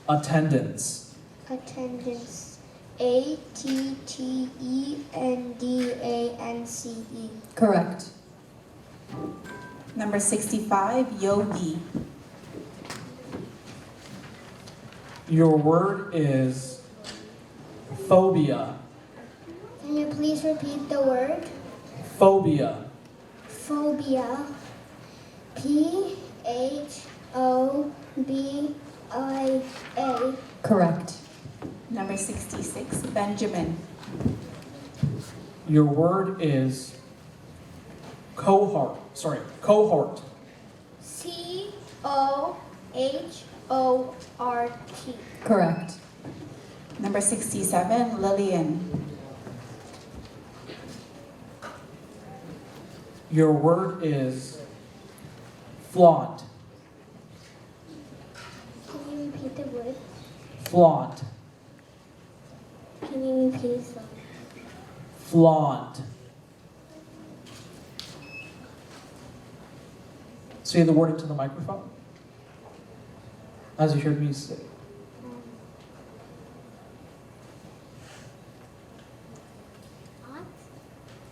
attendance. Attendance. ATTENDANCE. Correct. Number 65, Yogi. Your word is phobia. Can you please repeat the word? Phobia. Phobia. PHOBIA. Correct. Number 66, Benjamin. Your word is cohort. Cohort. COHORT. Correct. Number 67, Lillian. Your word is flaunt. Can you repeat the word? Flaunt. Can you repeat it? Flaunt. Say the word into the microphone. As you heard me say.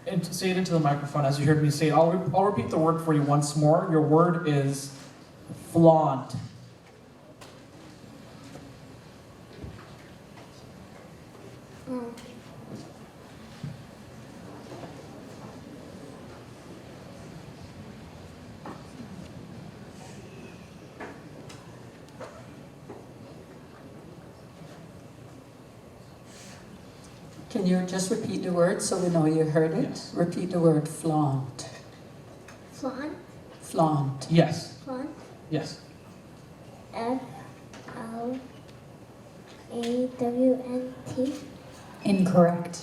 And say it into the microphone as you heard me say it. I'll repeat the word for you once more. Your word is flaunt. Can you just repeat the word so we know you heard it? Yes. Repeat the word flaunt. Flaunt. Flaunt. Yes. Flaunt. Yes. Flaunt. Incorrect.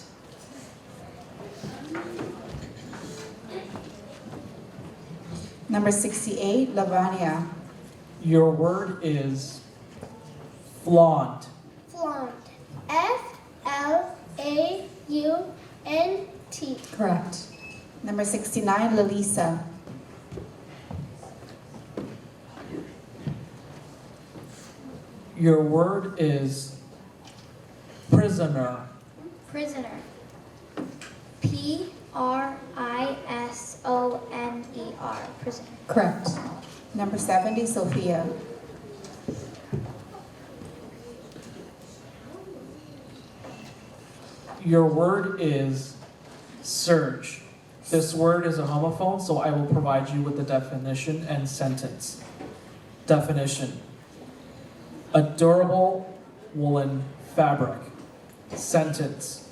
Number 68, Lavania. Your word is flaunt. Flaunt. Flaunt. Correct. Number 69, Lalisa. Your word is prisoner. Prisoner. Prisoner. Prisoner. Correct. Number 70, Sophia. Your word is surge. This word is a homophone, so I will provide you with the definition and sentence. Definition. A durable woolen fabric. Sentence.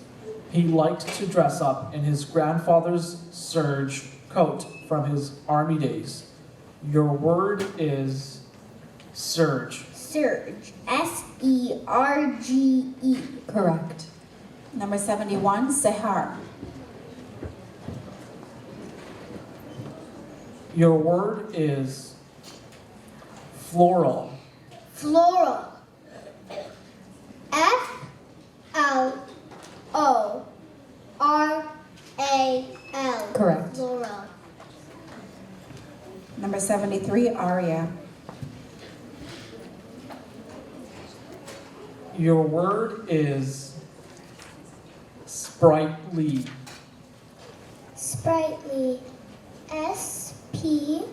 He liked to dress up in his grandfather's serge coat from his army days. Your word is surge. Surge. Serge. Correct. Number 71, Sehar. Your word is floral. Floral. Floral. Correct. Floral. Number 73, Aria. Your word is sprightly. Sprightly. Spritely.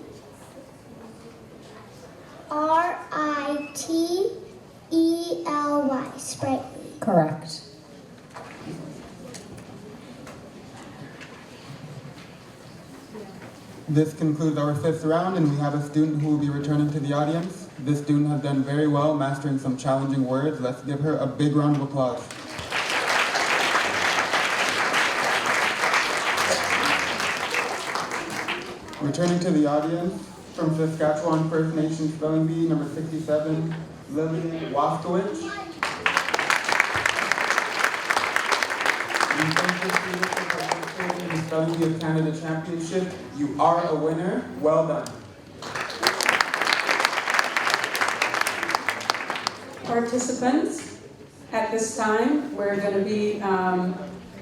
Sprightly. Correct. This concludes our fifth round, and we have a student who will be returning to the audience. This student has done very well, mastering some challenging words. Let's give her a big round of applause. Returning to the audience, from Saskatchewan First Nation Spelling Bee, number 67, Lillian Waskowicz. We thank this student for participating in the Spelling Bee of Canada Championship. You are a winner. Well done. Participants, at this time, we're going to be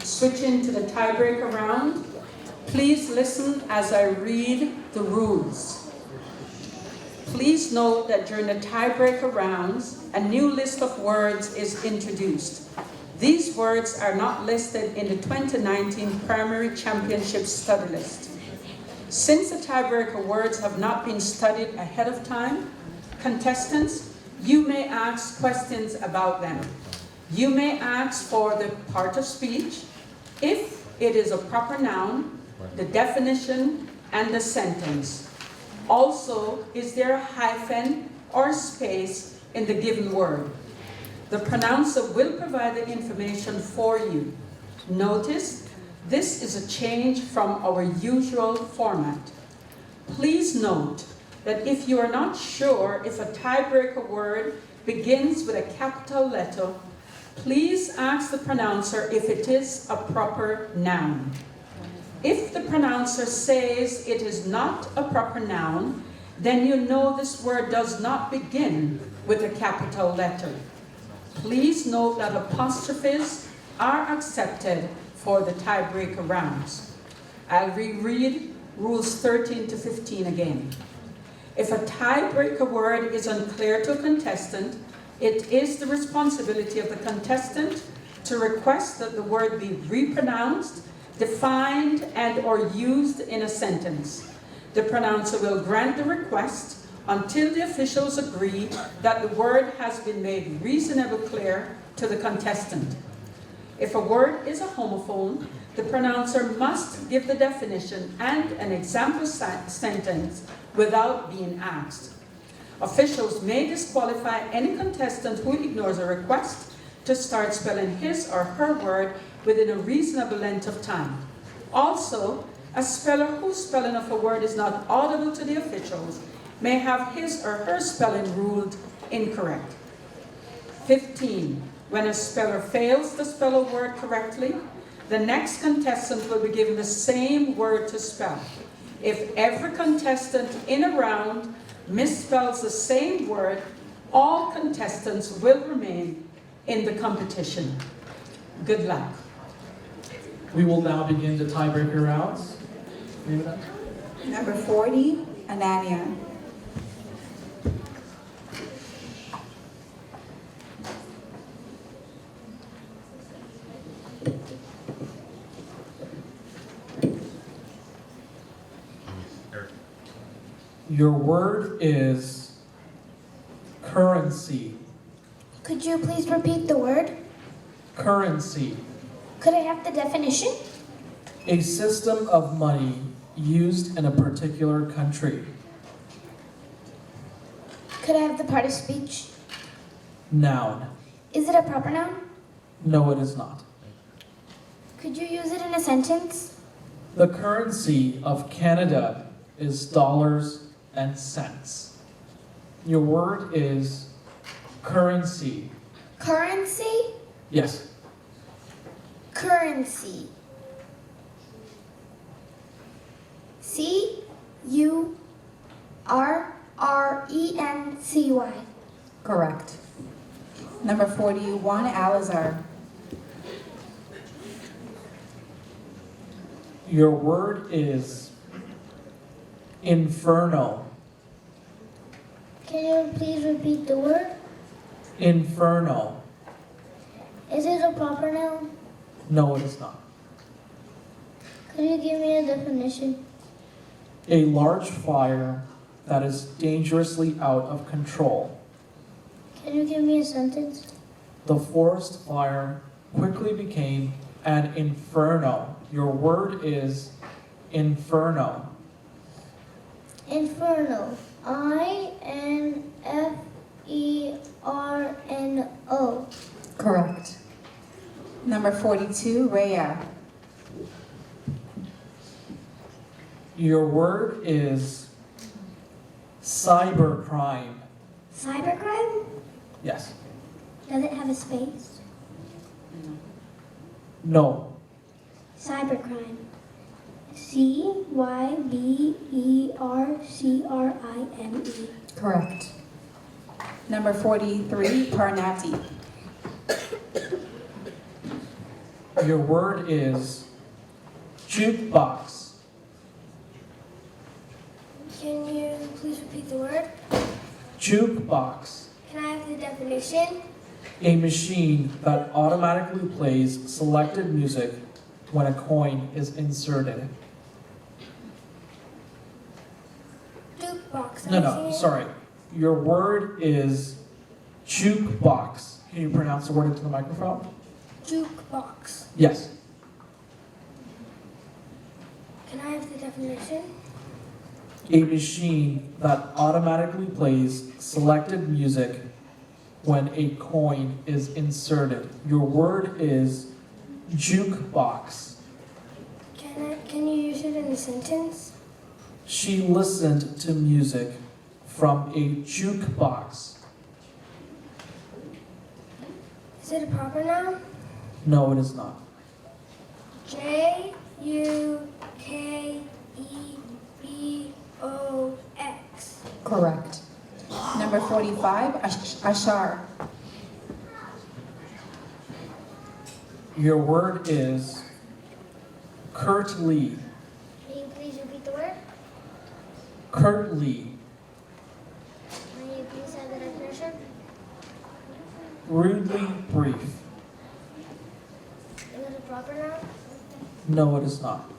switching to the tiebreaker round. Please listen as I read the rules. Please note that during the tiebreaker rounds, a new list of words is introduced. These words are not listed in the 2019 Primary Championship study list. Since the tiebreaker words have not been studied ahead of time, contestants, you may ask questions about them. You may ask for the part of speech, if it is a proper noun, the definition, and the sentence. Also, is there a hyphen or space in the given word? The pronouncer will provide the information for you. Notice, this is a change from our usual format. Please note that if you are not sure if a tiebreaker word begins with a capital letter, please ask the pronouncer if it is a proper noun. If the pronouncer says it is not a proper noun, then you know this word does not begin with a capital letter. Please note that apostrophes are accepted for the tiebreaker rounds. I'll reread rules 13 to 15 again. If a tiebreaker word is unclear to a contestant, it is the responsibility of the contestant to request that the word be repronounced, defined, and/or used in a sentence. The pronouncer will grant the request until the officials agree that the word has been made reasonably clear to the contestant. If a word is a homophone, the pronouncer must give the definition and an example sentence without being asked. Officials may disqualify any contestant who ignores a request to start spelling his or her word within a reasonable length of time. Also, a speller whose spelling of a word is not audible to the officials may have his or her spelling ruled incorrect. 15. When a speller fails to spell a word correctly, the next contestant will be given the same word to spell. If every contestant in a round misspells the same word, all contestants will remain in the competition. Good luck. We will now begin the tiebreaker rounds. Number 40, Anania. Your word is currency. Could you please repeat the word? Currency. Could I have the definition? A system of money used in a particular country. Could I have the part of speech? Noun. Is it a proper noun? No, it is not. Could you use it in a sentence? The currency of Canada is dollars and cents. Your word is currency. Currency? Yes. Currency. C-U-R-R-E-N-C-Y. Correct. Number 41, Alizar. Your word is inferno. Can you please repeat the word? Inferno. Is it a proper noun? No, it is not. Could you give me a definition? A large fire that is dangerously out of control. Can you give me a sentence? The forest fire quickly became an inferno. Your word is inferno. Inferno. I-N-F-E-R-N-O. Correct. Number 42, Rhea. Your word is cybercrime. Cybercrime? Yes. Does it have a space? No. Cybercrime. C-Y-B-E-R-C-R-I-M-E. Correct. Number 43, Parnati. Your word is jukebox. Can you please repeat the word? Jukebox. Can I have the definition? A machine that automatically plays selected music when a coin is inserted. Jukebox. No, sorry. Your word is jukebox. Can you pronounce the word into the microphone? Jukebox. Yes. Can I have the definition? A machine that automatically plays selected music when a coin is inserted. Your word is jukebox. Can you use it in a sentence? She listened to music from a jukebox. Is it a proper noun? No, it is not. J-U-K Correct. Number 45, ashar. Your word is curtly. Can you please repeat the word? Curtly. Can you please have the definition? Rudely brief. Is it a proper noun? No, it is not.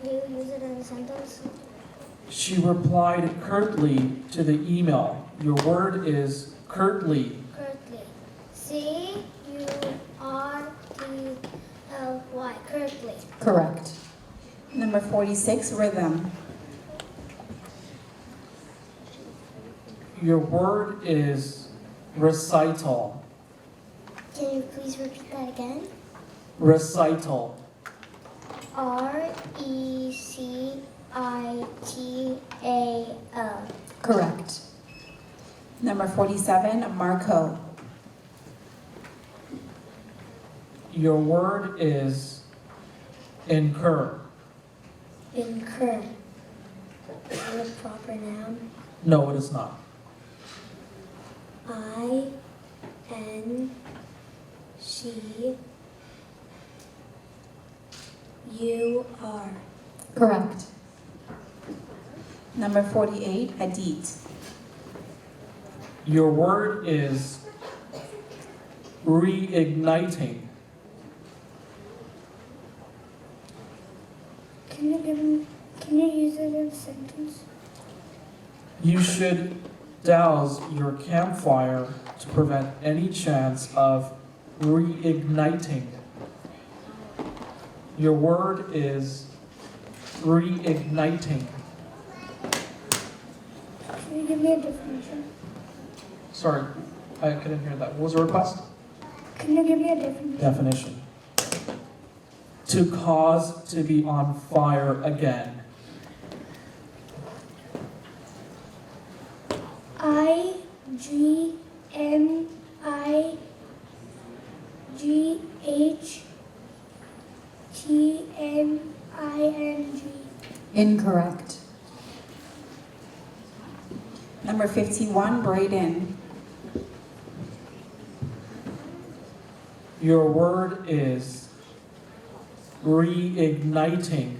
Do you use it in a sentence? She replied curtly to the email. Your word is curtly. Curtly. C-U-R-T-L-Y. Curtly. Correct. Number 46, rhythm. Your word is recital. Can you please repeat that again? Recital. R-E-C-I-T-A-L. Correct. Number 47, Marco. Your word is incur. Incur. Is it a proper noun? No, it is not. I-N-C-U-R. Correct. Number 48, Hadith. Your word is reigniting. Can you use it in a sentence? You should douse your campfire to prevent any chance of reigniting. Your word is reigniting. Can you give me a definition? Sorry, I couldn't hear that. What was the request? Can you give me a definition? Definition. To cause to be on fire again. I-G-N-I-G-H-T-N-I-N-G. Incorrect. Number 51, Braden. Your word is reigniting.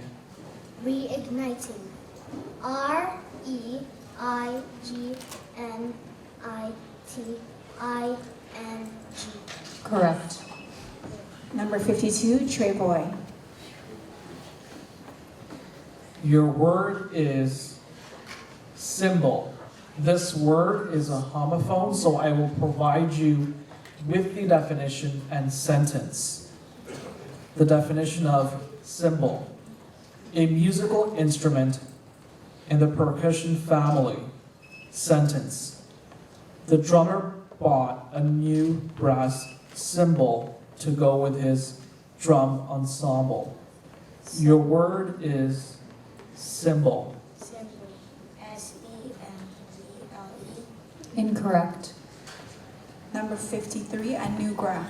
Reigniting. R-E-I-G-N-I-T-I-N-G. Correct. Number 52, Treboy. Your word is symbol. This word is a homophone, so I will provide you with the definition and sentence. The definition of symbol: a musical instrument in the percussion family. Sentence: the drummer bought a new brass cymbal to go with his drum ensemble. Your word is symbol. Symbol. S-E-M-B-L-E. Incorrect. Number 53, Anugrah.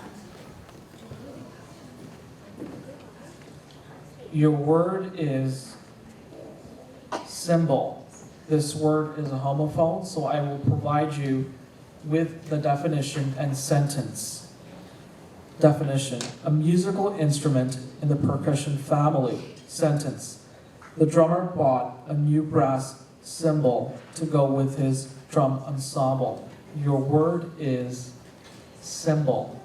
Your word is symbol. This word is a homophone, so I will provide you with the definition and sentence. Definition: a musical instrument in the percussion family. Sentence: the drummer bought a new brass cymbal to go with his drum ensemble. Your word is symbol.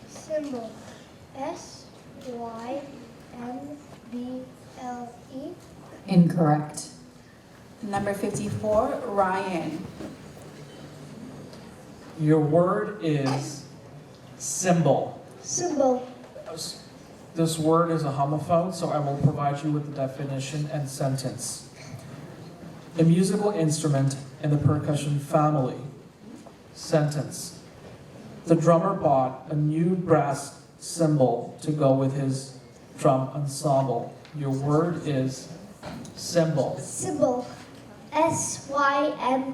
Symbol. S-Y-M-B-L-E. Incorrect. Number 54, Ryan. Your word is symbol. Symbol. This word is a homophone, so I will provide you with the definition and sentence. A musical instrument in the percussion family. Sentence: the drummer bought a new brass cymbal to go with his drum ensemble. Your word is symbol. Symbol. S-Y-M-B-O-L.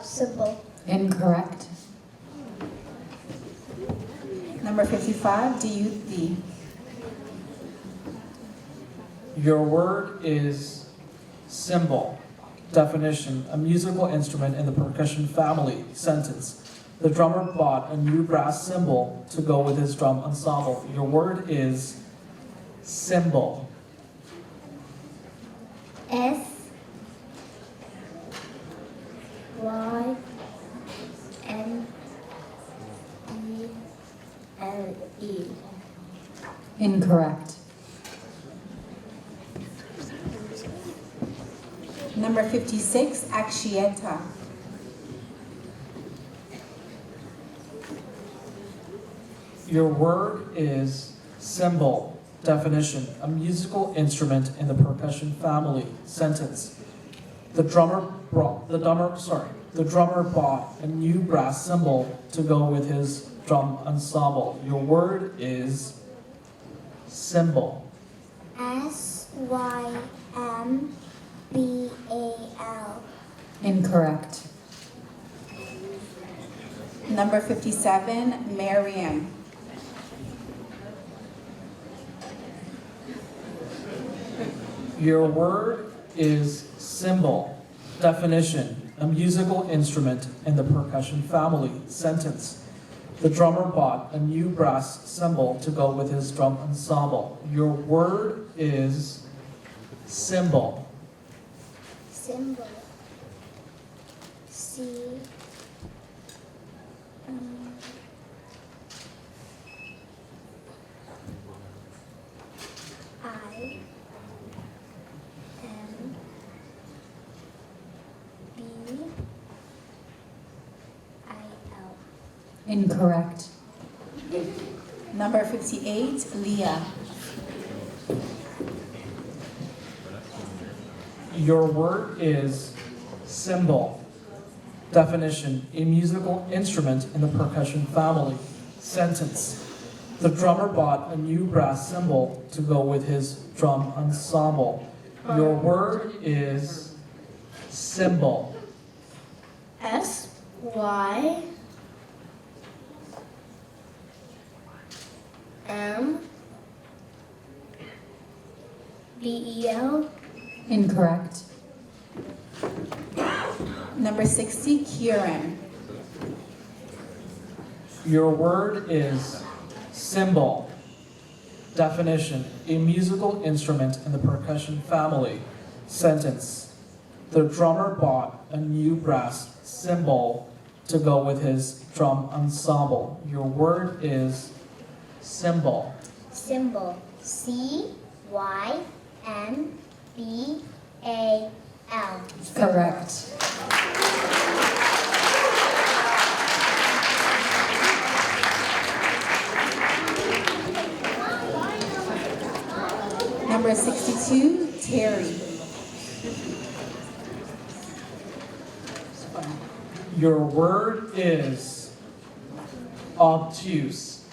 Symbol. Incorrect. Number 55, Diyuthi. Your word is Cymbal. Definition, a musical instrument in the percussion family. Sentence, the drummer bought a new brass cymbal to go with his drum ensemble. Your word is cymbal. S Y M E L E. Incorrect. Number 56, Axieta. Your word is cymbal. Definition, a musical instrument in the percussion family. Sentence, the drummer bought a new brass cymbal to go with his drum ensemble. Your word is cymbal. S Y M B A L. Incorrect. Number 57, Miriam. Your word is cymbal. Definition, a musical instrument in the percussion family. Sentence, the drummer bought a new brass cymbal to go with his drum ensemble. Your word is cymbal. Symbol. C I M B I L. Incorrect. Number 58, Leah. Your word is cymbal. Definition, a musical instrument in the percussion family. Sentence, the drummer bought a new brass cymbal to go with his drum ensemble. Your word is cymbal. S Y M B E L. Incorrect. Number 60, Kieran. Your word is cymbal. Definition, a musical instrument in the percussion family. Sentence, the drummer bought a new brass cymbal to go with his drum ensemble. Your word is cymbal. Symbol. C Y M B A L. Correct. Number 62, Terry. Your word is obtuse.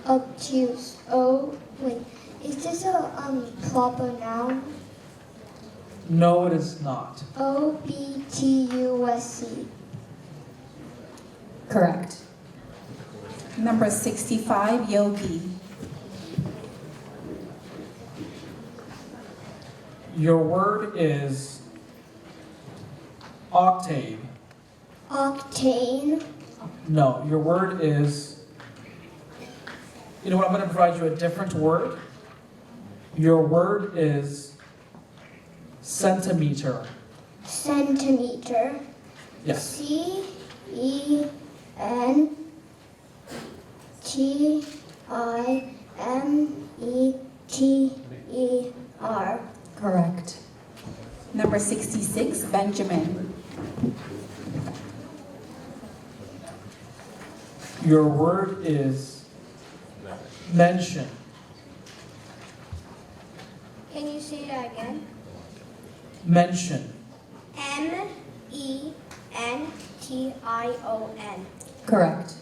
Obtuse. Oh, wait. Is this a proper noun? No, it is not. OBTUSC. Correct. Number 65, Yogi. Your word is octave. Octane. No, your word is, you know what, I'm going to provide you a different word. Your word is centimeter. Centimeter. Yes. CENTIMETER. Correct. Number 66, Benjamin. Your word is mention. Can you say that again? Mention. MENTION. Correct.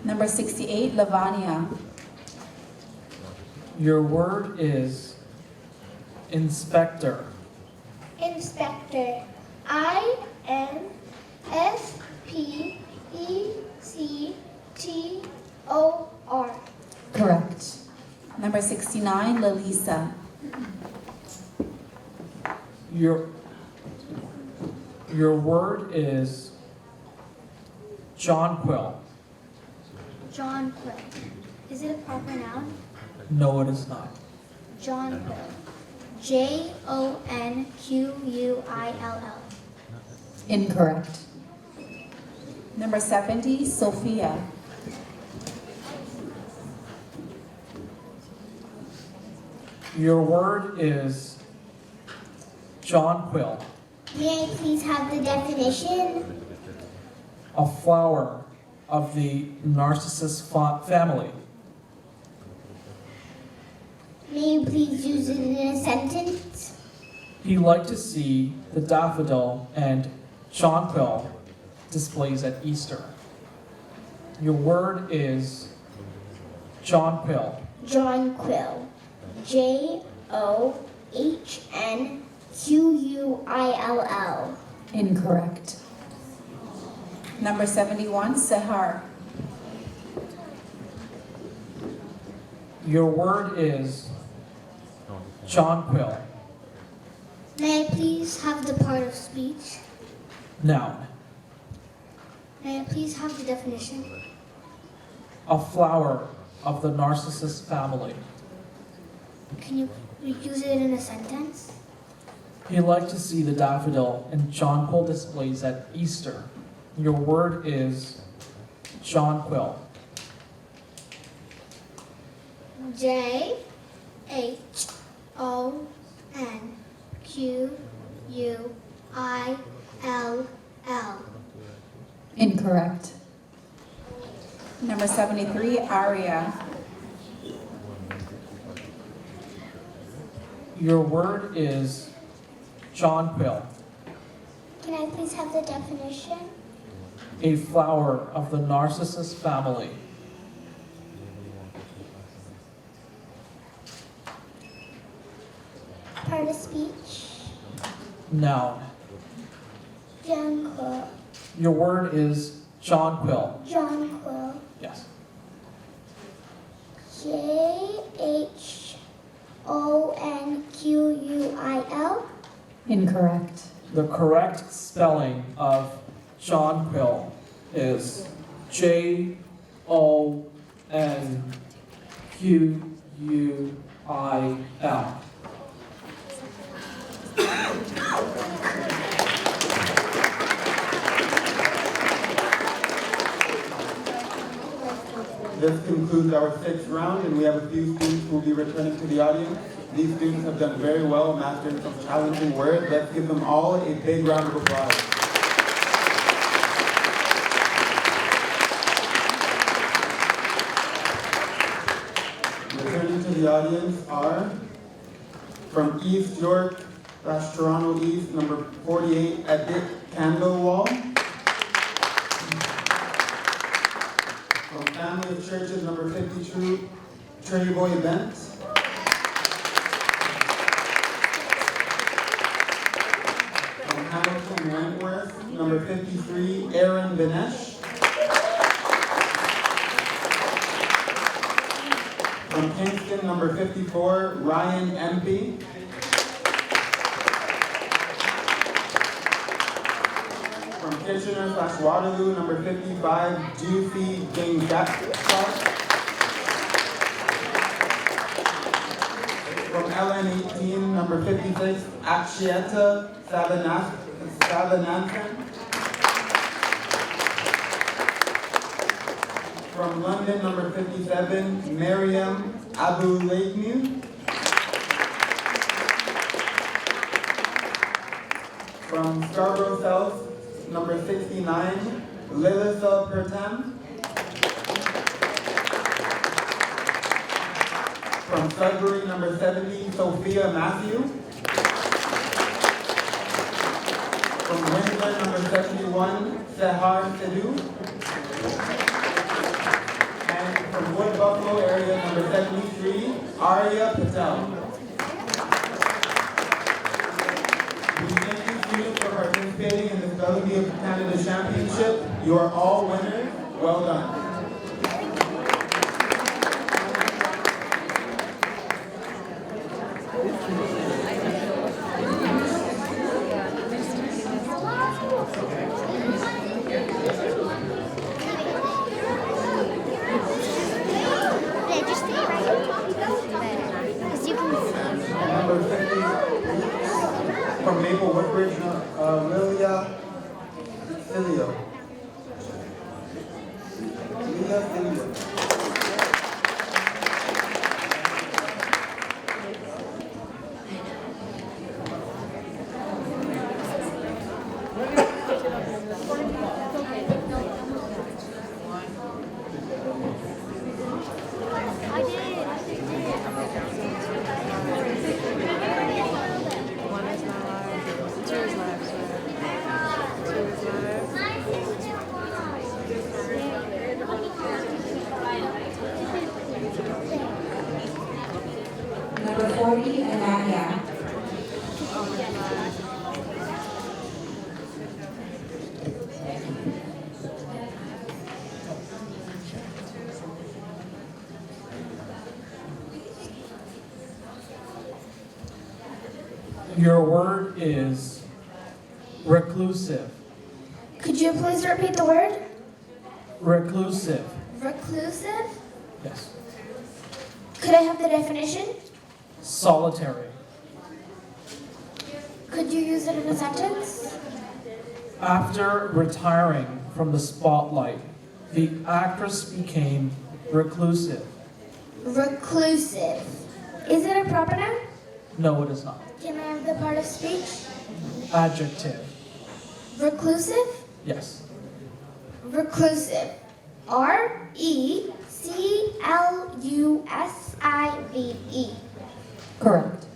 Number 68, Lavania. Your word is inspector. Inspector. INSPECTOR. Correct. Number 69, Lalisa. Your word is jonquil. Jonquil. Is it a proper noun? No, it is not. Jonquil. Jonquil. Incorrect. Number 70, Sophia. Your word is jonquil. May I please have the definition? A flower of the Narcissus family. May you please use it in a sentence? He liked to see the daffodil and jonquil displays at Easter. Your word is jonquil. Jonquil. Johnquil. Incorrect. Number 71, Sahar. Your word is jonquil. May I please have the part of speech? Noun. May I please have the definition? A flower of the Narcissus family. Can you use it in a sentence? He liked to see the daffodil and jonquil displays at Easter. Your word is jonquil. Jonquil. Incorrect. Number 73, Aria. Your word is jonquil. Can I please have the definition? A flower of the Narcissus family. Part of speech? Noun. Jonquil. Your word is jonquil. Jonquil. Yes. Jonquil. Incorrect. The correct spelling of jonquil is JONQUIL. This concludes our sixth round, and we have a few students who will be returning to the audience. These students have done very well, mastering some challenging words. Let's give them all a big round of applause. Returning to the audience are from East York, Toronto East, number 48, Edith Candlewall. From Family of Churches, number 52, Boy Bent. From Hamilton Wentworth, number 53, Aaron Benesh. From Kingston, number 54, Ryan Empey. From Kitchener/Waterloo, number 55, Juicy Gingakar. From LN18, number 56, Akshieta Savananthan. From London, number 57, Miriam Abulaignew. From Scarborough South, number 69, Lilitha Pertem. From Sudbury, number 70, Sophia Matthew. From Windsor, number 71, Sahar Sidhu. And from Wood Buffalo area, number 73, Arya Patel. We thank you students for participating in the Bellevue of Canada Championship. You are all winners. Well done. Maple Woodbridge, Lilia Filio. Lilia Filio. I did. Number 40, Ananya. Your word is reclusive. Could you please repeat the word? Reclusive. Reclusive? Yes. Could I have the definition? Solitary. Could you use it in a sentence? After retiring from the spotlight, the actress became reclusive. Reclusive. Is it a proper noun? No, it is not. Can I have the part of speech? Adjective. Reclusive? Yes. Reclusive. RECLUSIVE. Correct.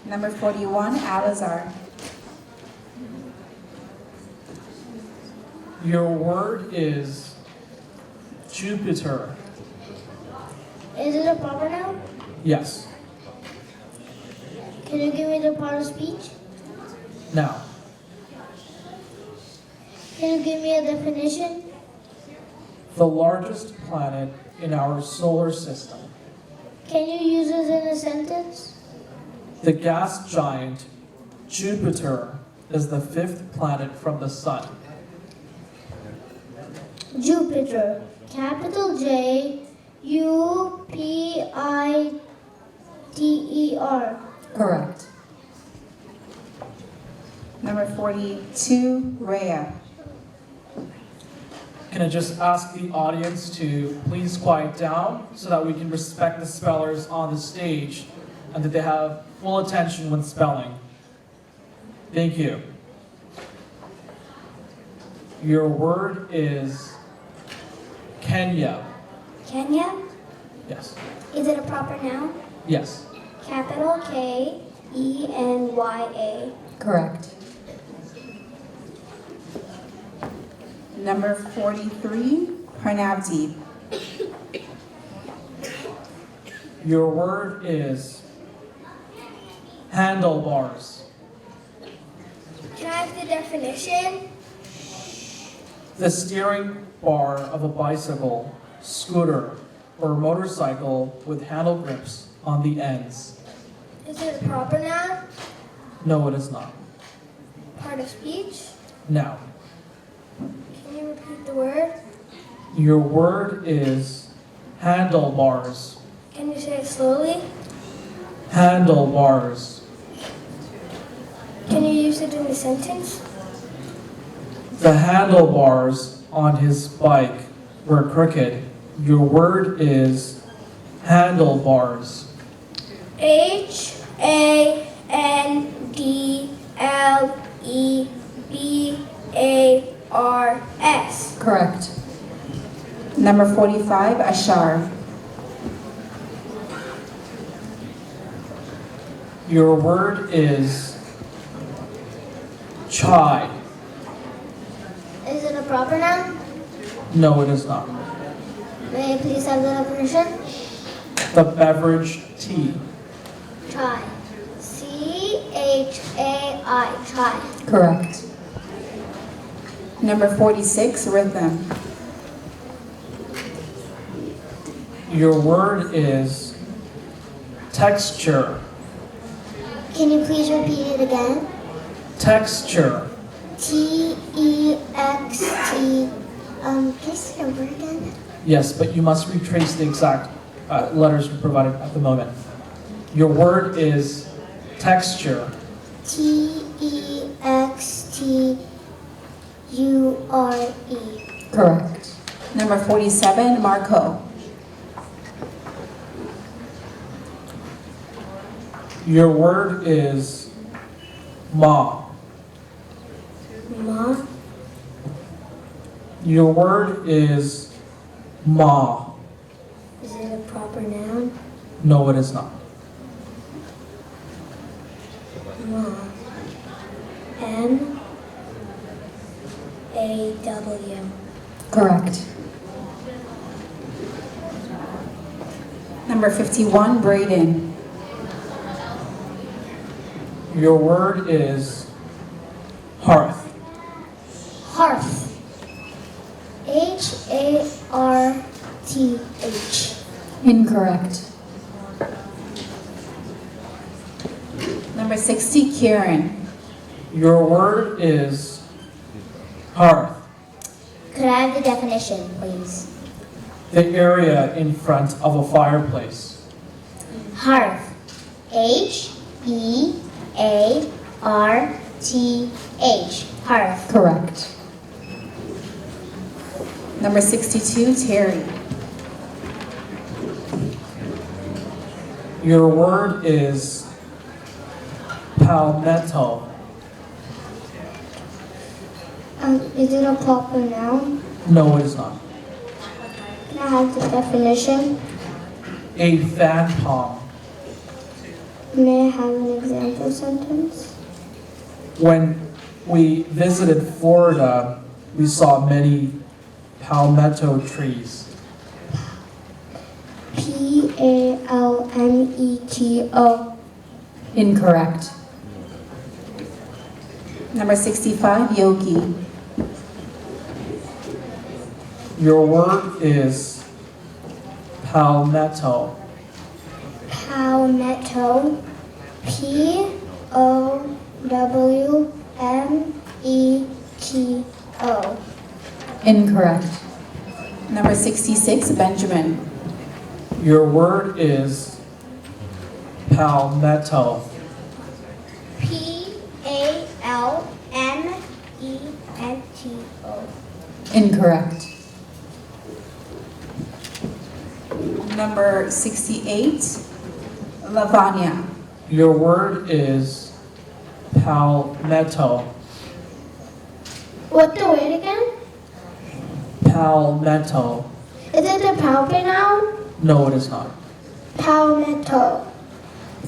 Number 41, Alizar. Your word is Jupiter. Is it a proper noun? Yes. Can you give me the part of speech? Now, Can you give me a definition? the largest planet in our solar system, Can you use it in a sentence? the gas giant Jupiter, is the fifth planet from the sun. Jupiter. Capital J U P I T E R. Correct. Number 42, Rhea. Can I just ask the audience to please quiet down so that we can respect the spellers on the stage and that they have full attention when spelling. Thank you. Your word is Kenya. Kenya? Yes. Is it a proper noun? Yes. Capital K E N Y A. Correct. Number 43, Parnavdeep. Your word is handlebars. Can I have the definition? The steering bar of a bicycle, scooter, or motorcycle with handle grips on the ends. Is it a proper noun? No, it is not. Part of speech? Now, Can you repeat the word? your word is handlebars. Can you say it slowly? Handlebars. Can you use it in a sentence? The handlebars on his bike were crooked. Your word is handlebars. HANDLEBARS. Correct. Number 45, Ashar. Your word is chai. Is it a proper noun? No, it is not. May I please have the definition? The beverage tea. Chai. CHAI. Chai. Correct. Number 46, Rhythm. Your word is texture. Can you please repeat it again? Texture. TEXT. Can you say the word again? Yes, but you must retrace the exact letters you provided at the moment. Your word is texture. T-E-X-T-U-R-E. Correct. Number 47, Marco. Your word is ma. Ma. Your word is ma. Is it a proper noun? No, it is not. Ma. M-A-W. Correct. Number 51, Braden. Your word is hearth. Hearth. H-A-R-T-H. Incorrect. Number 60, Kieran. Your word is hearth. Could I have the definition, please? The area in front of a fireplace. Hearth. H-E-A-R-T-H. Hearth. Correct. Number 62, Terry. Your word is palmetto. Is it a proper noun? No, it is not. Can I have the definition? A fan palm. May I have an example sentence? When we visited Florida, we saw many palmetto trees. P-A-L-M-E-T-O. Incorrect. Number 65, Yogi. Your word is palmetto. Palmetto. P-O-W-M-E-T-O. Incorrect. Number 66, Benjamin. Your word is palmetto. P-A-L-M-E-N-T-O. Incorrect. Number 68, Lavanya. Your word is palmetto. What's the word again? Palmetto. Is it a proper noun? No, it is not. Palmetto.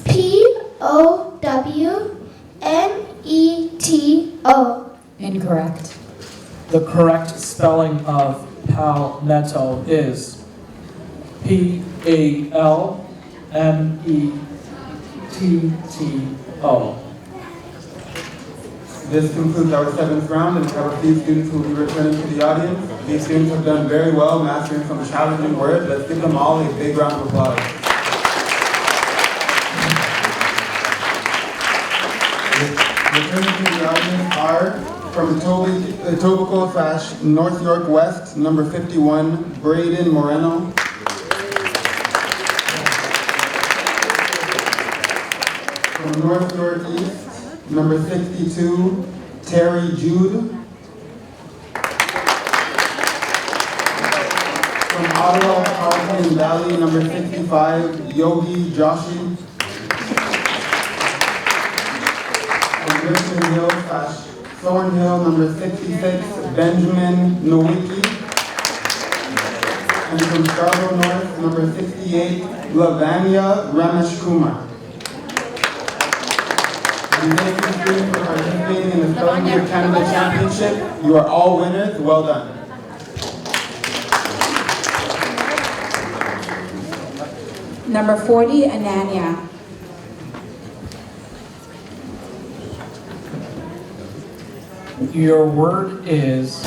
P-O-W-M-E-T-O. Incorrect. The correct spelling of palmetto is P-A-L-M-E-T-T-O. This concludes our 7th round, and we have a few students who will be returning to the audience. These students have done very well, mastering some challenging words. Let's give them all a big round of applause. Returning to the audience are from Etobicoke/North York West, number 51, Braden Moreno. From North York East, number 62, Terry Jude. From Ottawa, Carleton Valley, number 65, Yogi Joshi. From Richmond Hill/Thornhill, number 66, Benjamin Nowicki. And from Scarborough North, number 68, Lavanya Ramesh Kumar. And thank you students for participating in the Spelling Bee of Canada Championship. You are all winners. Well done. Number 40, Ananya. Your word is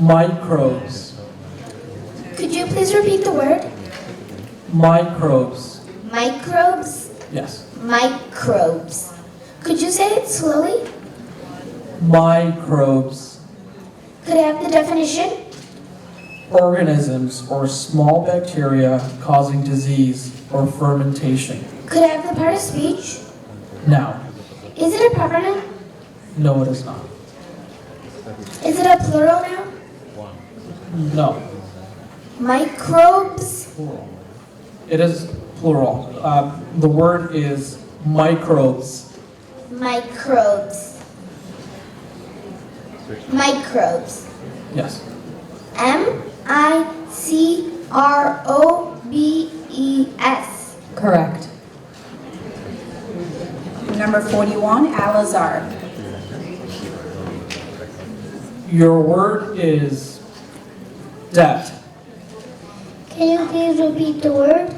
microbes. Could you please repeat the word? Microbes. Microbes? Yes. Microbes. Could you say it slowly? Microbes. Could I have the definition? Organisms or small bacteria causing disease or fermentation. Could I have the part of speech? Noun. Is it a proper noun? No, it is not. Is it a plural noun? No. Microbes? It is plural. The word is microbes. Microbes. Microbes. Yes. Microbes. Correct. Number 41, Alizar. Your word is debt. Can you please repeat the word?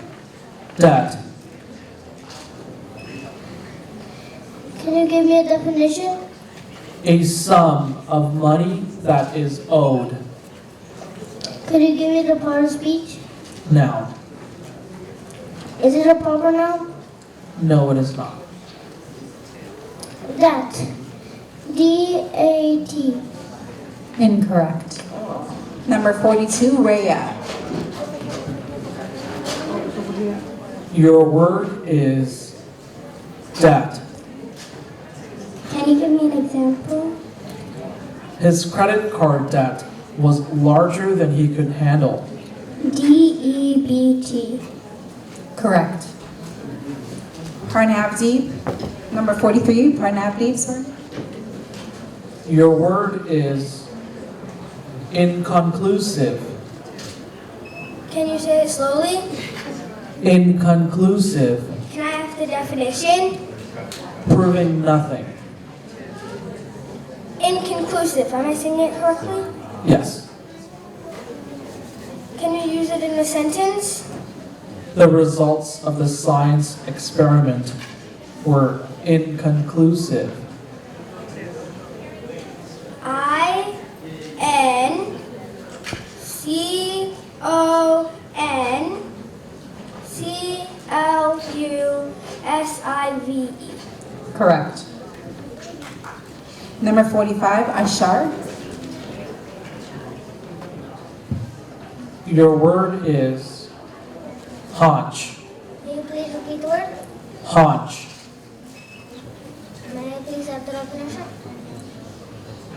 Debt. Can you give me a definition? A sum of money that is owed. Could you give me the part of speech? Noun. Is it a proper noun? No, it is not. Dat. D-A-T. Incorrect. Number 42, Rhea. Your word is debt. Can you give me an example? His credit card debt was larger than he could handle. D-E-B-T. Correct. Parnavdeep. Number 43, Parnavdeep, sorry. Your word is inconclusive. Can you say it slowly? Inconclusive. Can I have the definition? Proving nothing. Inconclusive. Am I saying it correctly? Yes. Can you use it in a sentence? The results of the science experiment were inconclusive. I-N-C-O-N-C-L-U-S-I-V-E. Correct. Number 45, Ashar. Your word is haunch. Can you please repeat the word? Haunch. May I please have the definition?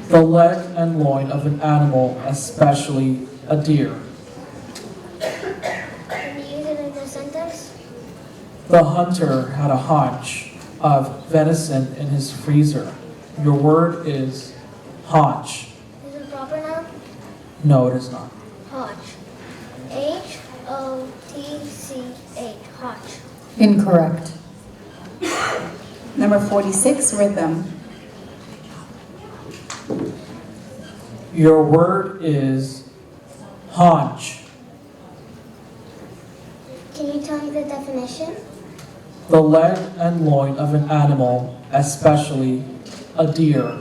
The leg and loin of an animal, especially a deer. Can you use it in a sentence? The hunter had a haunch of venison in his freezer. Your word is haunch. Is it proper noun? No, it is not. Hotch. H-O-T-C-H. Hotch. Incorrect. Number 46, Rhythm. Your word is haunch. Can you tell me the definition? The leg and loin of an animal, especially a deer.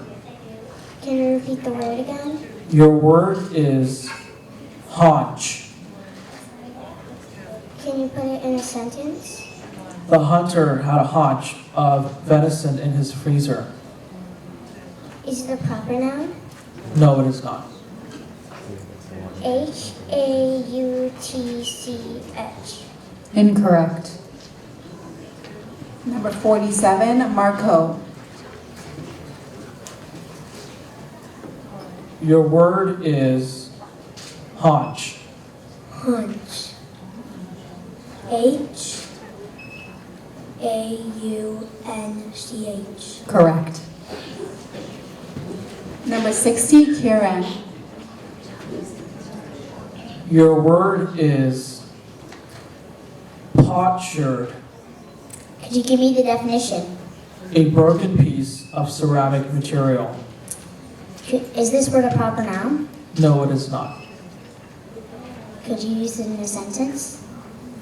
Can you repeat the word again? Your word is haunch. Can you put it in a sentence? The hunter had a haunch of venison in his freezer. Is it a proper noun? No, it is not. H-A-U-T-C-H. Incorrect. Number 47, Marco. Your word is haunch. Hunch. H-A-U-N-C-H. Correct. Number 60, Kieran. Your word is potsherd, Could you give me the definition? a broken piece of ceramic material. Is this word a proper noun? No, it is not. Could you use it in a sentence?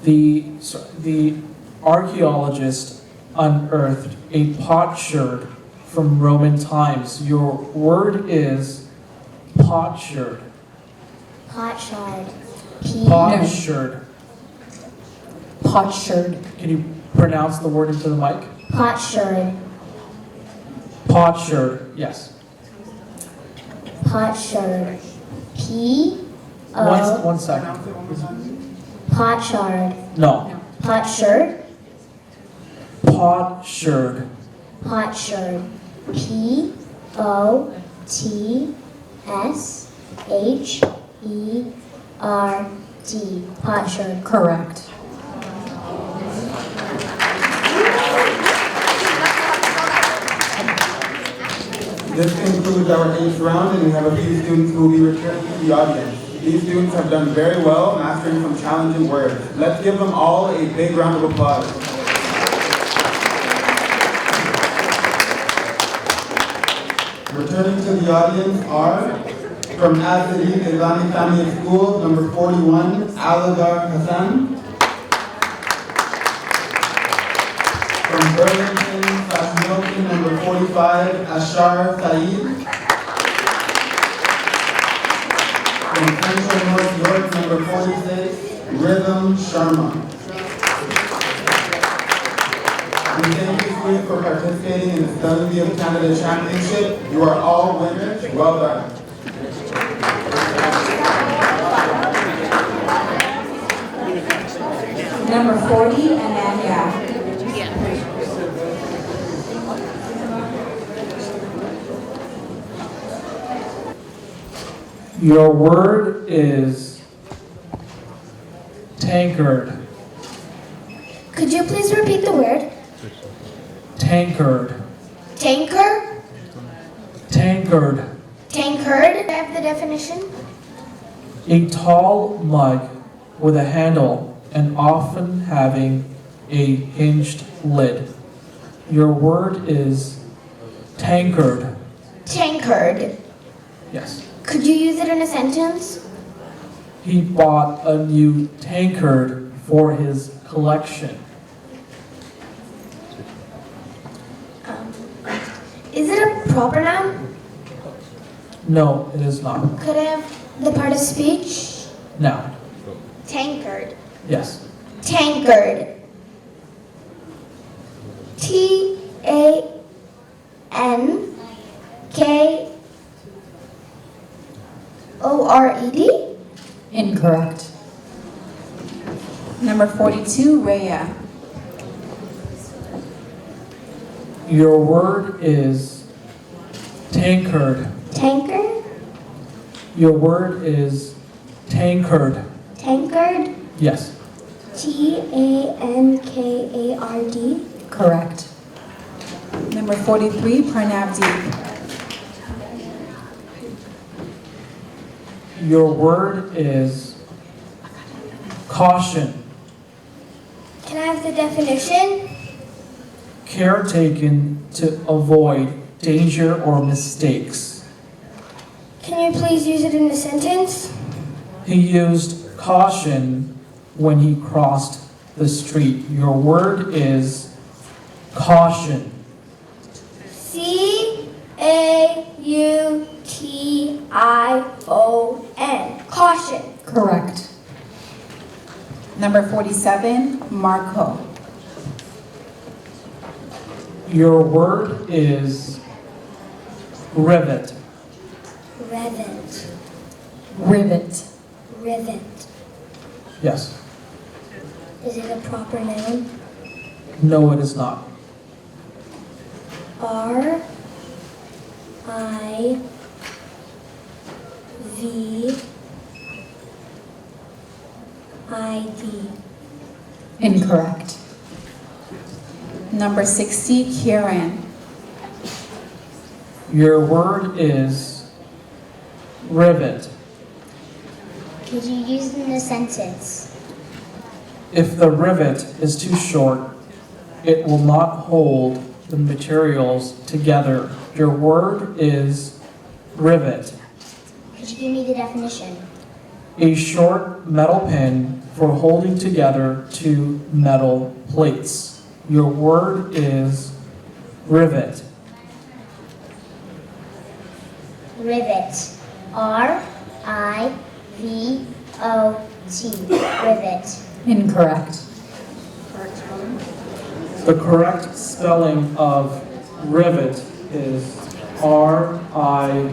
The archaeologist unearthed a potsherd from Roman times. Your word is potsherd. Potsherd. Potsherd. Potsherd. Can you pronounce the word into the mic? Potsherd. Potsherd, yes. Potsherd. P-O. One second. Potsherd. No. Potsherd. Potsherd. Potsherd. P-O-T-S-H-E-R-D. Potsherd. Correct. This concludes our 8th round, and we have a few students who will be returning to the audience. These students have done very well, mastering some challenging words. Let's give them all a big round of applause. Returning to the audience are, from Al-Sadiq Islamic Family School, number 41, Alagar Hassan. From Burlington/Milton, number 45, Ashar Saeed. From Central North York, number 46, Rhythm Sharma. We thank you students for participating in the Spelling Bee of Canada Championship. You are all winners. Well done. Number 40, Ananya. Your word is tankard. Could you please repeat the word? Tankard. Tanker? Tankard. Tankard? I have the definition. A tall mug with a handle and often having a hinged lid. Your word is tankard. Tankard. Yes. Could you use it in a sentence? He bought a new tankard for his collection. Is it a proper noun? No, it is not. Could I have the part of speech? Now, Tankard. yes. Tankard. T-A-N-K-O-R-E-D? Incorrect. Number 42, Rhea. Your word is tankard. Tankard? Your word is tankard. Tankard? Yes. T-A-N-K-A-R-D? Correct. Number 43, Pranavdeep. Your word is caution. Can I have the definition? Care taken to avoid danger or mistakes. Can you please use it in a sentence? He used caution when he crossed the street. Your word is caution. C-A-U-T-I-O-N. Caution. Correct. Number 47, Marco. Your word is rivet. Rivet. Rivet. Rivet. Yes. Is it a proper noun? No, it is not. R-I-V-I-D. Incorrect. Number 60, Kieran. Your word is rivet. Could you use it in a sentence? If the rivet is too short, it will not hold the materials together. Your word is rivet. Could you give me the definition? A short metal pin for holding together two metal plates. Your word is rivet. Rivet. R-I-V-O-T. Rivet. Incorrect. The correct spelling of rivet is R-I-V-E-T.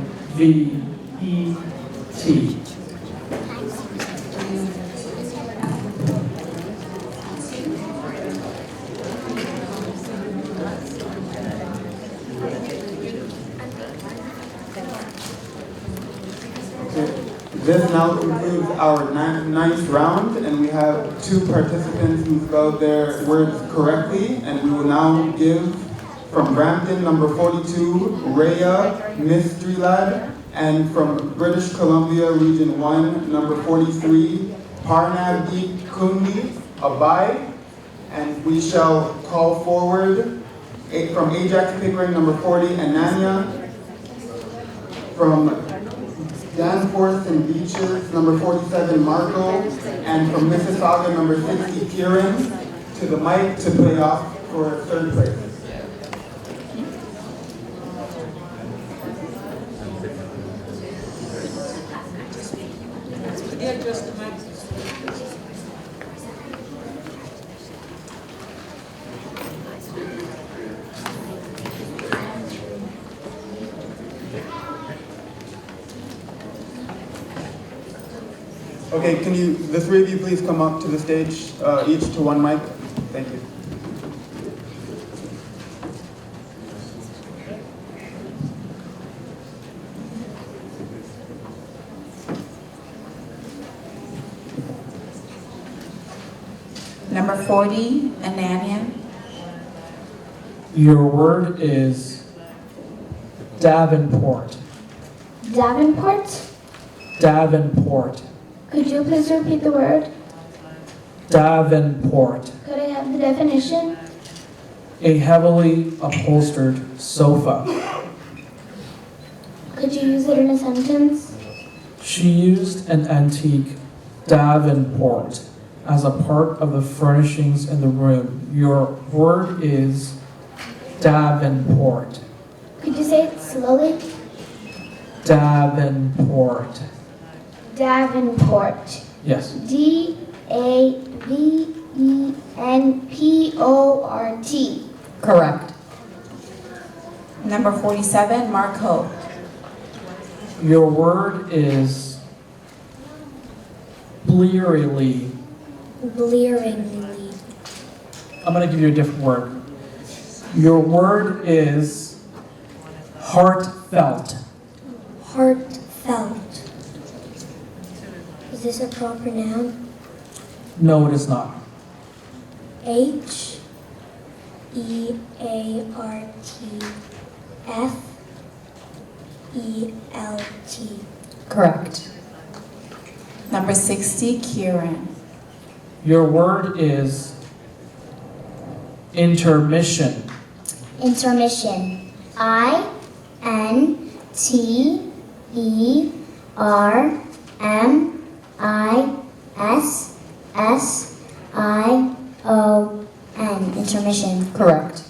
This now concludes our ninth round, and we have 2 participants who spelled their words correctly, and we will now give from Brampton, number 42, Rhea Mystery Lad, and from British Columbia, Region 1, number 43, Parnav Kunli Abai, and we shall call forward from Ajax Pickering, number 40, Ananya, from Danforth and Beaches, number 47, Marco, and from Mississauga, number 60, Kieran, to the mic to play off for 3rd place. Okay, can you, the 3 of you please come up to the stage, each to 1 mic? Thank you. Number 40, Ananya. Your word is Davenport. Davenport? Davenport. Could you please repeat the word? Davenport. Could I have the definition? A heavily upholstered sofa. Could you use it in a sentence? She used an antique Davenport as a part of the furnishings in the room. Your word is Davenport. Could you say it slowly? Davenport. Davenport. Yes. Davenport. Correct. Number 47, Marco. Your word is blearily. Blearingly. I'm going to give you a different word. Your word is heartfelt. Heartfelt. Is this a proper noun? No, it is not. Heartfelt. Correct. Number 60, Kieran. Your word is intermission. Intermission. INTERMISSION. Intermission. Correct.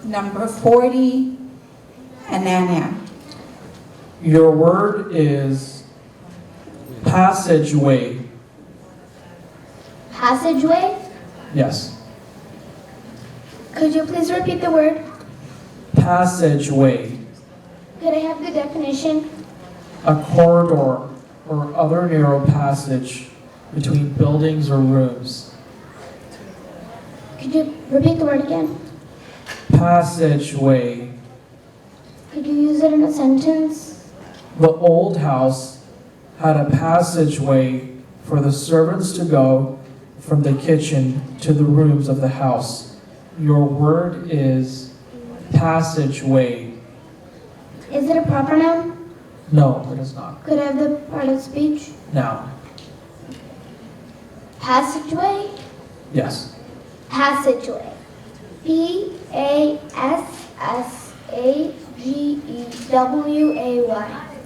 Number 40, Ananya. Your word is passageway. Passageway? Yes. Could you please repeat the word? Passageway. Could I have the definition? A corridor or other narrow passage between buildings or rooms. Could you repeat the word again? Passageway. Could you use it in a sentence? The old house had a passageway for the servants to go from the kitchen to the rooms of the house. Your word is passageway. Is it a proper noun? No, it is not. Could I have the part of speech? Now, Passageway? yes. Passageway. PASSAGEWAY.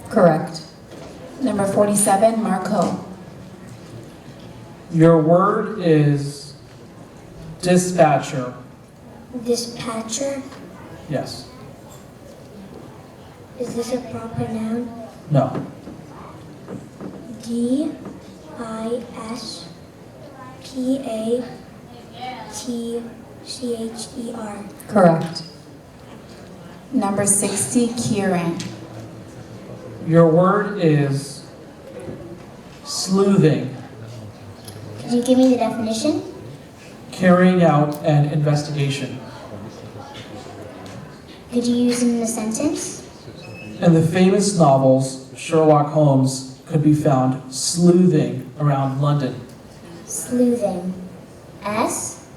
Correct. Number 47, Marco. Your word is dispatcher. Dispatcher? Yes. Is this a proper noun? No. DISPATCHER. Correct. Number 60, Kieran. Your word is sleuthing. Could you give me the definition? Carrying out an investigation. Could you use it in a sentence? In the famous novels, Sherlock Holmes could be found sleuthing around London. Sleuthing. S-L-E-U-T-H-I-N-G.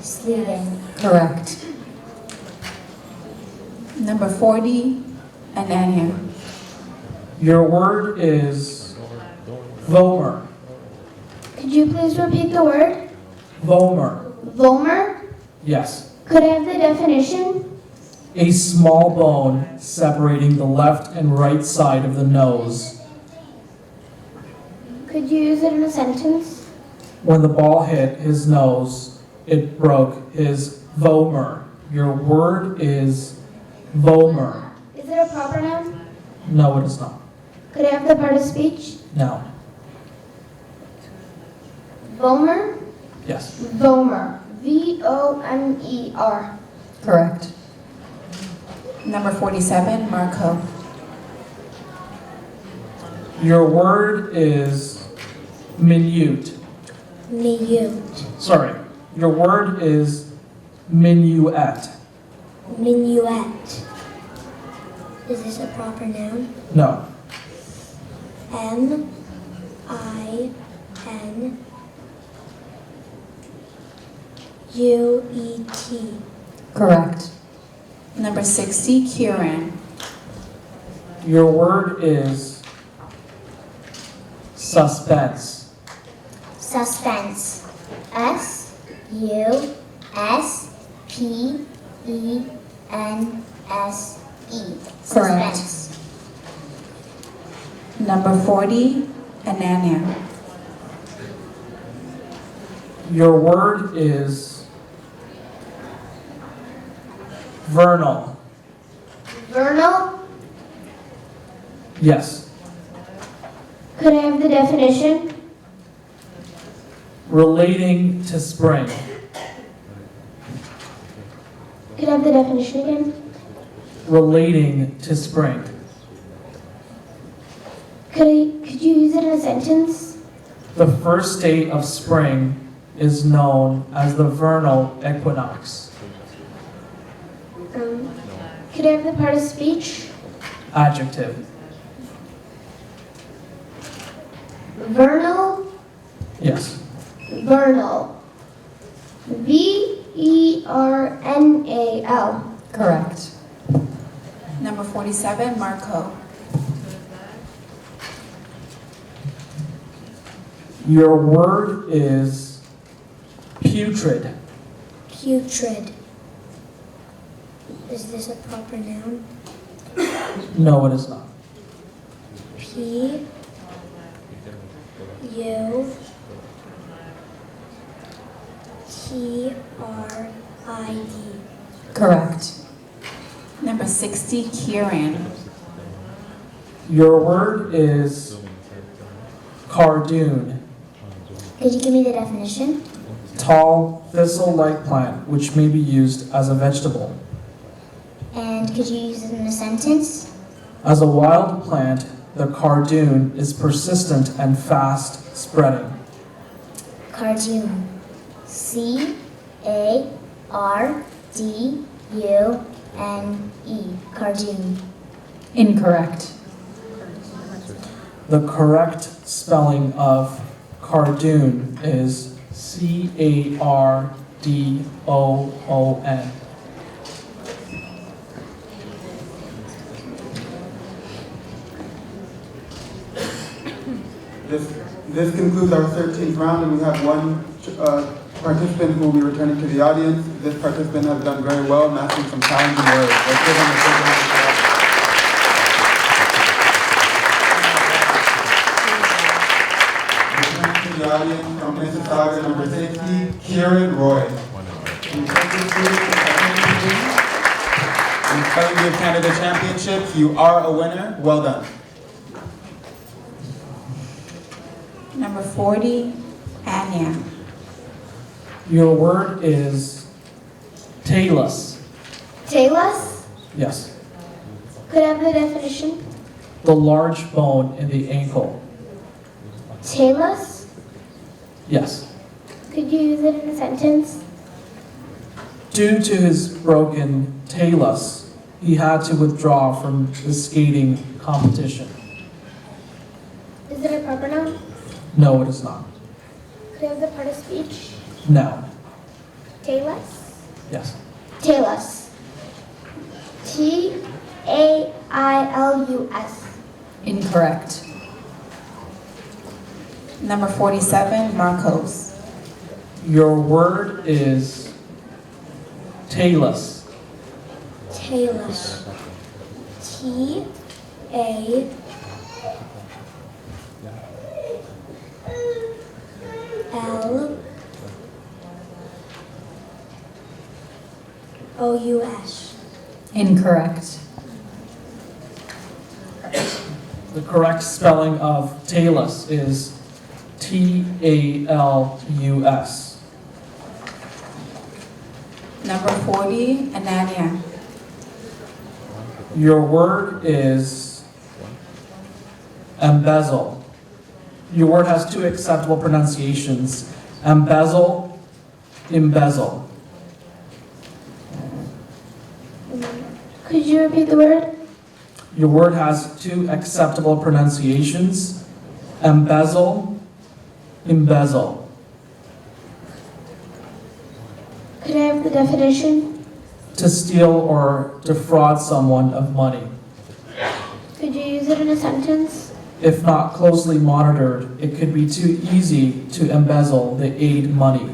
Sleuthing. Correct. Number 40, Ananya. Your word is Vomer. Could you please repeat the word? Vomer. Vomer? Yes. Could I have the definition? A small bone separating the left and right side of the nose. Could you use it in a sentence? When the ball hit his nose, it broke his vomer. Your word is vomer. Is it a proper noun? No, it is not. Could I have the part of speech? No. Vomer? Yes. Vomer. V-O-M-E-R. Correct. Number 47, Marco. Your word is minute. Minute. Sorry. Your word is minuet. Minuet. Is this a proper noun? No. M-I-N-U-E-T. Correct. Number 60, Kieran. Your word is suspense. Suspense. S-U-S-P-E-N-S-E. Correct. Suspense. Number 40, Ananya. Your word is vernal. Vernal? Yes. Could I have the definition? Relating to spring. Could I have the definition again? Relating to spring. Could you use it in a sentence? The first day of spring is known as the vernal equinox. Could I have the part of speech? Adjective. Vernal? Yes. Vernal. V-E-R-N-A-L. Correct. Number 47, Marco. Your word is putrid. Putrid. Is this a proper noun? No, it is not. P-U-T-R-I-D. Correct. Number 60, Kieran. Your word is cardoon. Could you give me the definition? Tall, thistle-like plant which may be used as a vegetable. And could you use it in a sentence? As a wild plant, the cardoon is persistent and fast spreading. Cardoon. C-A-R-D-U-N-E. Cardoon. Incorrect. The correct spelling of cardoon is C-A-R-D-O-O-N. This concludes our 13th round, and we have one participant who will be returning to the audience. This participant has done very well, mastering some challenging words. Let's give him a big round of applause. Returning to the audience from Mississauga, number 60, Kieran Roy. In Spelling Bee of Canada Championships, you are a winner. Well done. Number 40, Anya. Your word is talus. Talus? Yes. Could I have the definition? The large bone in the ankle. Talus? Yes. Could you use it in a sentence? Due to his broken talus, he had to withdraw from the skating competition. Is it a proper noun? No, it is not. Could I have the part of speech? No. Talus? Yes. Talus. T-A-I-L-U-S. Incorrect. Number 47, Marcos. Your word is talus. Talus. T-A-L-O-U-S. Incorrect. The correct spelling of talus is T-A-L-U-S. Number 40, Anania. Your word is embezzle. Your word has two acceptable pronunciations, embezzle, embezzle. Could you repeat the word? Your word has two acceptable pronunciations, embezzle, embezzle. Could I have the definition? To steal or defraud someone of money. Could you use it in a sentence? If not closely monitored, it could be too easy to embezzle the aid money.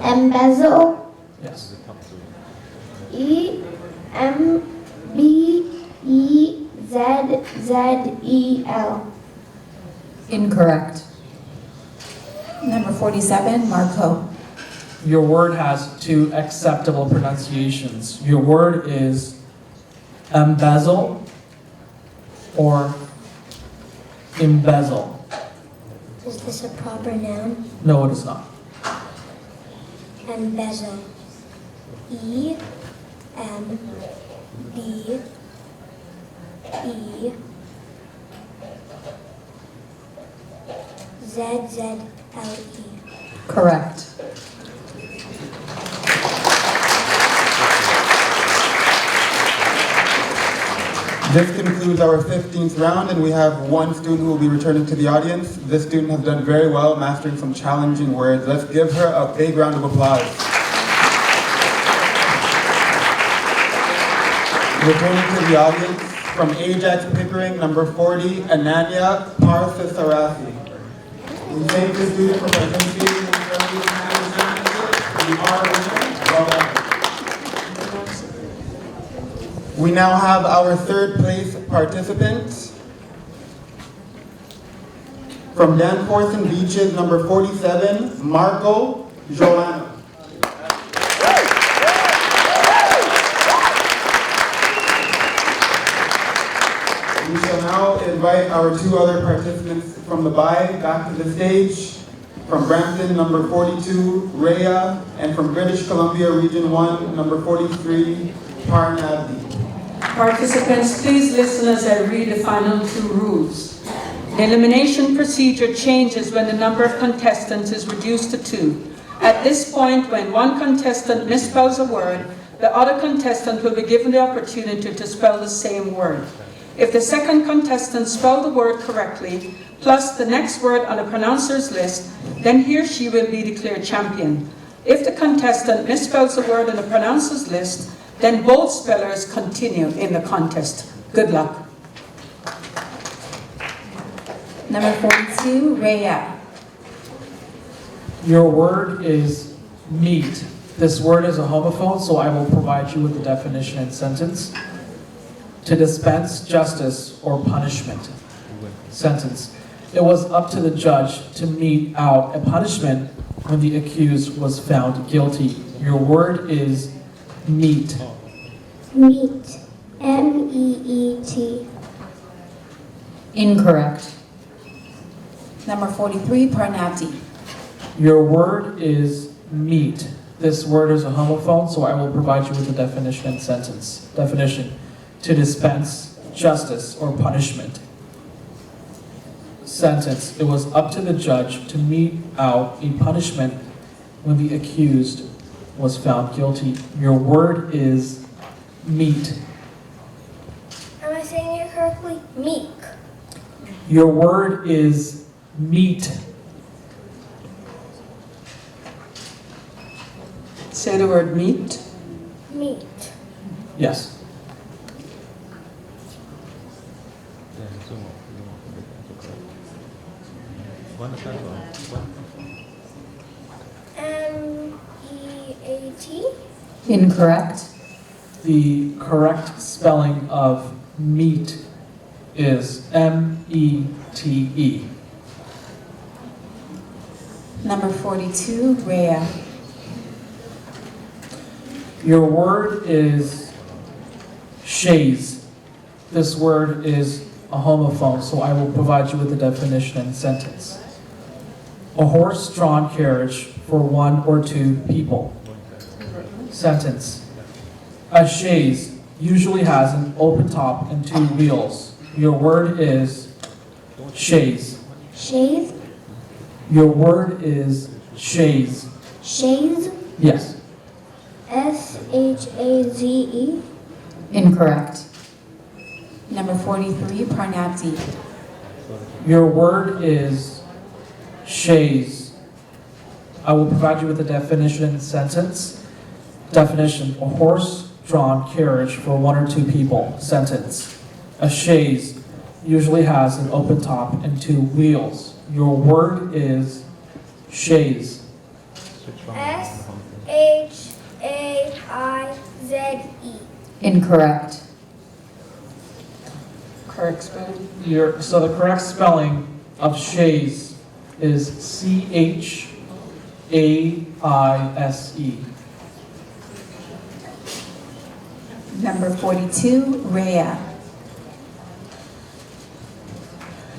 Embezzle. Yes. E-M-B-E-Z-Z-E-L. Incorrect. Number 47, Marco. Your word has two acceptable pronunciations. Your word is embezzle or embezzle. Is this a proper noun? No, it is not. Embezzle. E-M-B-E-Z-Z-L-E. Correct. This concludes our 15th round, and we have one student who will be returning to the audience. This student has done very well, mastering some challenging words. Let's give her a big round of applause. Returning to the audience, from Ajax Pickering, number 40, Ananya Parsasarathi. We thank the student for participating in the early championship. We are winning. Well done. We now have our third place participant. From Danforth and Beaches, number 47, Marco Joanna. We shall now invite our two other participants from the BI back to the stage. From Brampton, number 42, Rhea, and from British Columbia, Region 1, number 43, Parnavdi. Participants, please listen as I read the final two rules. The elimination procedure changes when the number of contestants is reduced to 2. At this point, when one contestant misspells a word, the other contestant will be given the opportunity to spell the same word. If the second contestant spelled the word correctly, plus the next word on the pronouncer's list, then he or she will be declared champion. If the contestant misspells a word on the pronouncer's list, then both spellers continue in the contest. Good luck. Number 42, Rhea. Your word is meat. This word is a homophone, so I will provide you with the definition and sentence. To dispense justice or punishment. Sentence. It was up to the judge to mete out a punishment when the accused was found guilty. Your word is meat. Meat. M-E-E-T. Incorrect. Number 43, Parnavdi. Your word is meat. This word is a homophone, so I will provide you with the definition and sentence. Definition. To dispense justice or punishment. Sentence. It was up to the judge to mete out a punishment when the accused was found guilty. Your word is meat. Am I saying it correctly? Meek. Your word is meat. Say the word meat. Meat. Yes. M-E-A-T. Incorrect. The correct spelling of meat is M-E-T-E. Number 42, Rhea. Your word is chaise. This word is a homophone, so I will provide you with the definition and sentence. A horse-drawn carriage for one or two people. Sentence. A chaise usually has an open top and two wheels. Your word is chaise. Shave. Your word is chaise. Shaze. Yes. S-H-A-Z-E. Incorrect. Number 43, Parnapti. Your word is chaise. I will provide you with the definition and sentence. Definition: a horse-drawn carriage for one or two people. Sentence: a chaise usually has an open top and two wheels. Your word is chaise. S-H-A-I-Z-E. Incorrect. Correct spelling. So the correct spelling of chaise is C-H-A-I-S-E. Number 42, Rhea.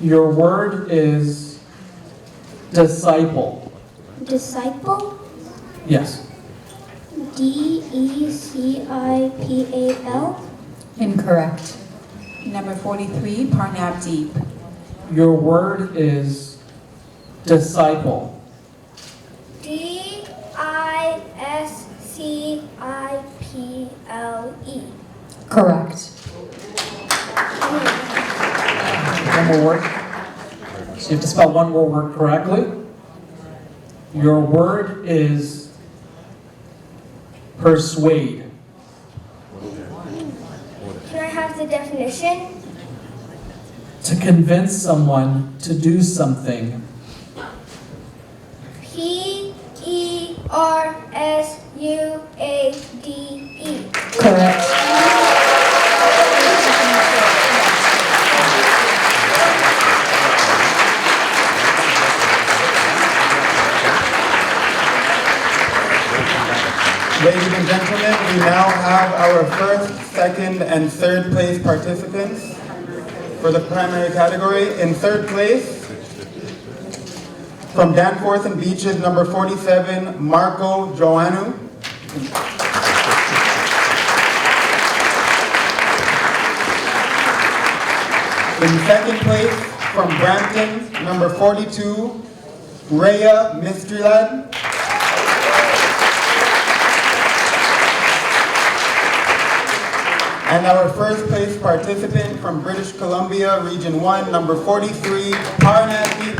Your word is disciple. Disciple. Yes. D-E-C-I-P-A-L. Incorrect. Number 43, Parnapdeep. Your word is disciple. D-I-S-C-I-P-L-E. Correct. One more word. So you have to spell one more word correctly. Your word is persuade. Can I have the definition? To convince someone to do something. P-E-R-S-U-A-D-E. Correct. Ladies and gentlemen, we now have our first, second, and third place participants for the primary category. In third place, from Danforth and Beaches, number 47, Marco Joannou. In second place, from Brampton, number 42, Rhea Mistrilad. And our first place participant from British Columbia, Region 1, number 43, Parnapdeep.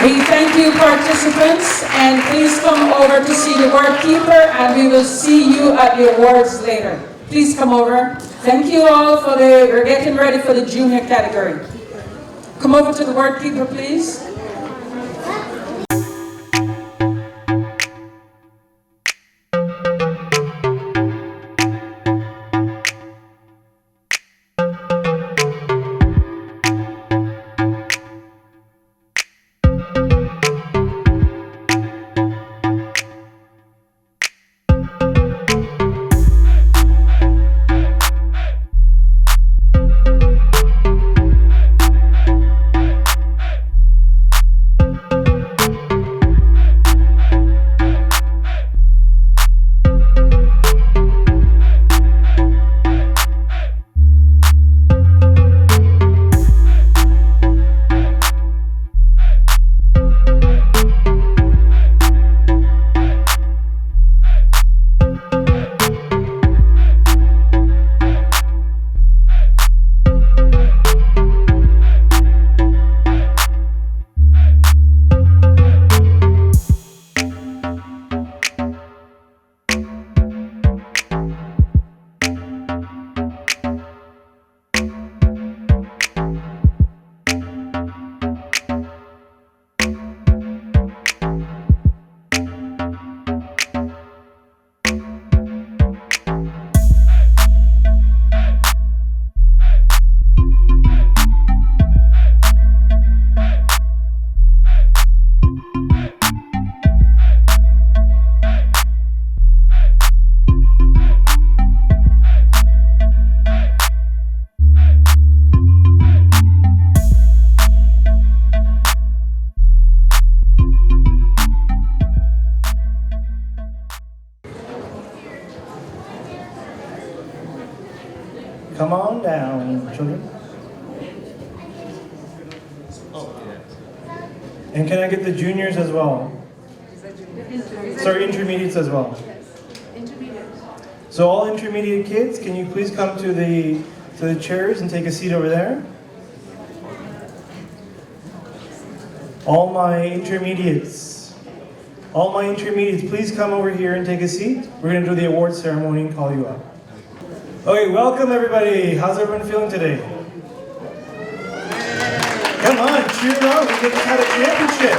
We thank you, participants, and please come over to see the word keeper, and we will see you at the awards later. Please come over. Thank you all we're getting ready for the junior category. Come over to the word keeper, please. come on down, children. And can I get the juniors as well? Sorry, intermediates as well. So all intermediate kids, can you please come to the chairs and take a seat over there? All my intermediates, please come over here and take a seat. We're going to do the award ceremony and call you up. Okay, welcome everybody. How's everyone feeling today? Come on, cheer it up. We just had a championship.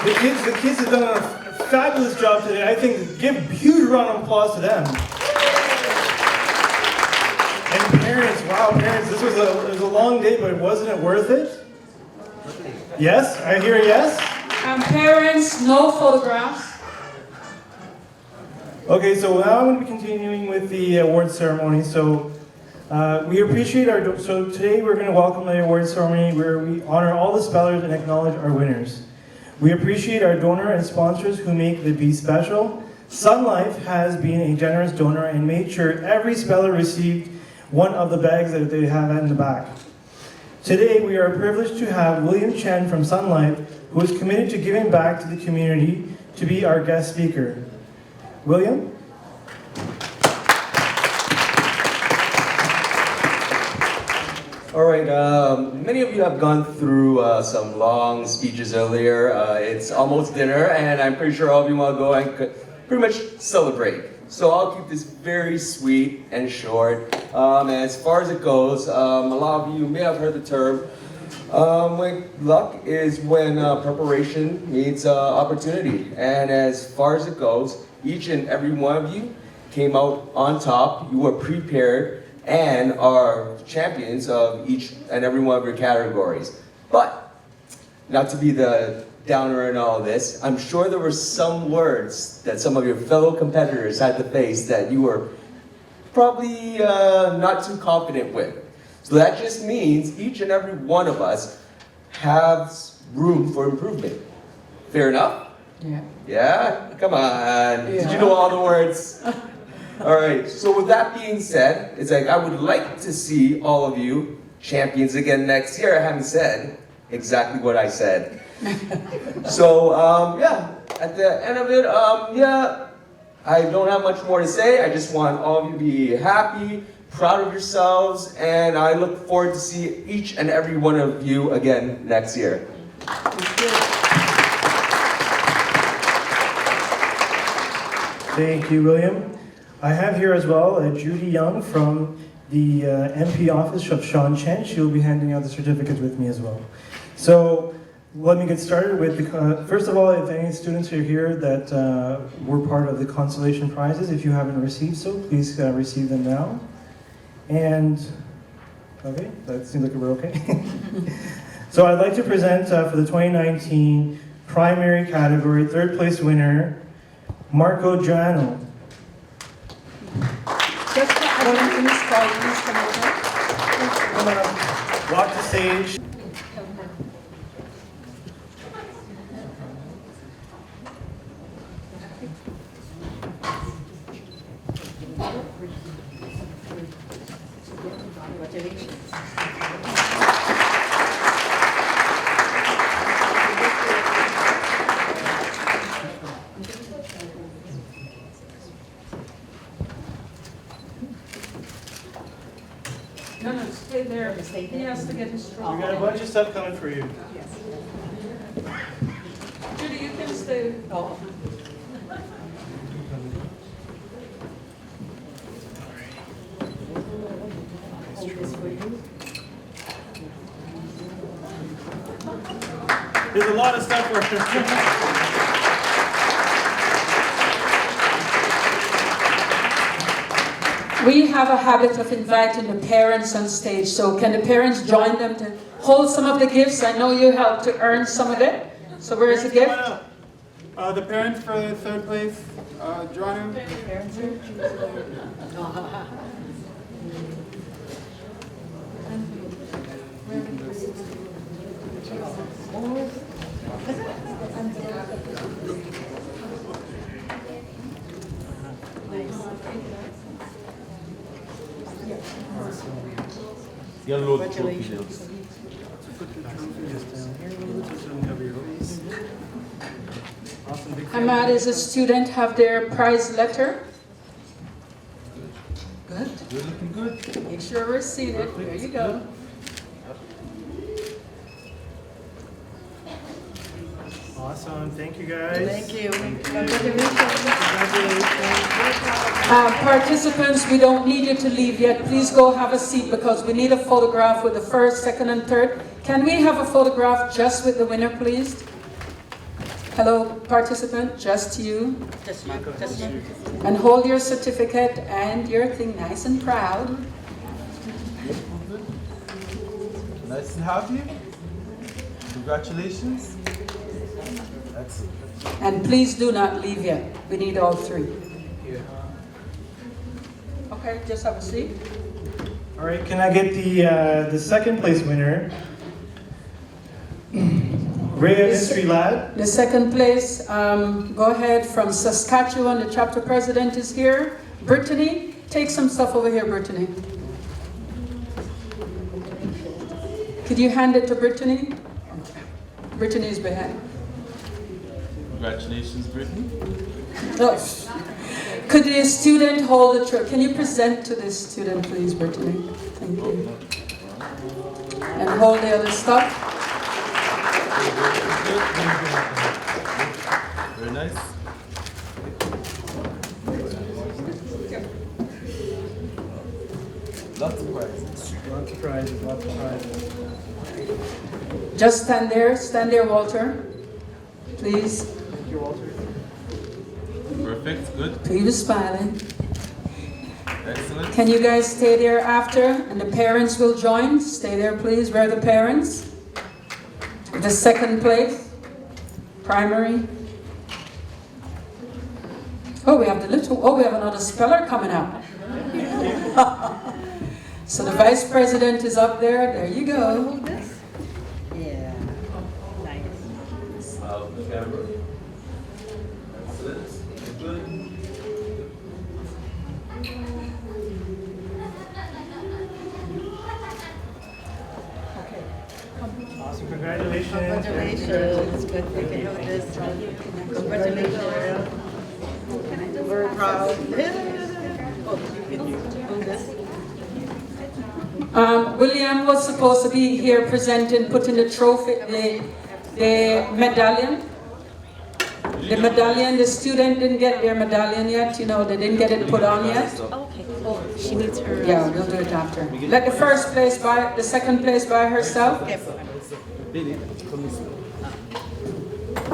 The kids have done a fabulous job today. I think give a huge round of applause to them. And parents, wow, parents, this was a long day, but wasn't it worth it? Yes, I hear a yes. And parents, no photographs. Okay, so now I'm going to be continuing with the award ceremony. So we appreciate so today we're going to welcome the award ceremony where we honor all the spellers and acknowledge our winners. We appreciate our donor and sponsors who make the Be special. Sun Life has been a generous donor and made sure every speller received one of the bags that they have in the back. Today we are privileged to have William Chen from Sun Life, who is committed to giving back to the community, to be our guest speaker. William? All right, many of you have gone through some long speeches earlier. It's almost dinner, and I'm pretty sure all of you want to go and pretty much celebrate. So I'll keep this very sweet and short. As far as it goes, a lot of you may have heard the term, when luck is when preparation meets opportunity. And as far as it goes, each and every one of you came out on top. You were prepared and are champions of each and every one of your categories. But, not to be the downer in all this, I'm sure there were some words that some of your fellow competitors had to face that you were probably not too confident with. So that just means each and every one of us has room for improvement. Fair enough? Yeah. Yeah? Come on. Did you know all the words? All right, so with that being said, it's like I would like to see all of you champions again next year. I haven't said exactly what I said. So, yeah, at the end of it, yeah, I don't have much more to say. I just want all of you to be happy, proud of yourselves, and I look forward to see each and every one of you again next year. Thank you, William. I have here as well Judy Young from the MP office of Sean Chen. She will be handing out the certificates with me as well. So let me get started with first of all, if any students are here that were part of the consolation prizes, if you haven't received so, please receive them now. And, okay, that seems like we're okay. So I'd like to present for the 2019 primary category, third place winner, Marco Giano. Walk the stage. No, stay there. He has to get his straw. We got a bunch of stuff coming for you. Judy, you can stay. Oh. There's a lot of stuff for We have a habit of inviting the parents on stage, so can the parents join them to hold some of the gifts? I know you helped to earn some of it. So where is the gift? The parents for the third place, Joanna. Congratulations. Ahmad, is a student, have their prize letter? Good. You're looking good. Make sure we're seated. There you go. Awesome. Thank you, guys. Thank you. Participants, we don't need you to leave yet. Please go have a seat because we need a photograph with the first, second, and third. Can we have a photograph just with the winner, please? Hello, participant, just you. Just you. And hold your certificate and your thing nice and proud. Nice to have you. Congratulations. Excellent. And please do not leave yet. We need all three. Okay, just have a seat. All right, can I get the second place winner? Rhea History Lad. The second place, go ahead, from Saskatchewan, the chapter president is here. Brittany, take some stuff over here, Brittany. Could you hand it to Brittany? Brittany's behind. Congratulations, Brittany. Oh. Could the student hold the trophy? Can you present to this student, please, Brittany? Thank you. And hold the other stuff. Very nice. Lots of prizes. Lots of prizes, lots of prizes. Just stand there, Walter. Please. Thank you, Walter. Perfect, good. He was smiling. Excellent. Can you guys stay there after? And the parents will join. Stay there, please. Where are the parents? The second place, primary. Oh, we have we have another speller coming up. So the vice president is up there. There you go. The camera. Excellent. Good. Awesome. Congratulations. Congratulations. Good. We can do this. Congratulations. We're proud. William was supposed to be here presenting, putting the trophy, the medallion. The medallion, the student didn't get their medallion yet, you know, they didn't get it put on yet. Okay. Oh, she needs her. Yeah, we'll do it after. Let the first place the second place by herself.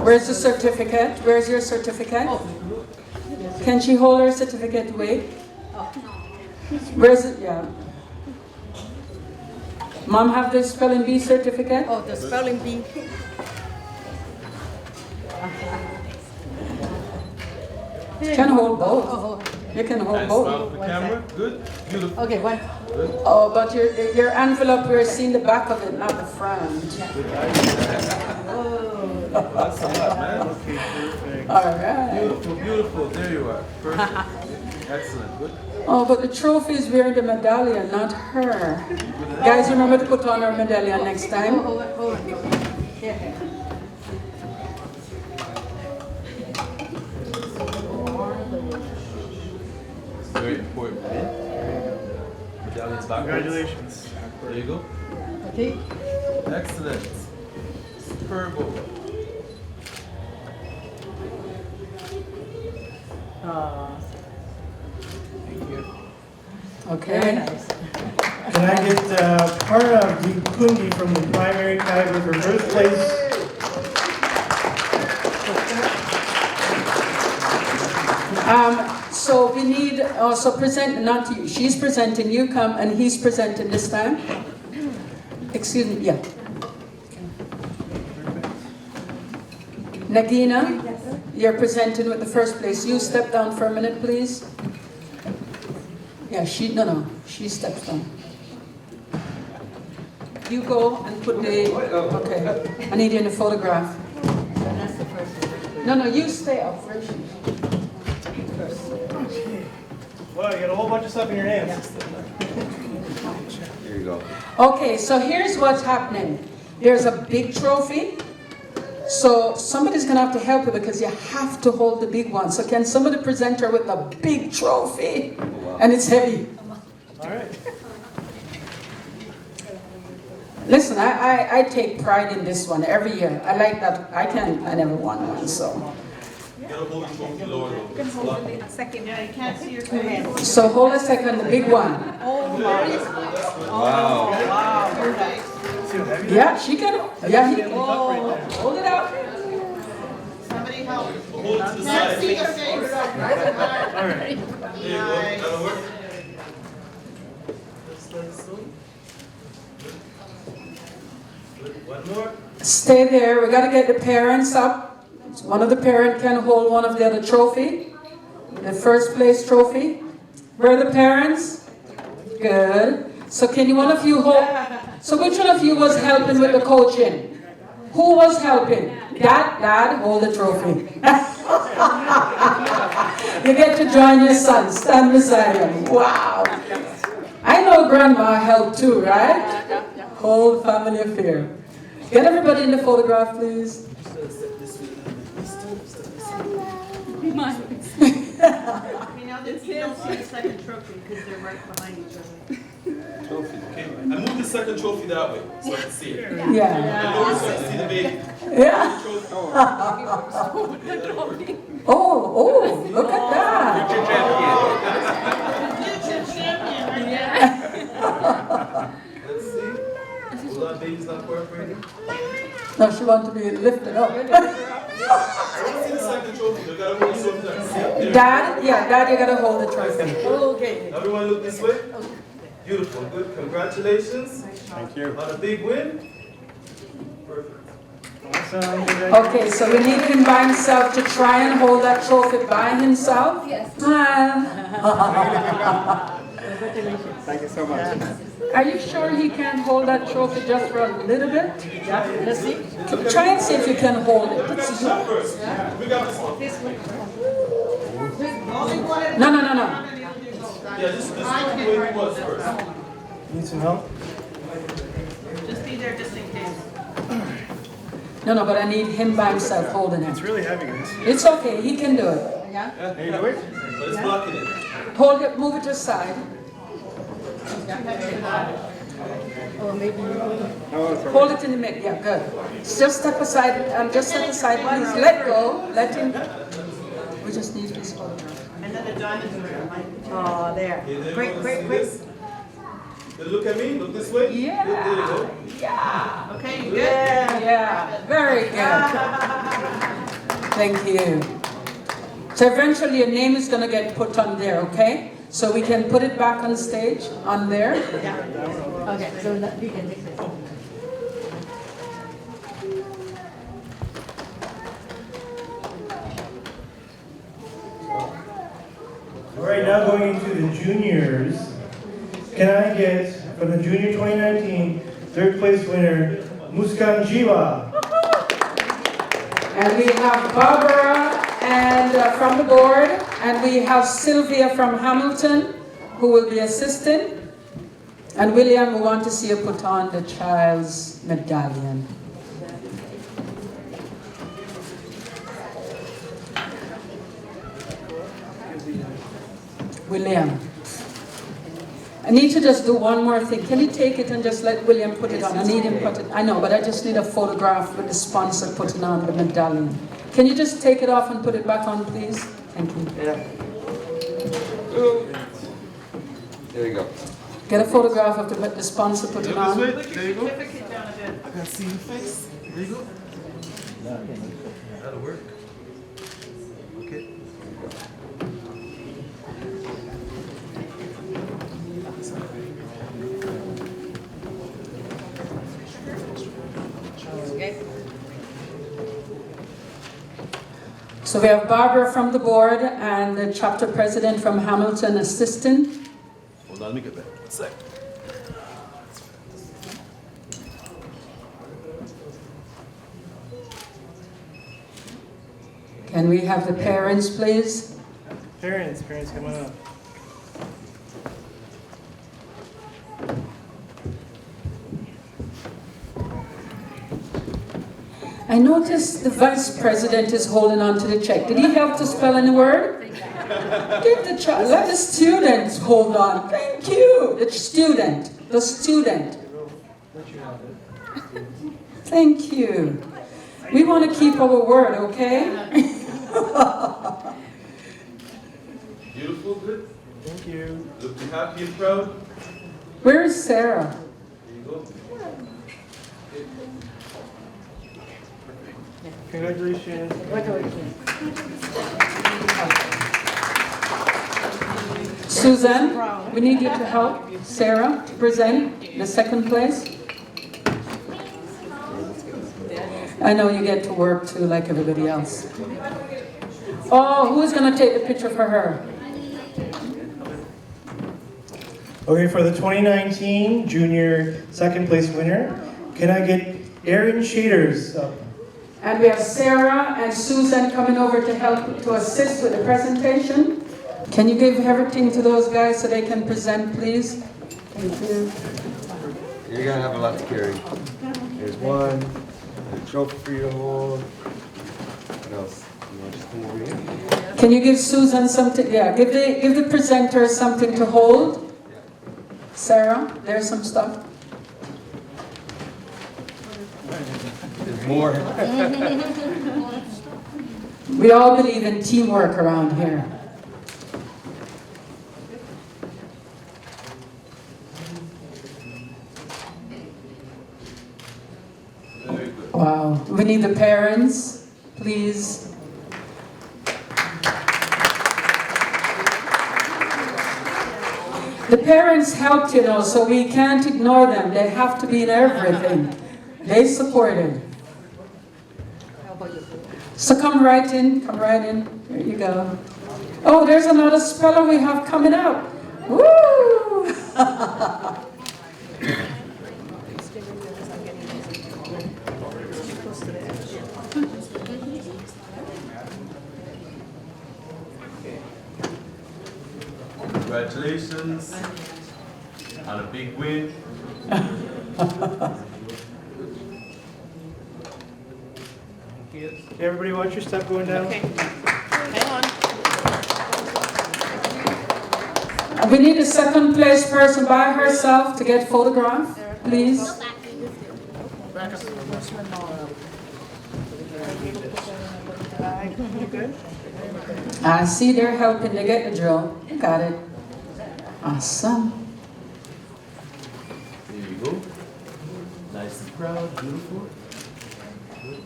Where's the certificate? Where's your certificate? Can she hold her certificate? Wait. Where's it? Yeah. Mom have the spelling bee certificate? Oh, the spelling bee. You can hold both. You can hold both. The camera. Good. Beautiful. Okay, one. Good. Oh, but your envelope, we're seeing the back of it, not the front. That's a lot, man. All right. Beautiful, beautiful. There you are. Perfect. Excellent. Good. Oh, but the trophy is wearing the medallion, not her. Guys, remember to put on her medallion next time. Very important. Medallion's back. Congratulations. There you go. Okay. Excellent. Superb. Thank you. Okay. Very nice. Can I get Parna Kundi from the primary category for first place? So we need also present, not you, she's presenting, you come, and he's presenting this time. Excuse me, yeah. Nagina, you're presenting with the first place. You step down for a minute, please. Yeah, she steps down. You go and put the, okay, I need you in the photograph. No, you stay up first. Well, you got a whole bunch of stuff in your hands. you go. Okay, so here's what's happening. There's a big trophy. So somebody's gonna have to help her because you have to hold the big one. So can somebody present her with a big trophy? And it's heavy. All right. Listen, I take pride in this one every year. I like that. I never won one, so. Second, yeah, you can't see your hands. So hold a second, the big one. Wow. Yeah, she can, yeah, he can. Hold it out. Somebody help. Can't see your face. All right. Stay there. We gotta get the parents up. One of the parents can hold one of the other trophy. The first place trophy. Where are the parents? Good. So can you, one of you hold? So which one of you was helping with the coaching? Who was helping? Dad, hold the trophy. You get to join your son. Stand beside him. Wow. I know grandma helped too, right? Whole family affair. Get everybody in the photograph, please. You know that you don't see the second trophy because they're right behind each other. Trophy, okay. I moved the second trophy that way so I can see it. Yeah. And Laura so I can see the baby. Yeah. Oh, look at that. Future champion right there. Let's see. Will that baby's not cooperating? No, she wants to be lifted up. I want to see the second trophy. I gotta hold something I can see it. There. Dad, you gotta hold the trophy. Okay. Everyone look this way. Beautiful, good. Congratulations. Thank you. On a big win. Perfect. Awesome. Okay, so we need him by himself to try and hold that trophy by himself. Yes. Thank you so much. Are you sure he can hold that trophy just for a little bit? Let's see. Try and see if you can hold it. We got this one first. We got this one. No. Yeah, this is where he was first. Need some help? Just be there just in case. No, but I need him by himself holding It's it. really heavy, guys. It's okay, he can do it. Can you do it? But it's blocking it. Hold it, move it to the side. Hold it in the middle, yeah, good. Just step aside, please. Let go, let him. We just need this photograph. Another dinosaur. Oh, there. Great. Look at me, look this way. Yeah. There you go. Yeah. Okay, good. Yeah, very good. Thank you. So eventually your name is going to get put on there, okay? So we can put it back on stage, on there. Okay, so we can take this. All right, now going into the juniors. Can I get, from the Junior 2019 third place winner, Muskan Jiwa? And we have Barbara and from the board, and we have Sylvia from Hamilton, who will be assisting. And William, we want to see you put on the child's medallion. William. I need to just do one more thing. Can you take it and just let William put it on? I need him put it. I know, but I just need a photograph with the sponsor putting on the medallion. Can you just take it off and put it back on, please? Thank you. Yeah. There you go. Get a photograph of the sponsor putting on. There you go. Certificate down a bit. I can see your face. There you go. That'll work. Okay. So we have Barbara from the board and the chapter president from Hamilton assistant. Hold on, let me get back. 1 sec. Can we have the parents, please? Parents, come on up. I noticed the vice president is holding on to the check. Did he help to spell in the word? Give the child, let the students hold on. Thank you. The student. Thank you. We want to keep our word, okay? Beautiful, good. Thank you. Looking happy and proud. Where is Sarah? There you go. Congratulations. Suzanne, we need you to help Sarah to present the second place. I know you get to work too, like everybody else. Oh, who's going to take the picture for her? Okay, for the 2019 junior second place winner, can I get Aaron Shaders up? And we have Sarah and Susan coming over to help to assist with the presentation. Can you give everything to those guys so they can present, please? Thank you. You're gonna have a lot to carry. Here's one, a trophy for you to hold. What else? You want to just come over here? Can you give Susan something? Yeah, give the presenter something to hold. Sarah, there's some stuff. There's more. We all believe in teamwork around here. Wow. We need the parents, please. The parents helped, you know, so we can't ignore them. They have to be in everything. They supported. So come right in, come right in. There you go. Oh, there's another speller we have coming up. Woo! Congratulations on a big win. Okay, everybody watch your step going down. We need a second place person by herself to get photographed, please. I see they're helping to get the drill. Got it. Awesome. There you go. Nice and proud, beautiful. Good.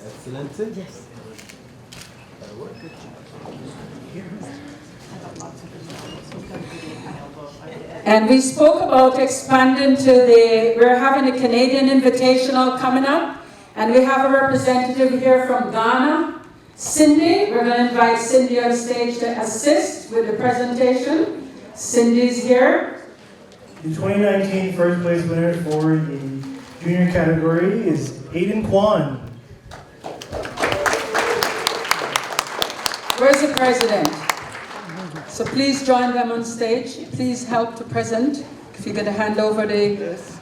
Excellent. Yes. That'll work. Good job. And we spoke about expanding to we're having a Canadian Invitational coming up, and we have a representative here from Ghana, Cindy. We're going to invite Cindy on stage to assist with the presentation. Cindy's here. The 2019 first place winner for the junior category is Aiden Kwan. Where's the president? So please join them on stage. Please help to present. If you're going to hand over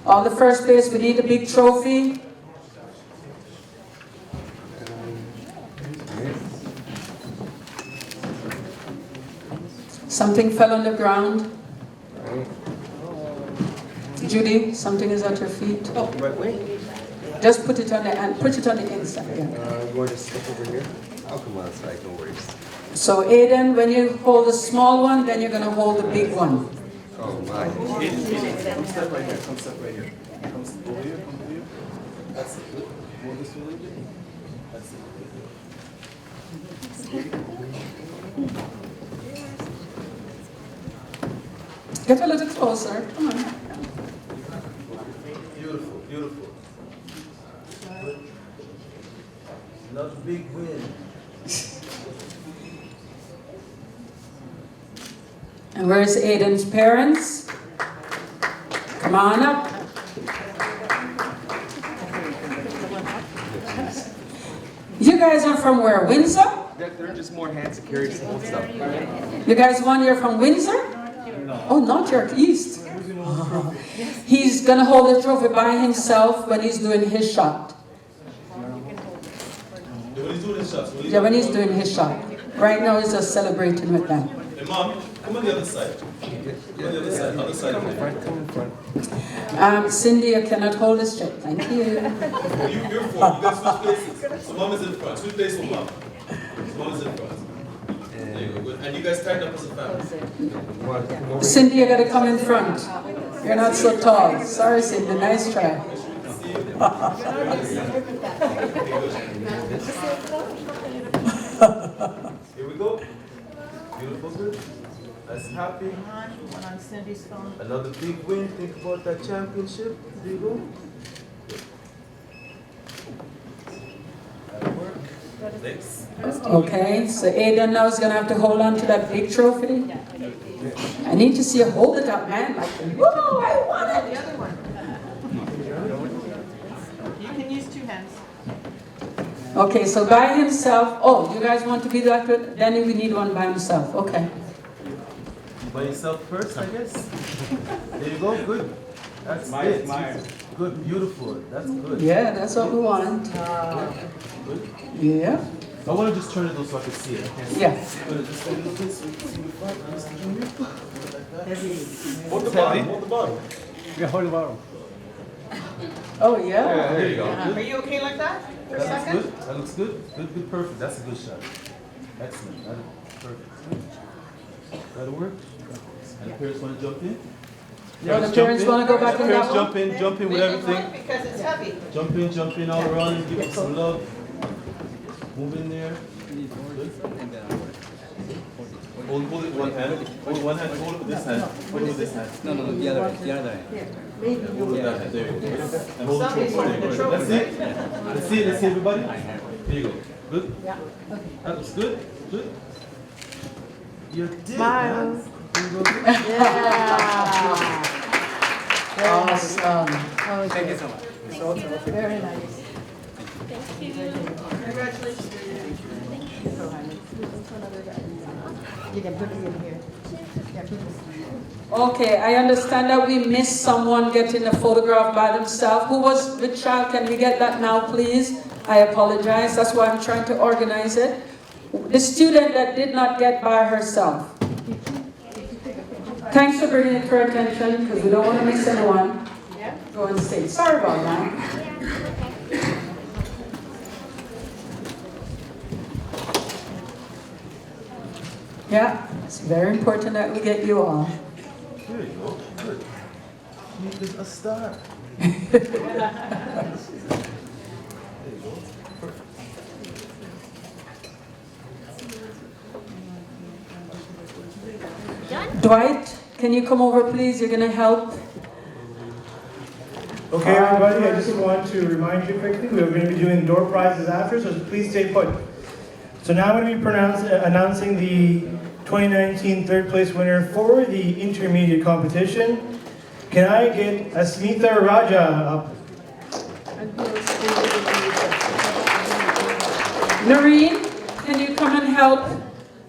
all the first place, we need a big trophy. Something fell on the ground. Judy, something is at your feet. Oh, right way. Just put it on the inside. Yeah. You want to step over here? I'll come outside, no worries. So Aiden, when you hold the small one, then you're going to hold the big one. Oh my. Come step right here. Come step right here. Come over here. Come over here. That's it. Good. Hold this way a little bit. That's it. Get a little closer. Come on. Beautiful, beautiful. Good. Another big win. And where's Aiden's parents? Come on up. You guys are from where? Windsor? There are just more hands to carry some stuff. You guys you're from Windsor? Oh, not York East. He's going to hold the trophy by himself when he's doing his shot. When he's doing his shots. Yeah, when he's doing his shot. Right now he's just celebrating with them. Hey, Mom, come on the other side. Come on the other side. Come in front. Cindy, I cannot hold this straight. Thank you. You're four. You guys switch places. So Mom is in front. Switch places with Mom. So Mom is in front. There you go. Good. And you guys tighten up as a family. Cindy, you gotta come in front. You're not so tall. Sorry, Cindy. Nice try. Here we go. Beautiful, good. That's happy. One on Cindy's phone. Another big win. Think about that championship. There you go. That'll work. Next. Okay, so Aiden now is gonna have to hold on to that big trophy. I need to see you hold it up, man. Like, whoa, I want it. The other one. You can use two hands. Okay, so by himself. Oh, you guys want to be that good? Then we need one by himself. Okay. By yourself first, I guess. There you go. Good. That's it. Good. Beautiful. That's good. Yeah, that's what we want. Good. Yeah. I want to just turn it so I can see it. I can't see Yeah. it. But just a little bit so you can see the front, Mr. Junior. Like that. Hold the bottle. Hold the bottle. Yeah, hold the bottle. Oh yeah. Yeah, there you go. Are you okay like that? For a That looks second? good. That looks good. Good, perfect. That's a good shot. Excellent. Perfect. That'll work. And the parents want to jump in? Yeah, the parents want to go back in that Parents one? jump in with Make it everything. quick because it's heavy. Jump in all around, give them some love. Move in there. Good. Hold it with one hand. Hold one hand, hold it with this hand. Hold it with this hand. No, the other hand. Hold it with that hand, there you go. And hold the trophy. Let's see. Let's see, everybody. There you go. Good? Yeah. That looks good. Good. You did, Smile. man. There you go. Awesome. Thank you so much. Very nice. Congratulations. You can put it in here. Yeah, put this. Okay, I understand that we missed someone getting a photograph by themselves. Who was the child? Can we get that now, please? I apologize. That's why I'm trying to organize it. The student that did not get by herself. Thanks for bringing it to our attention, because we don't want to miss anyone. Go on stage. Sorry about that. Yeah, it's very important that we get you all. There you go. Good. She is a star. Dwight, can you come over, please? You're going to help. Okay, everybody, I just want to remind you quickly, we're going to be doing door prizes after, so please stay put. So now I'm going to be announcing the 2019 third place winner for the intermediate competition. Can I get Asmitha Raja up? Noreen, can you come and help?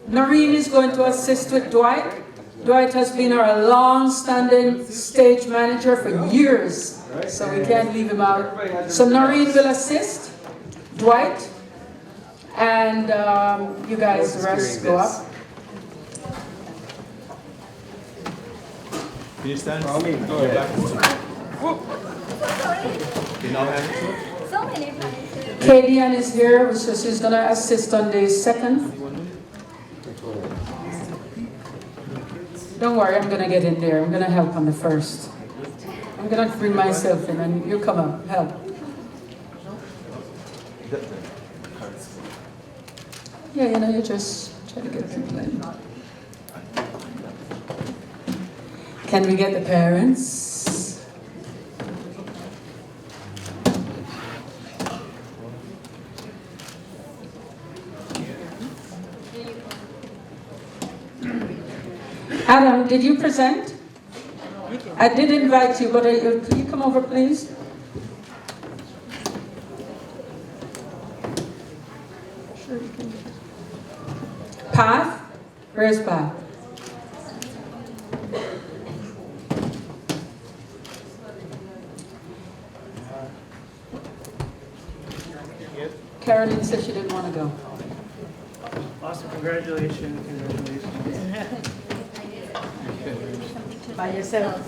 Noreen is going to assist with Dwight. Dwight has been our long-standing stage manager for years, so we can't leave him out. So Noreen will assist Dwight, and you guys, the rest, go up. Can you stand? Go back. Okay, now hand it to her. So many times. Katie Ann is here, so she's going to assist on the second. Don't worry, I'm going to get in there. I'm going to help on the first. I'm going to bring myself in, and you come up, help. Yeah, you know, you just try to get people in. Can we get the parents? Adam, did you present? I did invite you, but can you come over, please? Sure you can. Path? Where's Path? Carolyn said she didn't want to go. Awesome, congratulations, congratulations. By yourself.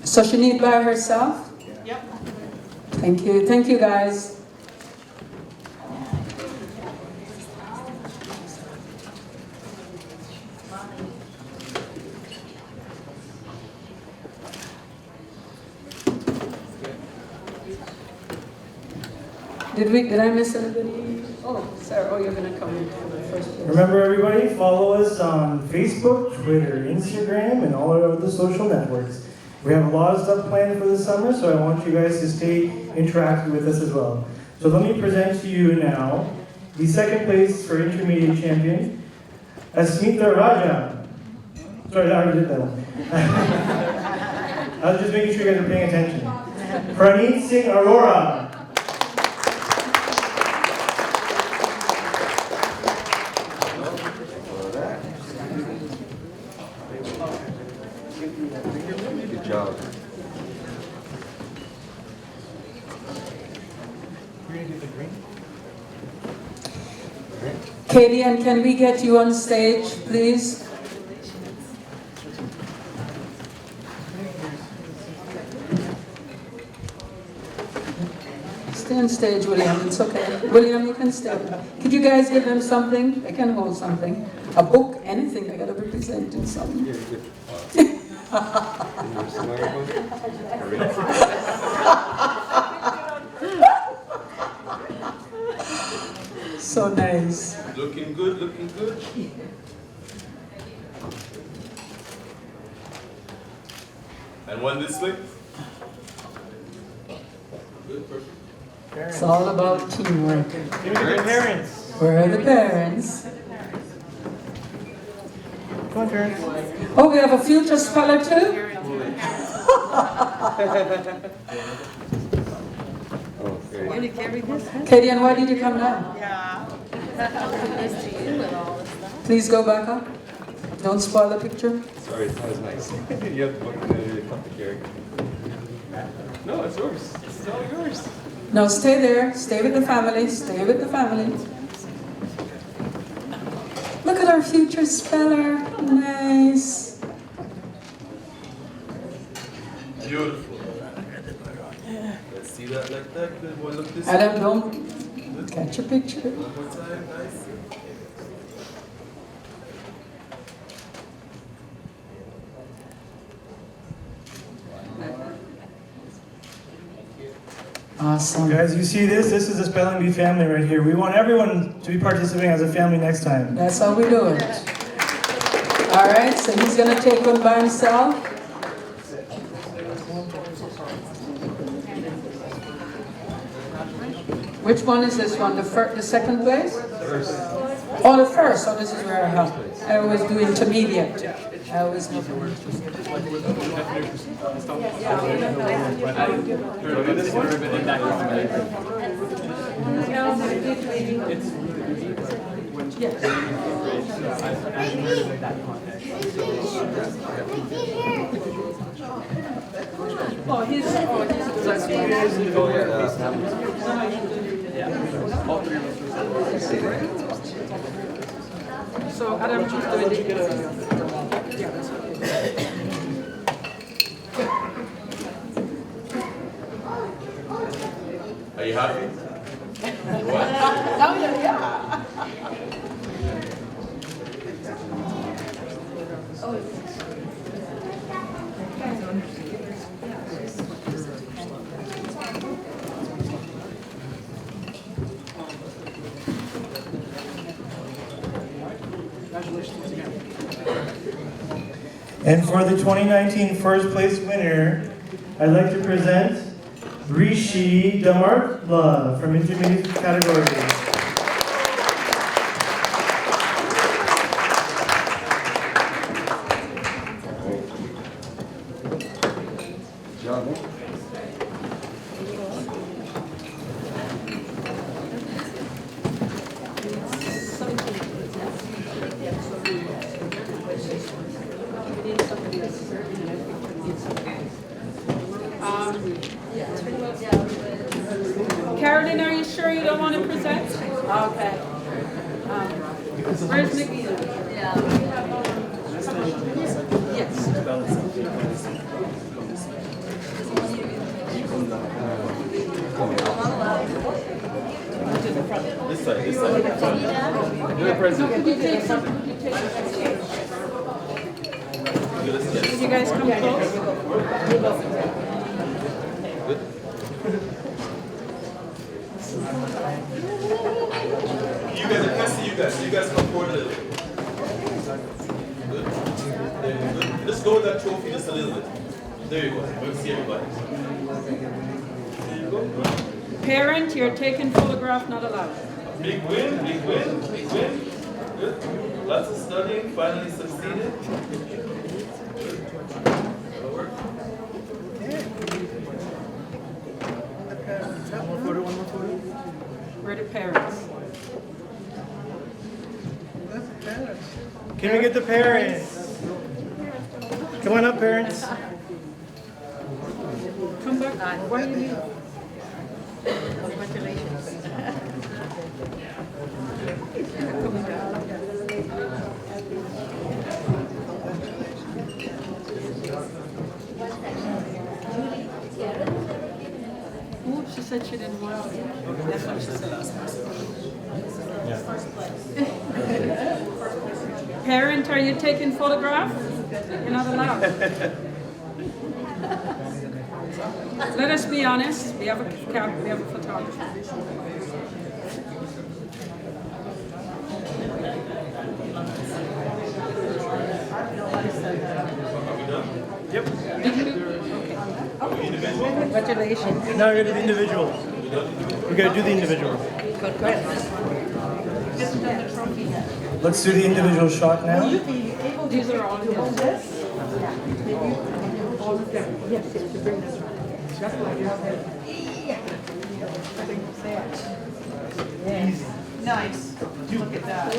So she need by herself? Yep. Thank you guys. Did I miss anybody? Oh, Sarah, oh, you're gonna come in for the first place. Remember everybody, follow us on Facebook, Twitter, Instagram, and all our other social networks. We have a lot of stuff planned for the summer, so I want you guys to stay interactive with us as well. So let me present to you now the second place for intermediate champion, Asmita Raja. Sorry, I already did that one. I was just making sure you guys are paying attention. Praneet Singh Arora. Good job. Katie, and can we get you on stage, please? Stay on stage, William. It's okay. William, you can stay. Could you guys give them something? They can hold something. A book, anything. They gotta be presenting something. So nice. Looking good, looking good. And one this way. Good, perfect. It's all about teamwork. Parents. Where are the parents? Come on, parents. Oh, we have a future speller too? Katie, and why did you come down? Please go back up. Don't spoil the picture. Sorry, that was nice. You have to look at the complicated. No, it's yours. It's all yours. No, stay there. Stay with the family. Stay with the family. Look at our future speller. Nice. Beautiful. Let's see that like that. Good boy, look this way. Adam, don't catch a picture. One more time, nice. Awesome. Guys, you see this? This is the Spelling Bee family right here. We want everyone to be participating as a family next time. That's how we do it. All right, so he's going to take one by himself. Which one is this one? The second place? First. Oh, the first. So this is where I always do intermediate. I always do So Adam, just do it. Are you happy? What? Yeah. And for the 2019 first place winner, I'd like to present Rishi Damartla from intermediate category. Carolyn, are you sure you don't want to present? Okay. Where's Nikki? Yes. This side, this side. You're the president. Could you take some? Can you guys come close? You guys, I can't see you guys. You guys come forward a little bit. Good. There you go. Good. Just lower that trophy just a little bit. There you go. We can see everybody. There you go. Parent, you're taking photograph not allowed. Big win, big win, big win. Good. Lots of studying, finally succeeded. Good. That'll work. One more photo, one more photo. Where are the parents? Can we get the parents? Come on up, parents. Come back. What do you need? Ooh, she said she didn't want to. That's what she said. Parent, are you taking photograph? You're not allowed. Let us be honest. We have a photographer. Yep. Congratulations. Now we're gonna do the individual. We're gonna do the individual. Let's do the individual shot now. These are all his. Nice. Look at that.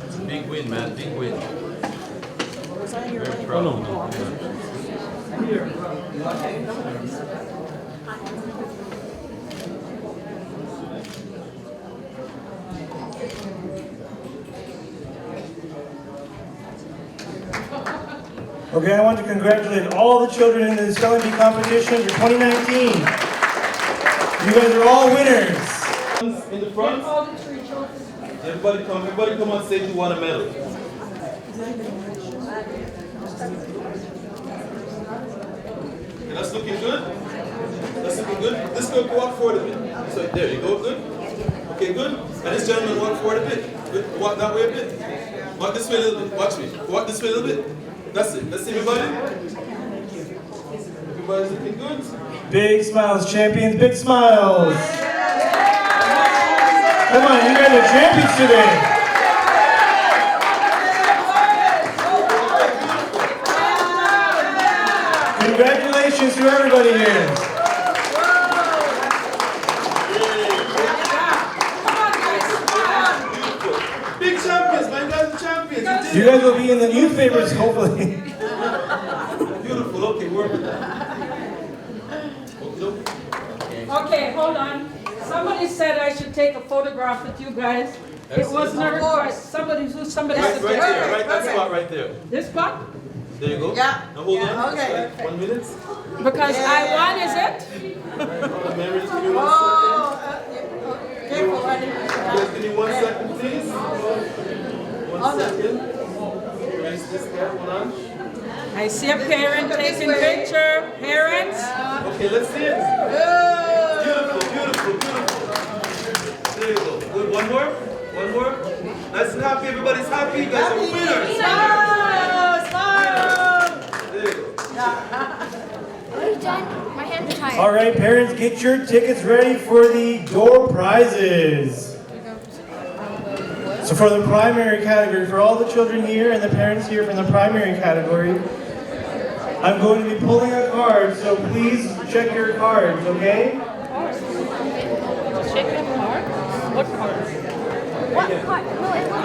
It's a big win, man. Big win. Very proud. Okay, I want to congratulate all the children in the spelling bee competition for 2019. You guys are all winners. In the front. Everybody come on stage who won a medal. Okay, that's looking good. That's looking good. This girl walk forward a bit. So there you go, good. Okay, good. And this gentleman walk forward a bit. Good. Walk that way a bit. Walk this way a little bit. Watch me. Walk this way a little bit. That's it. Let's see everybody. Everybody's looking good. Big smiles, champions, big smiles. Come on, you guys are champions today. Congratulations to everybody here. Big champions, man. You guys are champions. You guys will be in the newspapers, hopefully. Beautiful. Okay, work with that. Okay, hold on. Somebody said I should take a photograph with you guys. It wasn't a request. Somebody Right suggested. there, right that spot right there. This spot? There you go. Yeah. Now hold on. Okay. It's like 1 minute. Because I won, is it? Mary, give me 1 second. Guys, give me 1 second, please. 1 second. Raise this guy, hold on. I see a parent taking picture. Parents? Okay, let's see it. Beautiful, beautiful, beautiful. There you go. Good. One more. One more. Nice and happy. Everybody's happy. You guys are winners. There you go. Are you done? My hands are tired. All right, parents, get your tickets ready for the door prizes. So for the primary category, for all the children here and the parents here from the primary category, I'm going to be pulling a card, so please check your cards, okay? take a card? What card? What card? No, it's not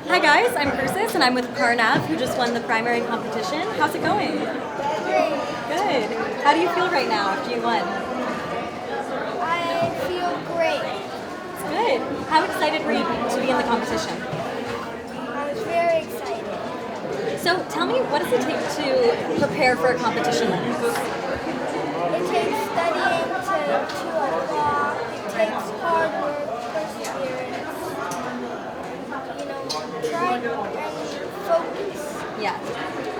Hi guys, I'm Persis and I'm with Parnav, who just won the primary competition. How's it going? Great. Good. How do you feel right now after you won? I feel great. It's good. How excited were you to be in the competition? I was very excited. So tell me, what does it take to prepare for a competition like this? It takes studying to a clock. It takes hard work, perseverance. Try and focus. Yeah,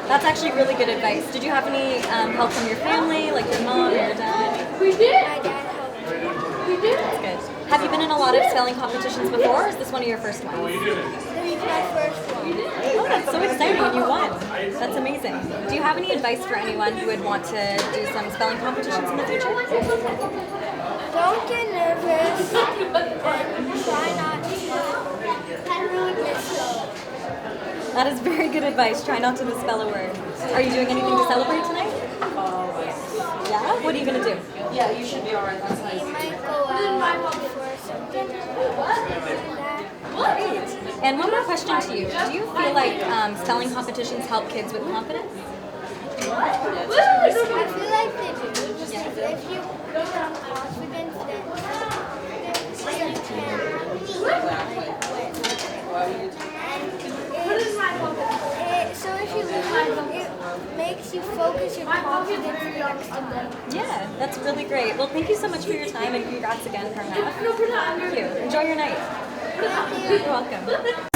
that's actually really good advice. Did you have any help from your family, like your mom or your dad? We did. My dad helped. We did. That's good. Have you been in a lot of spelling competitions before, or is this one of your first ones? This is my first one. Oh, that's so exciting, and you won. That's amazing. Do you have any advice for anyone who would want to do some spelling competitions in the future? Don't get nervous and try not to misspell. That is very good advice. Try not to misspell a word. Are you doing anything to celebrate tonight? Yeah? What are you going to do? Yeah, you should be alright. That's nice. We might go out for some dinner. Great. And one more question to you. Do you feel like spelling competitions help kids with confidence? I feel like they do. If you become confident, then you can so if you lose, it makes you focus your confidence next to them. Yeah, that's really great. Well, thank you so much for your time, and congrats again, Parnav. Thank you. Enjoy your night. Thank you. You're welcome.